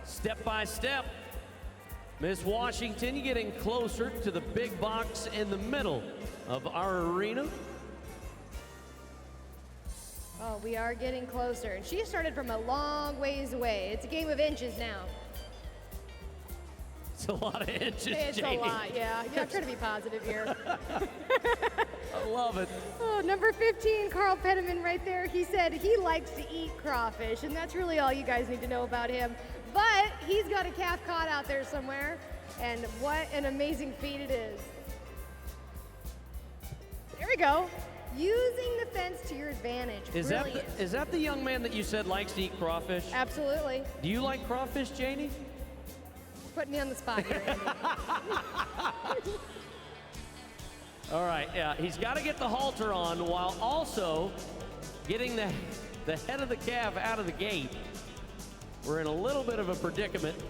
Step by step. Miss Washington getting closer to the big box in the middle of our arena. Oh, we are getting closer. And she started from a long ways away. It's a game of inches now. It's a lot of inches, It's Jamie. a lot, yeah. Yeah, I'm trying to be positive here. I love it. Oh, number 15, Carl Penniman right there. He said he likes to eat crawfish, and that's really all you guys need to know about him. But he's got a calf caught out there somewhere, and what an amazing feat it is. There we go. Using the fence to your advantage. Is that the young man that you said likes to eat crawfish? Absolutely. Do you like crawfish, Janie? Putting me on the spot here, Andy. All right, yeah, he's got to get the halter on while also getting the head of the calf out of the gate. We're in a little bit of a predicament,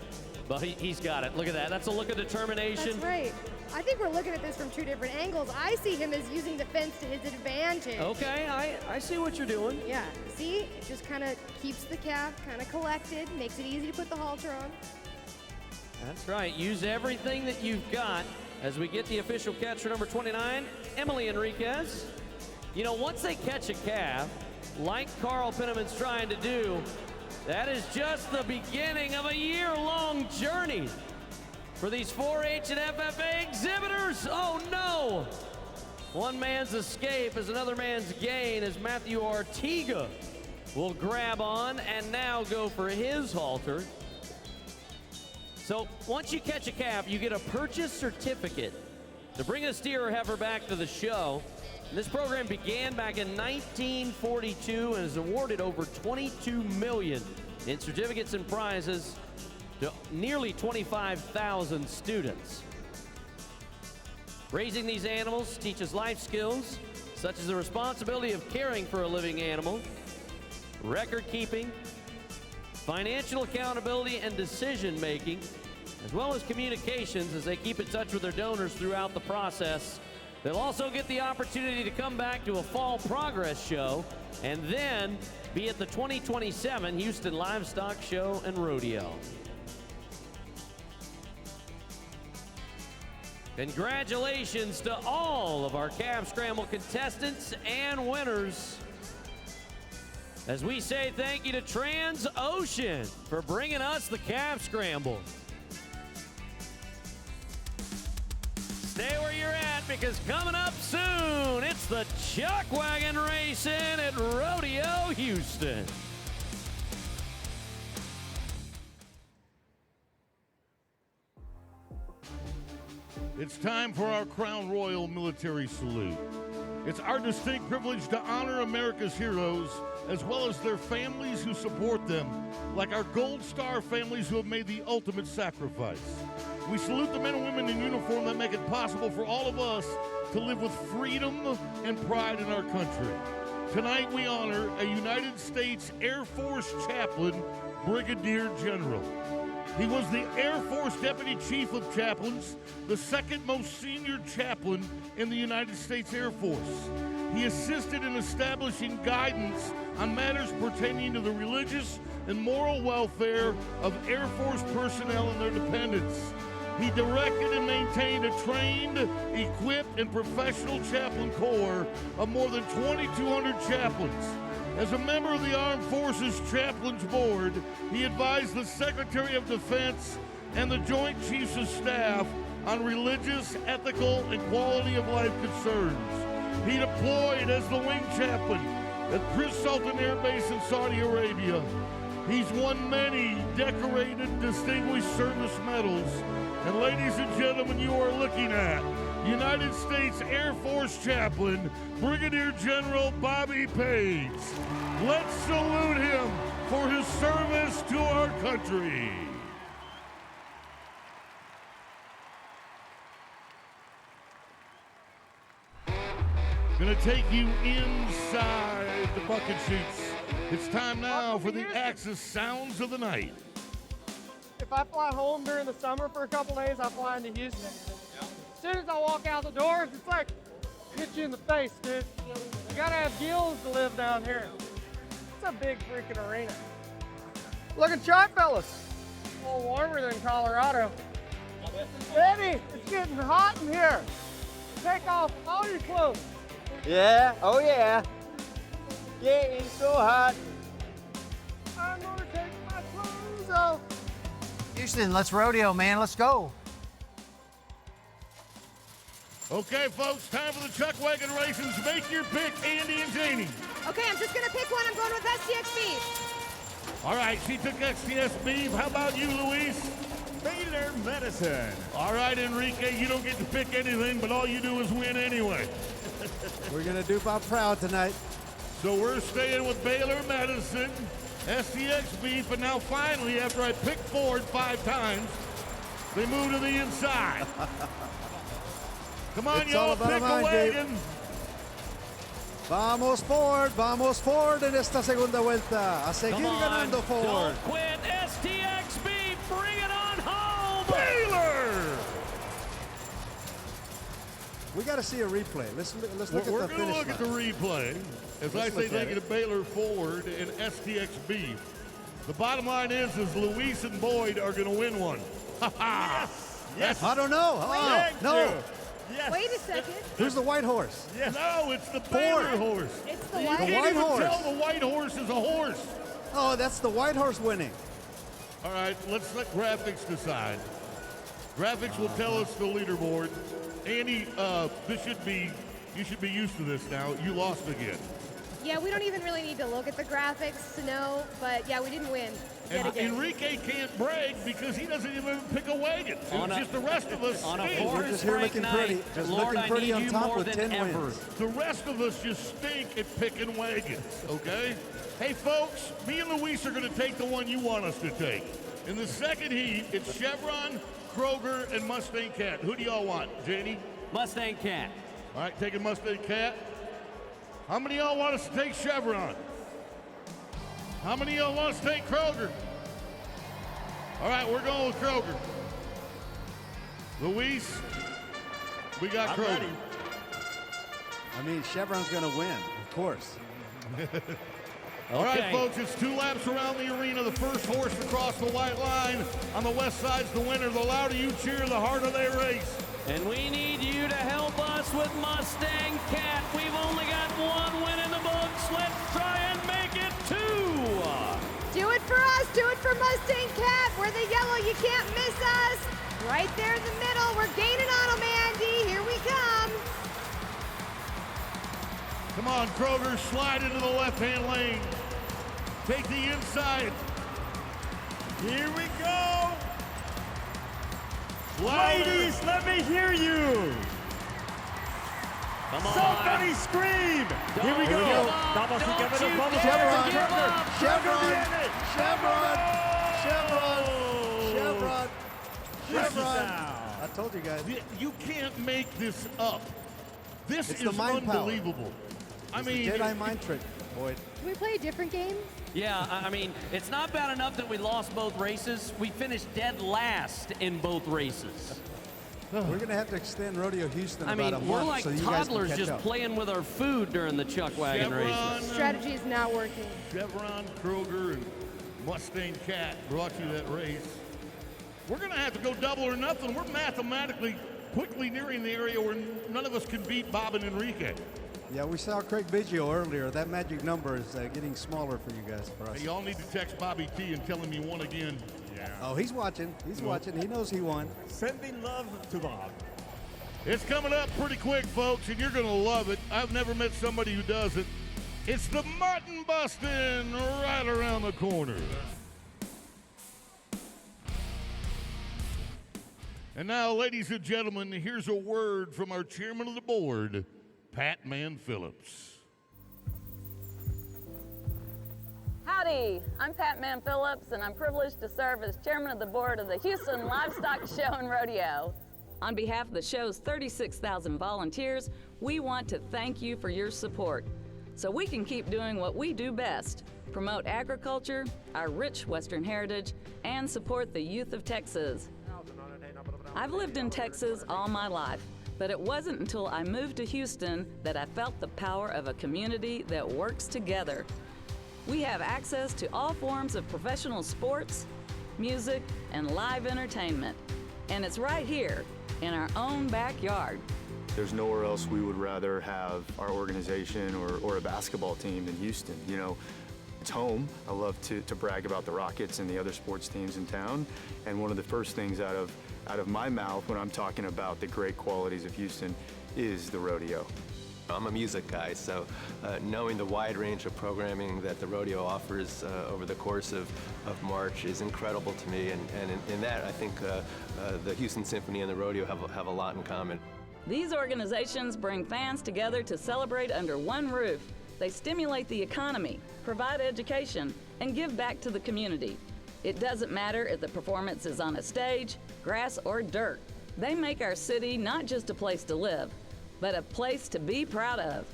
but he's got it. Look at that. That's a look of determination. That's right. I think we're looking at this from two different angles. I see him as using the fence to his advantage. Okay, I see what you're doing. Yeah, see? It just kind of keeps the calf kind of collected, makes it easy to put the halter on. That's right. Use everything that you've got as we get the official catch for number 29, Emily Enriquez. You know, once they catch a calf, like Carl Penniman's trying to do, that is just the beginning of a year-long journey for these 4-H and FFA exhibitors. Oh no! One man's escape is another man's gain as Matthew Artiga will grab on and now go for his halter. So once you catch a calf, you get a purchase certificate to bring a steer or heifer back to the show. And this program began back in 1942 and has awarded over $22 million in certificates and prizes to nearly 25,000 students. Raising these animals teaches life skills such as the responsibility of caring for a living animal, record keeping, financial accountability and decision making, as well as communications as they keep in touch with their donors throughout the process. They'll also get the opportunity to come back to a fall progress show and then be at the 2027 Houston Livestock Show and Rodeo. Congratulations to all of our Calf Scramble contestants and winners, as we say thank you to Transocean for bringing us the Calf Scramble. Stay where you're at, because coming up soon, it's the Chuck Wagon Racing at Rodeo Houston. It's time for our Crown Royal military salute. It's our distinct privilege to honor America's heroes as well as their families who support them, like our Gold Star families who have made the ultimate sacrifice. We salute the men and women in uniform that make it possible for all of us to live with freedom and pride in our country. Tonight we honor a United States Air Force chaplain, Brigadier General. He was the Air Force Deputy Chief of Chaplains, the second most senior chaplain in the United States Air Force. He assisted in establishing guidance on matters pertaining to the religious and moral welfare of Air Force personnel and their dependents. He directed and maintained a trained, equipped, and professional chaplain corps of more than 2,200 chaplains. As a member of the Armed Forces Chaplains Board, he advised the Secretary of Defense and the Joint Chiefs of Staff on religious, ethical, and quality of life concerns. He deployed as the wing chaplain at Prince Sultan Air Base in Saudi Arabia. He's won many decorated, distinguished service medals. And ladies and gentlemen, you are looking at United States Air Force Chaplain, Brigadier General Bobby Page. Let's salute him for his service to our country. Gonna take you inside the bucket seats. It's time now for the Axis Sounds of the Night. If I fly home during the summer for a couple days, I fly into Houston. As soon as I walk out the doors, it's like, hit you in the face, dude. You gotta have gills to live down here. It's a big freaking arena. Looking sharp, fellas. A little warmer than Colorado. Eddie, it's getting hot in here. Take off all your clothes. Yeah, oh yeah. Getting so hot. I'm gonna take my clothes off. Houston, let's rodeo, man. Let's go. Okay, folks, time for the Chuck Wagon races. Make your pick, Andy and Janie. Okay, I'm just gonna pick one. I'm going with STX beef. All right, she took XTS beef. How about you, Luis? Baylor medicine. All right, Enrique, you don't get to pick anything, but all you do is win anyway. We're going to do Bob proud tonight. So we're staying with Baylor medicine, STX beef, and now finally, after I picked Ford 5 times, they move to the inside. Come on, y'all, pick a wagon. Vamos Ford en esta segunda vuelta. A seguir ganando Ford. Don't quit, STXB, bring it on home. Baylor! We got to see a replay. Let's look at the finish line. We're going to look at the replay. As I say, thank you to Baylor Ford and STX beef. The bottom line is Luis and Boyd are going to win one. Yes. I don't know. Oh, no. Yes. Wait a second. Who's the white horse? Yes. No, it's the Baylor horse. It's the You white can't white even horse. tell the white horse is a horse. Oh, that's the white horse winning. All right, let's let graphics decide. Graphics will tell us the leaderboard. Andy, you should be used to this now. You lost again. Yeah, we don't even really need to look at the graphics to know, but yeah, we didn't win. Yet again. Enrique can't brag because he doesn't even pick a wagon. It's just the rest of us on a stink. We're just here looking pretty. Just Lord, looking pretty I on need top you more with than 10 ever. wins. The rest of us just stink at picking wagons, okay? Hey, folks, me and Luis are going to take the one you want us to take. In the second heat, it's Chevron, Kroger, and Mustang Cat. Who do y'all want, Janie? Mustang Cat. All right, taking Mustang Cat. How many of y'all want us to take Chevron? How many of y'all want us to take Kroger? All right, we're going with Kroger. Luis, we got I'm Kroger. ready. I mean, Chevron's going to win, of course. All right, folks, it's 2 laps around the arena. The first horse to cross the white line on the west side's the winner. The louder you cheer, the harder they race. And we need you to help us with Mustang Cat. We've only got 1 win in the books. Let's try and make it 2. Do it for us. Do it for Mustang Cat. We're the yellow. You can't miss us. Right there in the middle. We're gaining on them, Andy. Here we come. Come on, Kroger, slide into the left-hand lane. Take the inside. Here we go. Louder. Ladies, let me hear you. Come on. Somebody scream. Here we go. Vamos y Don't vámonos, you vamos, dare vamos, give Kroger. up. Chevron. I told you guys. You can't make this up. This It's is the mind power. unbelievable. I It's mean, the Jedi mind trick, Boyd. Can we play a different game? Yeah, I mean, it's not bad enough that we lost both races. We finished dead last in both races. We're going to have to extend Rodeo Houston I about a mean, month we're like so you guys can toddlers catch just up. playing with our food during the Chuck Wagon races. Strategy is not working. Chevron, Kroger, and Mustang Cat brought you that race. We're going to have to go double or nothing. We're mathematically quickly nearing the area where none of us can beat Bob and Enrique. Yeah, we saw Craig Biggio earlier. That magic number is getting smaller for you guys, for us. Hey, y'all need to text Bobby T and tell him he won again. Yeah. Oh, he's watching. He's watching. He knows he won. Sending love to Bob. It's coming up pretty quick, folks, and you're going to love it. I've never met somebody who doesn't. It's the Mutton busting right around the corner. And now, ladies and gentlemen, here's a word from our chairman of the board, Pat Man Phillips. Howdy, I'm Pat Man Phillips, and I'm privileged to serve as chairman of the board of the Houston Livestock Show and Rodeo. On behalf of the show's 36,000 volunteers, we want to thank you for your support so we can keep doing what we do best, promote agriculture, our rich Western heritage, and support the youth of Texas. I've lived in Texas all my life, but it wasn't until I moved to Houston that I felt the power of a community that works together. We have access to all forms of professional sports, music, and live entertainment. And it's right here in our own backyard. There's nowhere else we would rather have our organization or a basketball team than Houston. You know, it's home. I love to brag about the Rockets and the other sports teams in town. And one of the first things out of out of my mouth when I'm talking about the great qualities of Houston is the rodeo. I'm a music guy, so knowing the wide range of programming that the rodeo offers over the course of March is incredible to me, and in that I think the Houston Symphony and the rodeo have a lot in common. These organizations bring fans together to celebrate under one roof. They stimulate the economy, provide education, and give back to the community. It doesn't matter if the performance is on a stage, grass, or dirt. They make our city not just a place to live, but a place to be proud of.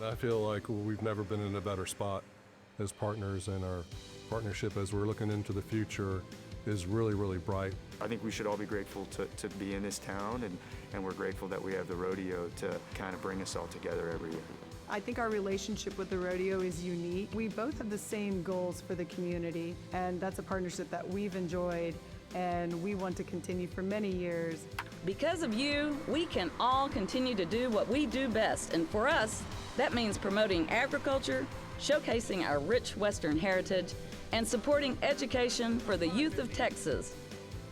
I feel like we've never been in a better spot as partners, and our partnership as we're looking into the future is really, really bright. I think we should all be grateful to be in this town, and we're grateful that we have the rodeo to kind of bring us all together every year. I think our relationship with the rodeo is unique. We both have the same goals for the community, and that's a partnership that we've enjoyed and we want to continue for many years. Because of you, we can all continue to do what we do best, and for us, that means promoting agriculture, showcasing our rich Western heritage, and supporting education for the youth of Texas.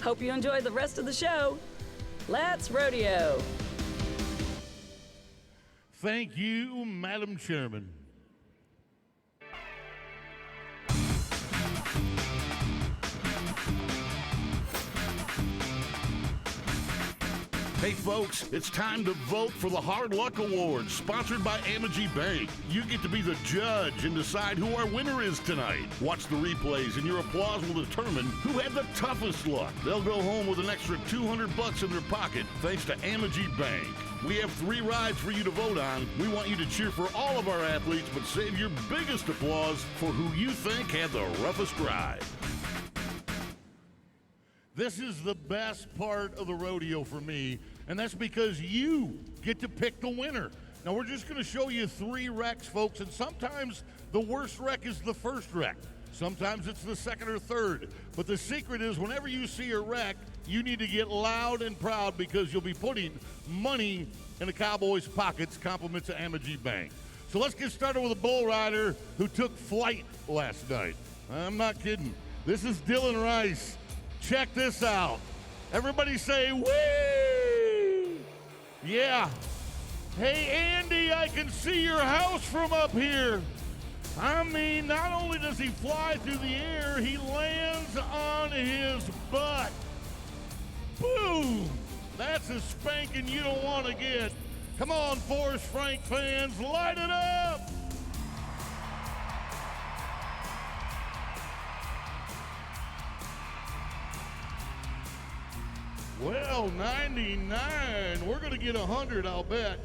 Hope you enjoy the rest of the show. Let's rodeo! Thank you, Madam Chairman. Hey folks, it's time to vote for the Hard Luck Award, sponsored by Amegy Bank. You get to be the judge and decide who our winner is tonight. Watch the replays and your applause will determine who had the toughest luck. They'll go home with an extra $200 in their pocket thanks to Amegy Bank. We have 3 rides for you to vote on. We want you to cheer for all of our athletes, but save your biggest applause for who you think had the roughest ride. This is the best part of the rodeo for me, and that's because you get to pick the winner. Now, we're just going to show you 3 wrecks, folks, and sometimes the worst wreck is the first wreck. Sometimes it's the second or third. But the secret is whenever you see a wreck, you need to get loud and proud because you'll be putting money in the Cowboys' pockets, compliments of Amegy Bank. So let's get started with a bull rider who took flight last night. I'm not kidding. This is Dylan Rice. Check this out. Everybody say, whee! Yeah. Hey, Andy, I can see your house from up here. I mean, not only does he fly through the air, he lands on his butt. Boom! That's a spanking you don't want to get. Come on, Forrest Frank fans, light it up! Well, 99. We're going to get 100, I'll bet.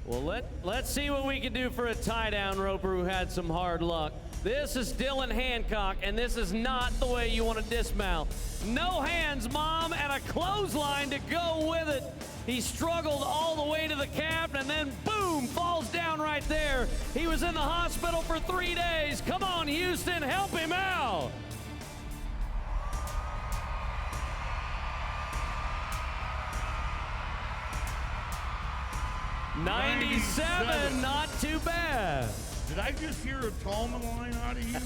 Well, let's see what we can do for a tie-down roper who had some hard luck. This is Dylan Hancock, and this is not the way you want to dismount. No hands, Mom, and a clothesline to go with it. He struggled all the way to the cap, and then boom, falls down right there. He was in the hospital for 3 days. Come on, Houston, help him out. $97, not too bad. Did I just hear a Tallman line out of you?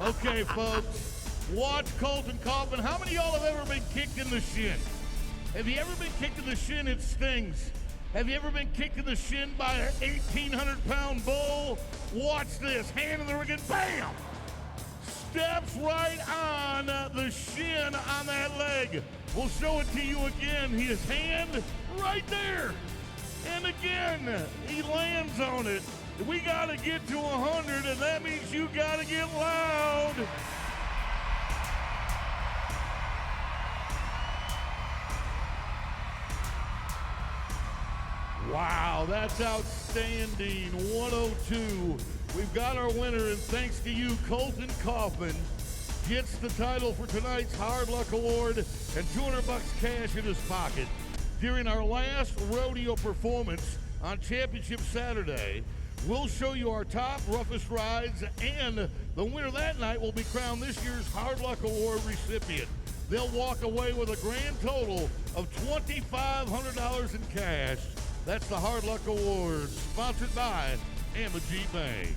Okay, folks, watch Colton Kaufman. How many of y'all have ever been kicked in the shin? Have you ever been kicked in the shin? It stings. Have you ever been kicked in the shin by an 1,800-pound bull? Watch this. Hand in the ring and bam! Steps right on the shin on that leg. We'll show it to you again. His hand right there. And again, he lands on it. We got to get to 100, and that means you got to get loud. Wow, that's outstanding. 102. We've got our winner, and thanks to you, Colton Kaufman gets the title for tonight's Hard Luck Award and $200 cash in his pocket. During our last rodeo performance on Championship Saturday, we'll show you our top roughest rides, and the winner that night will be crowned this year's Hard Luck Award recipient. They'll walk away with a grand total of $2,500 in cash. That's the Hard Luck Award, sponsored by Amegy Bank.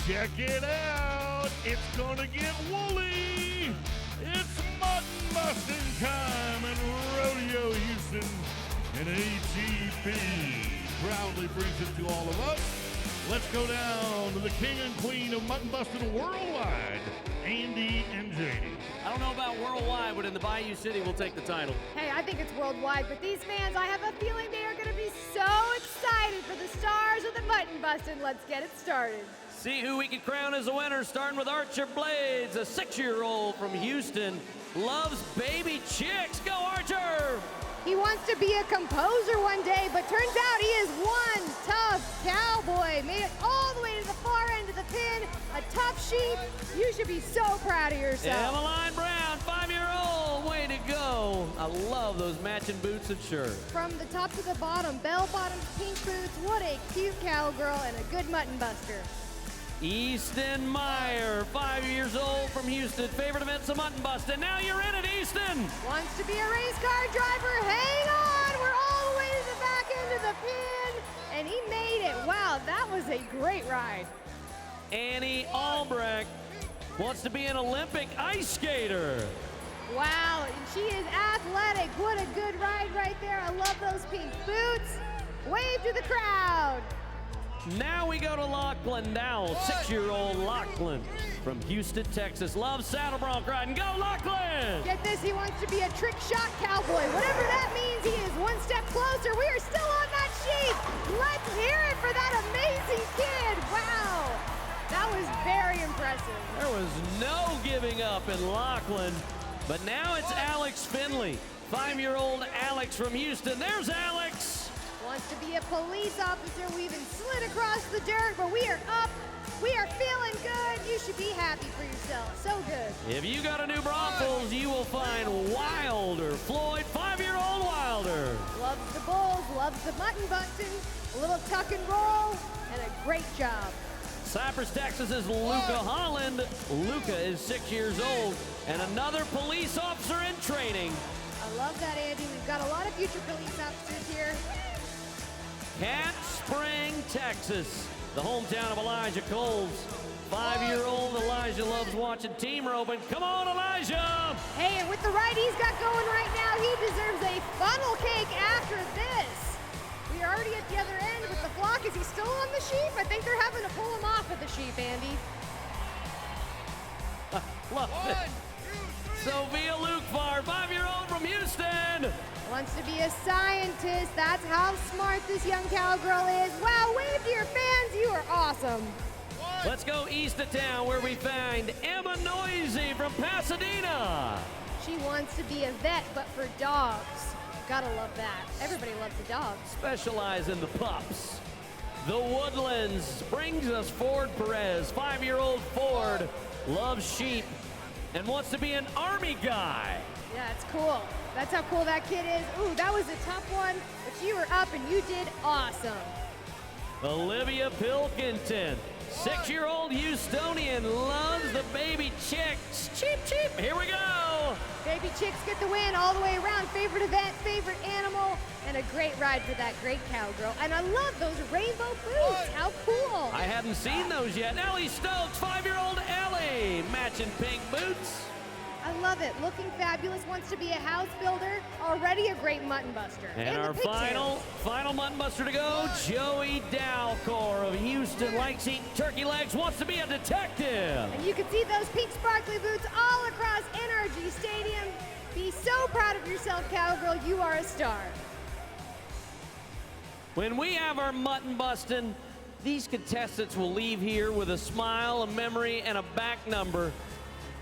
Check it out. It's gonna get woolly. It's mutton busting time at Rodeo Houston, and HEB proudly brings it to all of us. Let's go down to the king and queen of mutton busting worldwide, Andy and Janie. I don't know about worldwide, but in the Bayou City, we'll take the title. Hey, I think it's worldwide, but these fans, I have a feeling they are going to be so excited for the stars of the mutton busting. Let's get it started. See who we can crown as a winner, starting with Archer Blades, a 6-year-old from Houston. Loves baby chicks. Go, Archer! He wants to be a composer one day, but turns out he is one tough cowboy. Made it all the way to the far end of the pin. A tough sheep. You should be so proud of yourself. Emmeline Brown, 5-year-old. Way to go. I love those matching boots and shirt. From the top to the bottom, bell bottoms, pink boots. What a cute cowgirl and a good mutton buster. Easton Meyer, 5 years old from Houston. Favorite event's a mutton busting. Now you're in it, Easton. Wants to be a race car driver. Hang on. We're all the way to the back end of the pin. And he made it. Wow, that was a great ride. Annie Albrecht wants to be an Olympic ice skater. Wow, and she is athletic. What a good ride right there. I love those pink boots. Wave to the crowd. Now we go to Lachlan Dowell, 6-year-old Lachlan from Houston, Texas. Loves saddle bronc riding. Go, Lachlan! Get this, he wants to be a trick shot cowboy. Whatever that means, he is one step closer. We are still on that sheep. Let's hear it for that amazing kid. Wow, that was very impressive. There was no giving up in Lachlan, but now it's Alex Finley, 5-year-old Alex from Houston. There's Alex. Wants to be a police officer. We even slid across the dirt, but we are up. We are feeling good. You should be happy for yourself. So good. If you got a new Broncos, you will find Wilder. Floyd, 5-year-old Wilder. Loves the bulls, loves the mutton busting, a little tuck and roll, and a great job. Cypress, Texas is Luca Holland. Luca is 6 years old and another police officer in training. I love that, Andy. We've got a lot of future police officers here. Cat Spring, Texas, the hometown of Elijah Coles. 5-year-old Elijah loves watching team roping. Come on, Elijah! Hey, and with the ride he's got going right now, he deserves a funnel cake after this. We are already at the other end with the flock. Is he still on the sheep? I think they're having to pull him off of the sheep, Andy. Love it. Sophia Lukvar, 5-year-old from Houston. Wants to be a scientist. That's how smart this young cowgirl is. Wow, wave to your fans. You are awesome. Let's go east of town where we find Emma Noisy from Pasadena. She wants to be a vet, but for dogs. Gotta love that. Everybody loves a dog. Specialize in the pups. The Woodlands brings us Ford Perez. 5-year-old Ford loves sheep and wants to be an Army guy. Yeah, it's cool. That's how cool that kid is. Ooh, that was a tough one, but you were up and you did awesome. Olivia Pilkington, 6-year-old Houstonian, loves the baby chicks. Cheep, cheep, here we go. Baby chicks get the win all the way around. Favorite event, favorite animal, and a great ride for that great cowgirl. And I love those rainbow boots. How cool. I hadn't seen those yet. Ellie Stokes, 5-year-old Ellie, matching pink boots. I love it. Looking fabulous. Wants to be a house builder. Already a great mutton buster. And our final mutton buster to go, Joey Dalcor of Houston. Likes eating turkey legs. Wants to be a detective. And you can see those pink sparkly boots all across NRG Stadium. Be so proud of yourself, cowgirl. You are a star. When we have our mutton busting, these contestants will leave here with a smile, a memory, and a back number,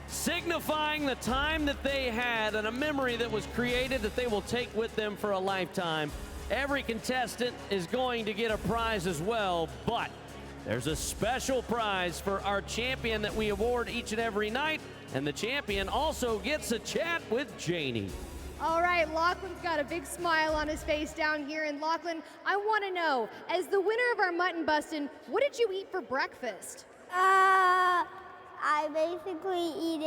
signifying the time that they had and a memory that was created that they will take with them for a lifetime. Every contestant is going to get a prize as well, but there's a special prize for our champion that we award each and every night, and the champion also gets a chat with Janie. All right, Lachlan's got a big smile on his face down here. And Lachlan, I want to know, as the winner of our mutton bustin', what did you eat for breakfast? I basically eat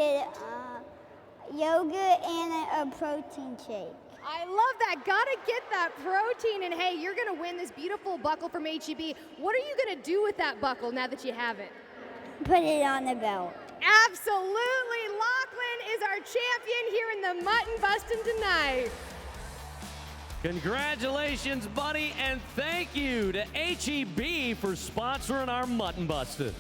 yogurt and a protein shake. I love that. Gotta get that protein. And hey, you're gonna win this beautiful buckle from HEB. What are you gonna do with that buckle now that you have it? Put it on the belt. Absolutely. Lachlan is our champion here in the Mutton Bustin' tonight. Congratulations, buddy, and thank you to HEB for sponsoring our Mutton Bustin'.